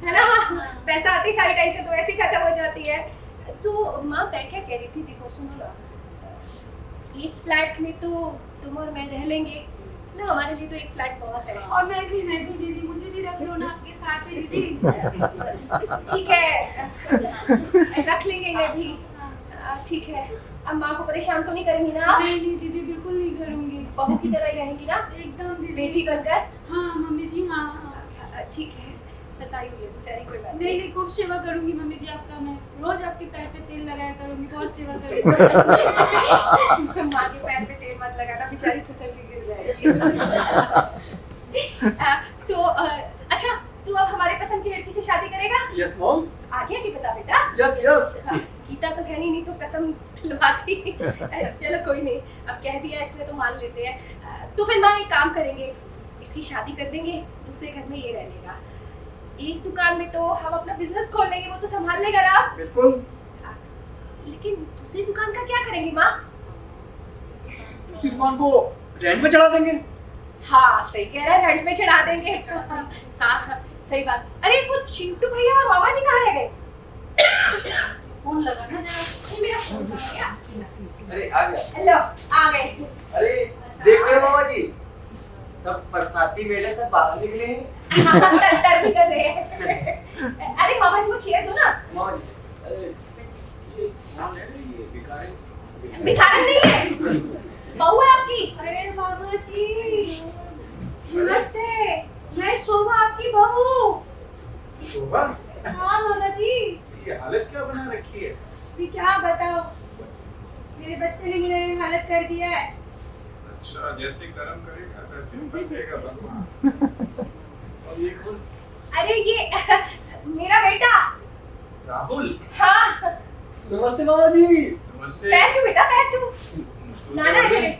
है ना? पैसा आते ही सारी टेंशन तो वैसे ही खत्म हो जाती है। तो माँ मैं क्या कह रही थी, देखो सुनो ना, एक फ्लैट में तो तुम और मैं रह लेंगे ना, हमारे लिए तो एक फ्लैट बहुत है। और मैं भी दीदी, मुझे भी रख लो ना आपके साथ ही दीदी। ठीक है, रख लेंगे मैं भी। ठीक है, अब माँ को परेशान तो नहीं करेंगी ना? नहीं दीदी, बिल्कुल नहीं करूंगी, बहू की तरह ही रहेंगी ना, एकदम दीदी। बेटी बनकर? हाँ मम्मी जी, हाँ। ठीक है, सताई हुई है बेचारी, कोई बात नहीं नहीं, खूब सेवा करूंगी मम्मी जी आपका, मैं रोज आपके पैर पे तेल लगाया करूंगी, बहुत सेवा करूंगी। माँ के पैर पे तेल मत लगाना, बेचारी फिसल के गिर जाएगी। तो अच्छा, तू शादी करेगा? यस मॉम, आगे भी बता बेटा। Yes yes. गीता तो है नहीं तो कसम दिलवाती। चलो कोई नहीं, अब कह दिया इसने तो मान लेते हैं। तो फिर माँ एक काम करेंगे, इसकी शादी कर देंगे, दूसरे घर में ये रह लेगा। एक दुकान में तो हम अपना बिजनेस खोल लेंगे, वो तो संभाल लेगा ना। बिल्कुल। लेकिन दूसरी दुकान का क्या करेंगे माँ? उसी दुकान को रेंट पे चढ़ा देंगे। हाँ सही कह रहा है, रेंट पे चढ़ा देंगे। हाँ सही बात। अरे वो चिंटू भैया और मामा जी कहाँ रह गए? फोन लगा ना जरा। ये मेरा फोन आ गया। अरे आ गया। हेलो, आ गए। अरे देख रहे हो मामा जी, सब बरसाती मेढक सब बाहर निकले हैं। डर भी कर रहे हैं। अरे मामा जी को चेयर दो ना। मामा जी, अरे ये कौन है? ये भिखारी। भिखारन नहीं है, बहू है आपकी। अरे मामा जी नमस्ते, मैं शोभा आपकी बहू। शोभा, हाँ मामा जी। ये हालत क्या बना रखी है? भी क्या बताओ, मेरे बच्चे ने मुझे हालत कर दिया है। अच्छा, जैसे कर्म करेगा वैसे फल देगा भगवान। और ये कौन? अरे ये मेरा बेटा। राहुल। हाँ नमस्ते मामा जी। नमस्ते। पैचू बेटा, पैचू। नाना है मेरे।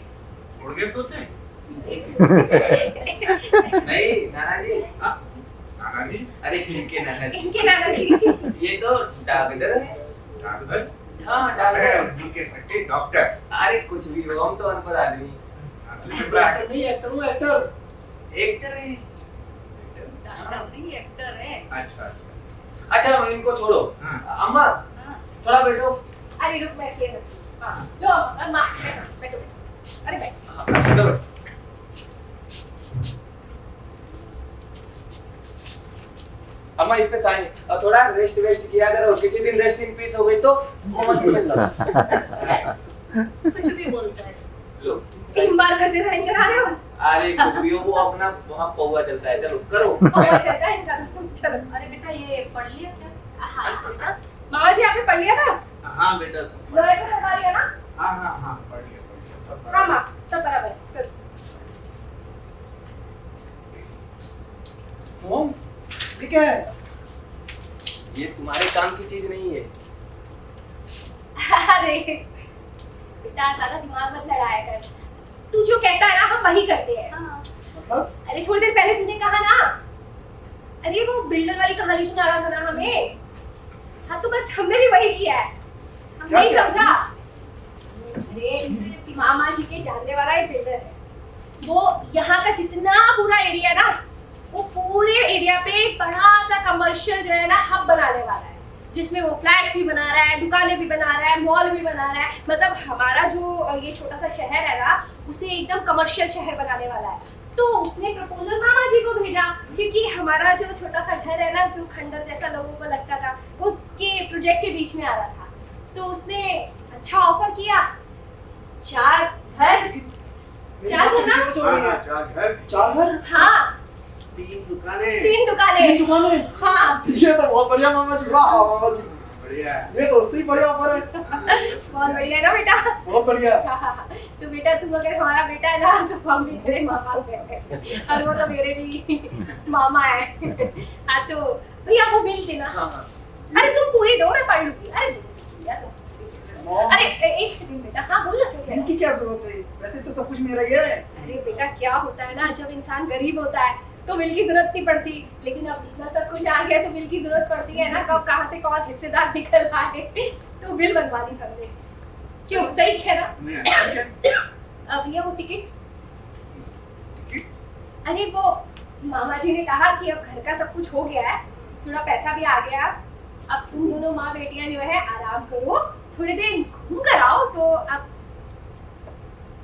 उड़ गए तो थे? नहीं नाना जी। हाँ, नाना जी। अरे इनके नाना जी। इनके नाना जी। ये तो डागदर है। डाकघर? हाँ अरे, डागदर। उनके फटे डॉक्टर। अरे कुछ भी हो, हम तो अनपढ़ आदमी। चुप रहा। एक्टर नहीं, एक्टर हूँ, एक्टर। एक्टर है। डॉक्टर नहीं, एक्टर है। अच्छा अच्छा। अच्छा इनको छोड़ो। हाँ। अम्मा थोड़ा बैठो। अरे रुक, मैं चेयर रखती हूँ। हाँ लो अम्मा, बैठो बैठो। अरे बैठ। हाँ, बैठो। अम्मा इस पे साइन, और थोड़ा रेस्ट वेस्ट किया करो, किसी दिन रेस्ट इन पीस हो गई तो मोहम्मद मिल लो। कुछ भी बोलता है। लो 3 बार घर से साइन करा रहे हो। अरे कुछ भी हो, वो अपना वहाँ पौवा चलता है। चलो करो। और चलता है इनका। चलो। अरे बेटा ये पढ़ लिया क्या? हाँ बेटा, मामा जी आपने पढ़ लिया था? हाँ बेटा सब। लॉयर से करवा लिया ना? हाँ हाँ हाँ, पढ़ लिया सब। हाँ माँ, सब बराबर है। चलो। मॉम, ये क्या है? ये तुम्हारे काम की चीज नहीं है। अरे बेटा ज्यादा दिमाग मत लड़ाया कर, तू जो कहता है ना हम वही करते हैं। मतलब? अरे थोड़ी देर पहले तूने कहा ना, अरे वो बिल्डर वाली कहानी सुना रहा था ना हमें। हाँ तो बस हमने भी वही किया है, हम क्या नहीं किया? समझा। अरे मामा जी के जानने वाला एक बिल्डर है, वो यहाँ का जितना पूरा एरिया ना, वो पूरे एरिया पे एक बड़ा सा कमर्शियल जो है ना हब बनाने वाला है, जिसमें वो फ्लैट्स भी बना रहा है, दुकानें भी बना रहा है, मॉल भी बना रहा है। मतलब हमारा जो ये छोटा सा शहर है ना, उसे एकदम कमर्शियल शहर बनाने वाला है। तो उसने प्रपोजल मामा जी को भेजा, क्योंकि हमारा जो छोटा सा घर है ना, जो खंडर जैसा लोगों को लगता था, उसके प्रोजेक्ट के बीच में आ रहा था। तो उसने अच्छा ऑफर किया, 4 घर। मेरी चार बात है ना? किसी और से हो रही है। चार घर, 4 घर, हाँ 3 दुकानें। 3 दुकानें। 3 दुकानें। हाँ ये तो बहुत बढ़िया मामा जी, वाह मामा जी, बढ़िया है। ये तो उससे ही बढ़िया ऑफर है। बहुत बढ़िया है ना बेटा। बहुत बढ़िया। तो बेटा तू अगर हमारा बेटा है ना, तो हम भी तेरे मामा हैं, और वो तो मेरे भी मामा है। हाँ तो भैया वो बिल देना। हाँ हाँ। अरे तुम पूरी दो, मैं पढ़ लूंगी। अरे भैया दो। मॉम, अरे एक सेकंड बेटा, हाँ बोल ना क्या। इनकी क्या जरूरत है? वैसे तो सब कुछ मेरा ही है। अरे बेटा क्या होता है ना, जब इंसान गरीब होता है तो बिल की जरूरत नहीं पड़ती, लेकिन अब इतना सब कुछ आ गया तो बिल की जरूरत पड़ती है ना, कब कहाँ से कौन हिस्सेदार निकल आए, तो बिल बनवा ली हमने। क्यों, सही है ना? अब ये वो टिकट्स, अरे वो मामा जी ने कहा कि अब घर का सब कुछ हो गया है, थोड़ा पैसा भी आ गया, अब तुम दोनों माँ बेटियां जो है आराम करो, थोड़े दिन घूम कर आओ। तो अब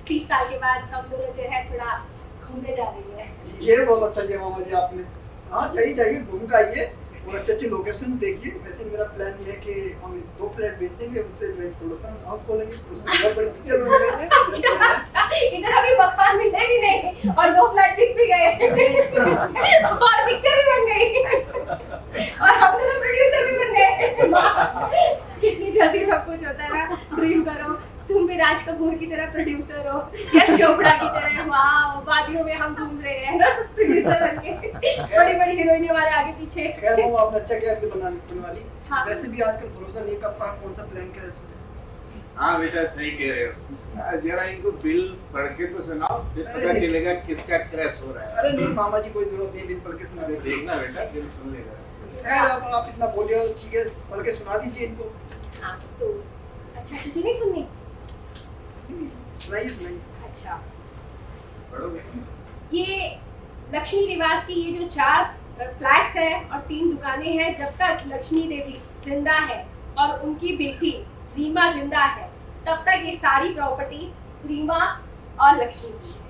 30 साल के बाद हम दोनों जो है थोड़ा घूमने जा रही है। ये बहुत अच्छा किया मामा जी आपने। हाँ जाइए जाइए, घूम के आइए और अच्छे अच्छे लोकेशन देखिए। वैसे मेरा प्लान ये है कि हम 2 फ्लैट बेच देंगे, उनसे जो है प्रोडक्शन हाउस खोलेंगे, उसमें बहुत बड़ी पिक्चर बनेगी। अच्छा, इधर अभी मकान मिले भी नहीं और 2 फ्लैट बिक भी गए और पिक्चर भी बन गई और हम दोनों प्रोड्यूसर भी बन गए। कितनी जल्दी सब कुछ होता है ना। ड्रीम करो तुम भी राज कपूर की तरह प्रोड्यूसर हो या चोपड़ा की तरह, वाह वादियों में हम घूम रहे हैं ना प्रोड्यूसर बन के। बड़ी बड़ी हीरोइन हमारे आगे पीछे। खैर वो आपने अच्छा किया कि बनवा ली। हाँ। वैसे भी आजकल भरोसा नहीं कब कहाँ कौन सा प्लान करे इसमें। हाँ बेटा सही कह रहे हो। जरा इनको बिल पढ़ के तो सुनाओ, फिर पता चलेगा किसका क्रैश हो रहा है। अरे नहीं मामा जी, कोई जरूरत नहीं, बिल पढ़ के सुना देते। देखना बेटा, बिल सुन लेगा। खैर अब आप इतना बोल रहे हो, ठीक है पढ़ के सुना दीजिए इनको। हाँ तो अच्छा, तुझे नहीं सुननी? सुनाइए सुनाइए। अच्छा, पढ़ोगे? ये लक्ष्मी निवास की ये जो 4 फ्लैट्स हैं और 3 दुकानें हैं, जब तक लक्ष्मी देवी जिंदा है और उनकी बेटी रीमा जिंदा है, तब तक ये सारी प्रॉपर्टी रीमा और लक्ष्मी की है।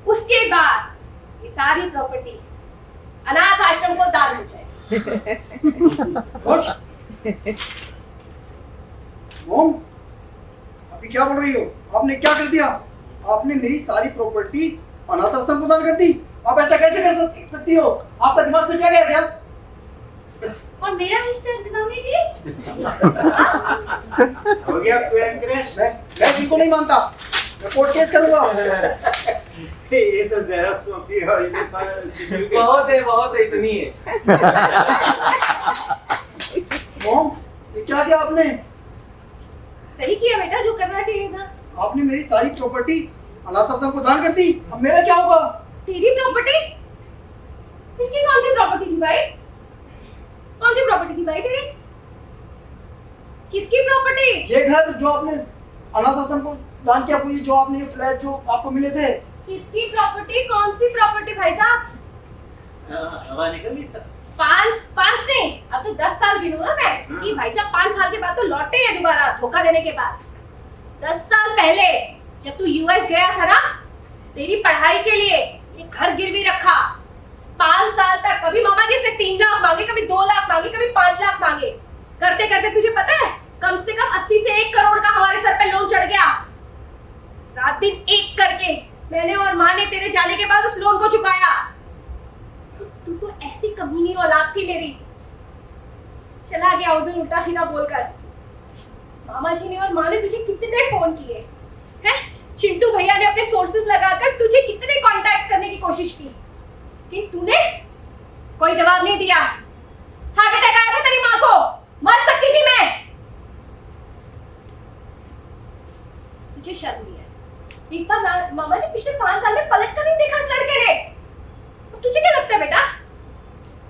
उसके बाद ये सारी प्रॉपर्टी अनाथ आश्रम को दान हो जाएगी। मोम, अभी क्या बोल रही हो? आपने क्या कर दिया? आपने मेरी सारी प्रॉपर्टी अनाथ आश्रम को दान कर दी? आप ऐसा कैसे कर सकती हो? आपका दिमाग से क्या गया क्या? और मेरा हिस्सा दिखाऊंगी जी? हो गया प्लान क्रैश? मैं इनको नहीं मानता, मैं कोर्ट केस करूंगा। ये तो जरा सोफी और ये पर बहुत है इतनी है। मोम, ये क्या किया आपने? सही किया बेटा, जो करना चाहिए था। आपने मेरी सारी प्रॉपर्टी अनाथ आश्रम को दान कर दी, अब मेरा क्या होगा? तेरी प्रॉपर्टी? इसकी कौन सी प्रॉपर्टी थी भाई? कौन सी प्रॉपर्टी थी भाई तेरी? किसकी प्रॉपर्टी? ये घर जो आपने अनाथ आश्रम को दान किया, वो ये जो आपने ये फ्लैट जो आपको मिले थे। किसकी प्रॉपर्टी? कौन सी प्रॉपर्टी भाई साहब? हवा निकल गई था। 5 नहीं, अब तो 10 साल गिनू ना मैं, क्योंकि भाई साहब 5 साल के बाद तो लौटे हैं दोबारा धोखा देने के बाद। 10 साल पहले जब तू यूएस गया था ना, तेरी पढ़ाई के लिए ये घर गिरवी रखा। 5 साल तक कभी मामा जी से 3 लाख मांगे, कभी 2 लाख मांगे, कभी 5 लाख मांगे। करते करते तुझे पता है कम से कम 80 से 1 करोड़ का हमारे सर पे लोन चढ़ गया। रात दिन एक करके मैंने और माँ ने तेरे जाने के बाद उस लोन को चुकाया। तू तो ऐसी कमीनी औलाद थी मेरी। चला गया उस दिन उल्टा सीधा बोलकर। मामा जी ने और माँ ने तुझे कितने फोन किए हैं? चिंटू भैया ने अपने सोर्सेज लगाकर तुझे कितने कांटेक्ट करने की कोशिश की, कि तूने कोई जवाब नहीं दिया। हार्ट अटैक आया था तेरी माँ को, मर सकती थी मैं। तुझे शर्म नहीं है? एक बार मामा जी पिछले 5 साल में पलट कर नहीं देखा इस लड़के ने। तुझे क्या लगता है बेटा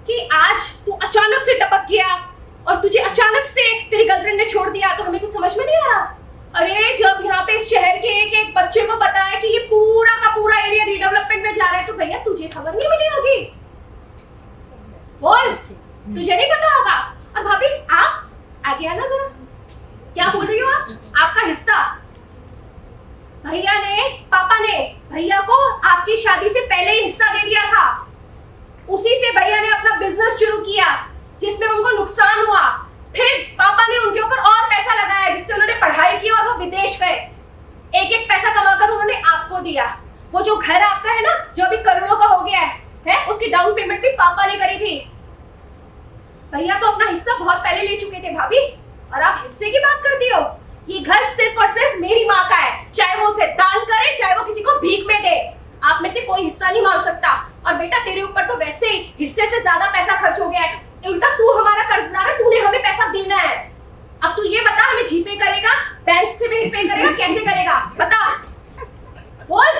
कि आज तू अचानक से टपक गया और तुझे अचानक से तेरी गर्लफ्रेंड ने छोड़ दिया तो हमें कुछ समझ में नहीं आ रहा? अरे जब यहाँ पे शहर के एक बच्चे को पता है कि ये पूरा का पूरा एरिया रीडेवलपमेंट में जा रहा है, तो भैया तुझे खबर नहीं मिली होगी? बोल, तुझे नहीं पता होगा। और भाभी आप आगे आना जरा, क्या बोल रही हो आप? आपका हिस्सा भैया ने, पापा ने भैया को आपकी शादी से पहले ही हिस्सा दे दिया था। उसी से भैया ने अपना बिजनेस शुरू किया जिसमें उनको नुकसान हुआ। फिर पापा ने उनके ऊपर और पैसा लगाया जिससे उन्होंने पढ़ाई की और वो विदेश गए। एक एक पैसा कमाकर उन्होंने आपको दिया। वो जो घर आपका है ना, जो अभी करोड़ों का हो गया है, उसकी डाउन पेमेंट भी पापा ने करी थी। भैया तो अपना हिस्सा बहुत पहले ले चुके थे भाभी, और आप हिस्से की बात करती हो। ये घर सिर्फ और सिर्फ मेरी माँ का है, चाहे वो उसे दान करे चाहे वो किसी को भीख में दे। आप में से कोई हिस्सा नहीं मांग सकता। और बेटा तेरे ऊपर तो वैसे ही हिस्से से ज्यादा पैसा खर्च हो गया है, उल्टा तू हमारा कर्जदार है, तूने हमें पैसा देना है। अब तू ये बता, हमें जीपे करेगा, बैंक से भी पे करेगा, कैसे करेगा बता? बोल।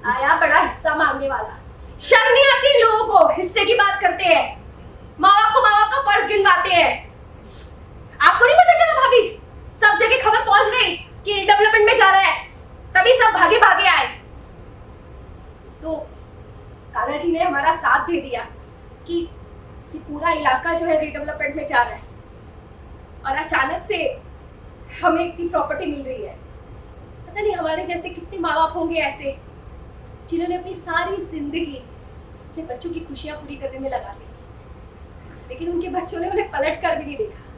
आया बड़ा हिस्सा मांगने वाला। शर्म नहीं आती लोगों को? हिस्से की बात करते हैं, माँ बाप का फर्ज गिनवाते हैं। आपको नहीं पता चला भाभी? सब जगह खबर पहुंच गई कि डेवलपमेंट में जा रहा है, तभी सब भागे भागे आए। तो कान्हा जी ने हमारा साथ दे दिया कि पूरा इलाका जो है रिडेवलपमेंट में जा रहा है, और अचानक से हमें इतनी प्रॉपर्टी मिल रही है। पता नहीं हमारे जैसे कितने माँ बाप होंगे ऐसे जिन्होंने अपनी सारी जिंदगी अपने बच्चों की खुशियां पूरी करने में लगा दी, लेकिन उनके बच्चों ने उन्हें पलट कर भी नहीं देखा।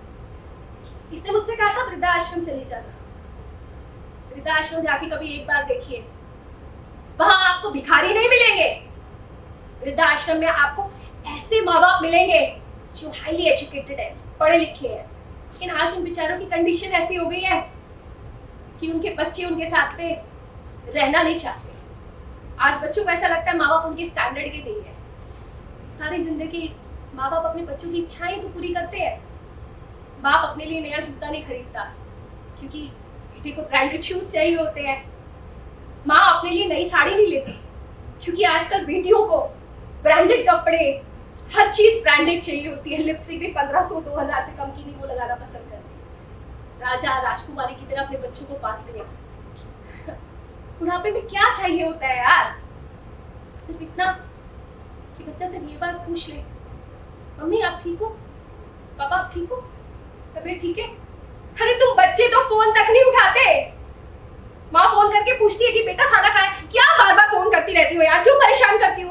इसने मुझसे कहा था वृद्धाश्रम चली जाना। वृद्धाश्रम जाके कभी एक बार देखिए, वहां आपको भिखारी नहीं मिलेंगे। वृद्धाश्रम में आपको ऐसे माँ बाप मिलेंगे जो हाईली एजुकेटेड है, पढ़े लिखे हैं। लेकिन आज उन बेचारों की कंडीशन ऐसी हो गई है कि उनके बच्चे उनके साथ में रहना नहीं चाहते। आज बच्चों को ऐसा लगता है माँ बाप उनके स्टैंडर्ड के नहीं है। सारी जिंदगी माँ बाप अपने बच्चों की इच्छाएं तो पूरी करते हैं। बाप अपने लिए नया जूता नहीं खरीदता क्योंकि बेटे को ब्रांडेड शूज चाहिए होते हैं। माँ अपने लिए नई साड़ी नहीं लेती क्योंकि आजकल बेटियों को ब्रांडेड कपड़े, हर चीज ब्रांडेड चाहिए होती है। लिपस्टिक भी 1500-2000 से कम की नहीं वो लगाना पसंद करती। राजा राजकुमारी की तरह अपने बच्चों को पालते हैं। बुढ़ापे में क्या चाहिए होता है यार? सिर्फ इतना कि बच्चा सिर्फ ये बात पूछ ले, मम्मी आप ठीक हो, पापा आप ठीक हो, तबीयत ठीक है? अरे तुम बच्चे तो फोन तक नहीं उठाते। माँ फोन करके पूछती है कि बेटा खाना खाया? क्या बार बार फोन करती रहती हो यार, क्यों परेशान करती हो?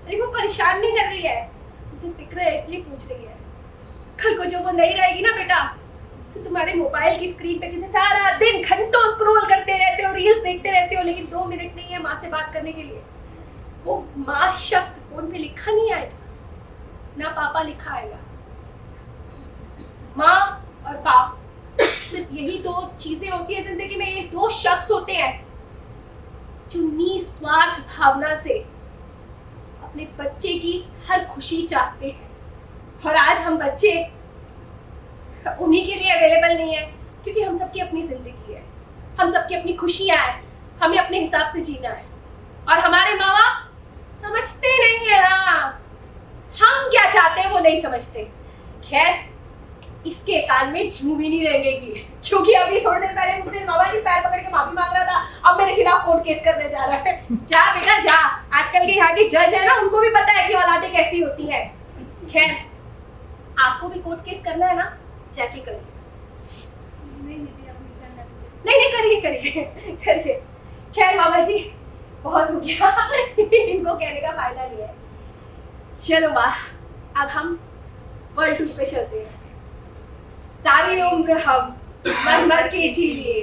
अरे वो परेशान नहीं कर रही है, उसे फिक्र है इसलिए पूछ रही है। कल को जब वो नहीं रहेगी ना बेटा, तो तुम्हारे मोबाइल की स्क्रीन पे जैसे सारा दिन घंटों स्क्रॉल करते रहते हो, रील्स देखते रहते हो, लेकिन 2 मिनट नहीं है माँ से बात करने के लिए। वो माँ शब्द फोन पे लिखा नहीं आएगा, ना पापा लिखा आएगा। माँ और बाप सिर्फ यही 2 चीजें होती है जिंदगी में। ये 2 शख्स होते हैं जो निस्वार्थ भावना से अपने बच्चे की हर खुशी चाहते हैं। और आज हम बच्चे उन्हीं के लिए अवेलेबल नहीं है क्योंकि हम सबकी अपनी जिंदगी है, हम सबकी अपनी खुशियां हैं, हमें अपने हिसाब से जीना है। और हमारे माँ बाप समझते नहीं है ना, हम क्या चाहते हैं वो नहीं समझते। खैर इसके कान में जू भी नहीं रहेगी क्योंकि अभी थोड़ी देर पहले मुझसे मामा जी पैर पकड़ के माफी मांग रहा था, अब मेरे खिलाफ कोर्ट केस करने जा रहा है। जा बेटा जा, आजकल के यहाँ के जज है ना, उनको भी पता है कि औलादें कैसी होती हैं। खैर आपको भी कोर्ट केस करना है ना, जाके करिए। नहीं करिए। खैर मामा जी बहुत हो गया इनको कहने का फायदा नहीं है। चलो माँ अब हम वर्ल्ड टूर पे चलते हैं। सारी उम्र हम मर मर के जी लिए,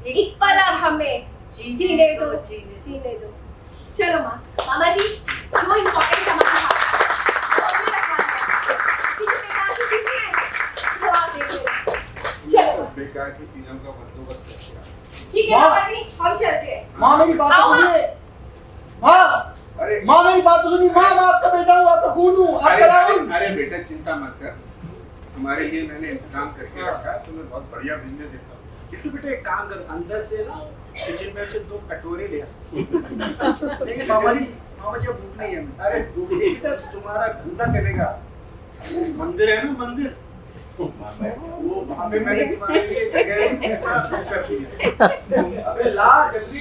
एक पल अब हमें जीने दो। चलो माँ, मामा जी जो इम्पोर्टेंट सामान था वो आप देख लो। चलो बेकार की चीजों का बंदोबस्त करके ठीक है मामा जी, हम चलते हैं। माँ मेरी बात तो सुनिए। माँ अरे माँ मेरी बात तो सुनिए। माँ मैं आपका बेटा हूँ, आपका खून हूँ, आपका राहुल। अरे बेटा चिंता मत कर, हमारे लिए मैंने इंतजाम करके रखा है, तुम्हें बहुत बढ़िया बिजनेस देता हूँ। किट्टू बेटा एक काम कर, अंदर से ना किचन में से 2 कटोरे ले आ। नहीं मामा जी अब भूख नहीं है। अरे बेटा तुम्हारा धंधा चलेगा। मंदिर है ना, मंदिर वो वहाँ पे मैंने तुम्हारे लिए जगह कर दी है। अबे ला जल्दी,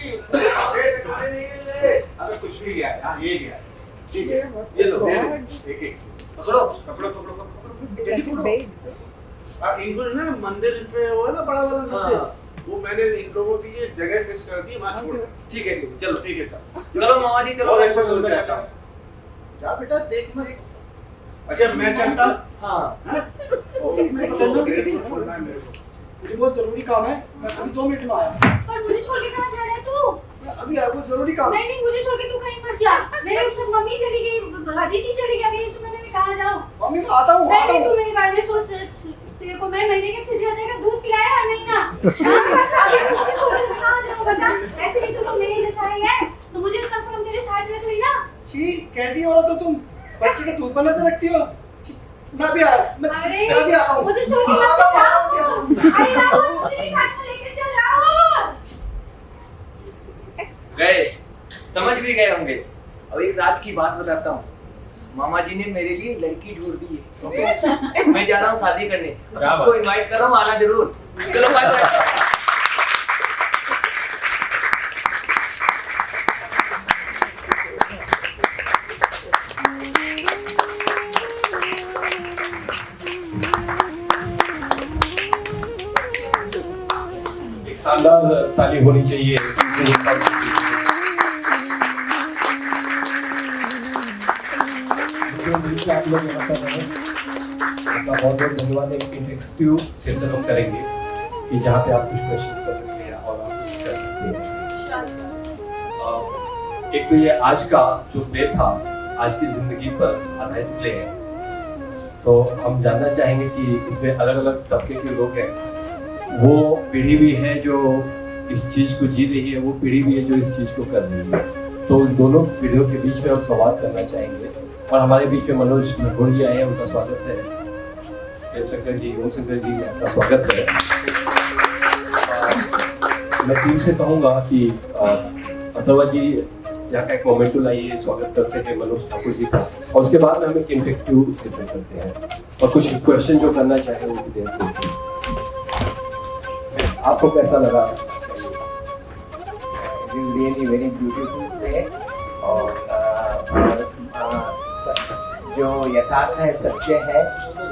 अबे कुछ भी गया है, ये गया, ठीक है ये लो, एक पकड़ो पकड़ो जल्दी पकड़ो। इनको ना मंदिर पे वो है ना बड़ा वाला मंदिर, वो मैंने इन लोगों की ये जगह फिक्स कर दी, वहाँ छोड़। ठीक है चलो ठीक है चलो मामा जी चलो। बहुत अच्छा सुंदर रहता हूँ। जा बेटा देख मैं। अच्छा मैं चलता। हाँ मुझे बहुत जरूरी काम है, मैं अभी 2 मिनट में आया। पर मुझे छोड़ के कहाँ जा रहा है तू? मैं अभी आया, कोई जरूरी काम है। नहीं मुझे छोड़ के तू कहीं मत जा। मेरे सब मम्मी चली गई, दीदी चली गई, अभी इस महीने में कहाँ जाऊँ? मम्मी मैं आता हूँ। नहीं तू मेरे बारे में सोच। तेरे को मैं महीने के 6,000 का दूध पिलाया हर महीना। मुझे छोड़ के मैं कहाँ जाऊँ बता? ऐसे भी तू लोग मेरे जैसा ही है, तो मुझे कम से कम तेरे साथ रख ली ना। छी कैसी औरत हो तुम, बच्चे का दूध बना से रखती हो। मैं भी आ रहा हूँ, मैं भी आ रहा हूँ। मुझे छोड़ के मत जा। अरे राहुल मुझे साथ में लेके चल राहुल। गए, समझ भी गए होंगे। अब एक राज की बात बताता हूँ, मामा जी ने मेरे लिए लड़की ढूंढ दी है। ओके? मैं जा रहा हूँ शादी करने, सबको इनवाइट कर रहा हूँ, आना जरूर। चलो बाय बाय। शानदार ताली होनी चाहिए। आप लोग बहुत बहुत धन्यवाद। एक इंटरेक्टिव सेशन हम करेंगे कि जहाँ पे आप कुछ क्वेश्चंस कर सकते हैं और आप कुछ कर सकते हैं। एक तो ये आज का जो प्ले था, आज की जिंदगी पर आधारित प्ले है, तो हम जानना चाहेंगे कि इसमें अलग अलग तबके के लोग हैं। वो पीढ़ी भी है जो इस चीज को जी रही है, वो पीढ़ी भी है जो इस चीज को कर रही है। तो इन दोनों पीढ़ियों के बीच में हम संवाद करना चाहेंगे और हमारे बीच में मनोज भगोड़ी आए हैं, उनका स्वागत है। प्रेम शंकर जी, ओम शंकर जी, आपका स्वागत है। मैं टीम से कहूँगा कि अथर्वा जी यहाँ का एक मोमेंटो लाइए, स्वागत करते हैं मनोज ठाकुर जी का, और उसके बाद में हम एक इंटरेक्टिव सेशन करते हैं और कुछ क्वेश्चन जो करना चाहे वो भी देते हैं। आपको कैसा लगा? रियली वेरी ब्यूटीफुल वे, और जो यथार्थ है, सत्य है,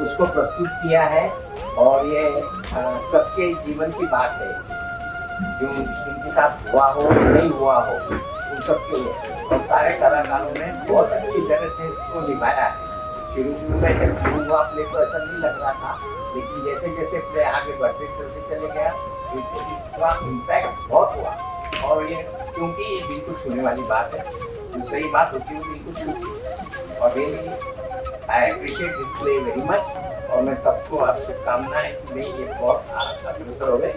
उसको प्रस्तुत किया है। और ये सबके जीवन की बात है, जो जिनके साथ हुआ हो नहीं हुआ हो उन सबके लिए। और सारे कलाकारों ने बहुत अच्छी तरह से इसको निभाया है। शुरू में जब शुरू हुआ प्ले तो ऐसा नहीं लग रहा था, लेकिन जैसे जैसे प्ले आगे बढ़ते चलते चले गया, इसका इम्पैक्ट बहुत हुआ। और ये क्योंकि ये दिल को छूने वाली बात है, जो सही बात होती है वो दिल को छूती है। और really I appreciate this play very much. और मैं सबको आप शुभकामनाएं कि नहीं ये बहुत अग्रसर हो गए,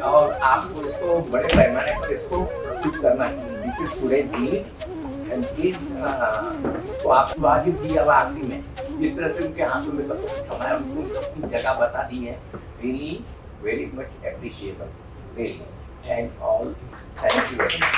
और आपको इसको बड़े पैमाने पर इसको प्रस्तुत करना है। This is today's need and please इसको आप वाजिब दिया हुआ आखिरी में जिस तरह से उनके हाथों में समय उनको अपनी जगह बता दी है, really very much appreciable, really. And all thank you very much.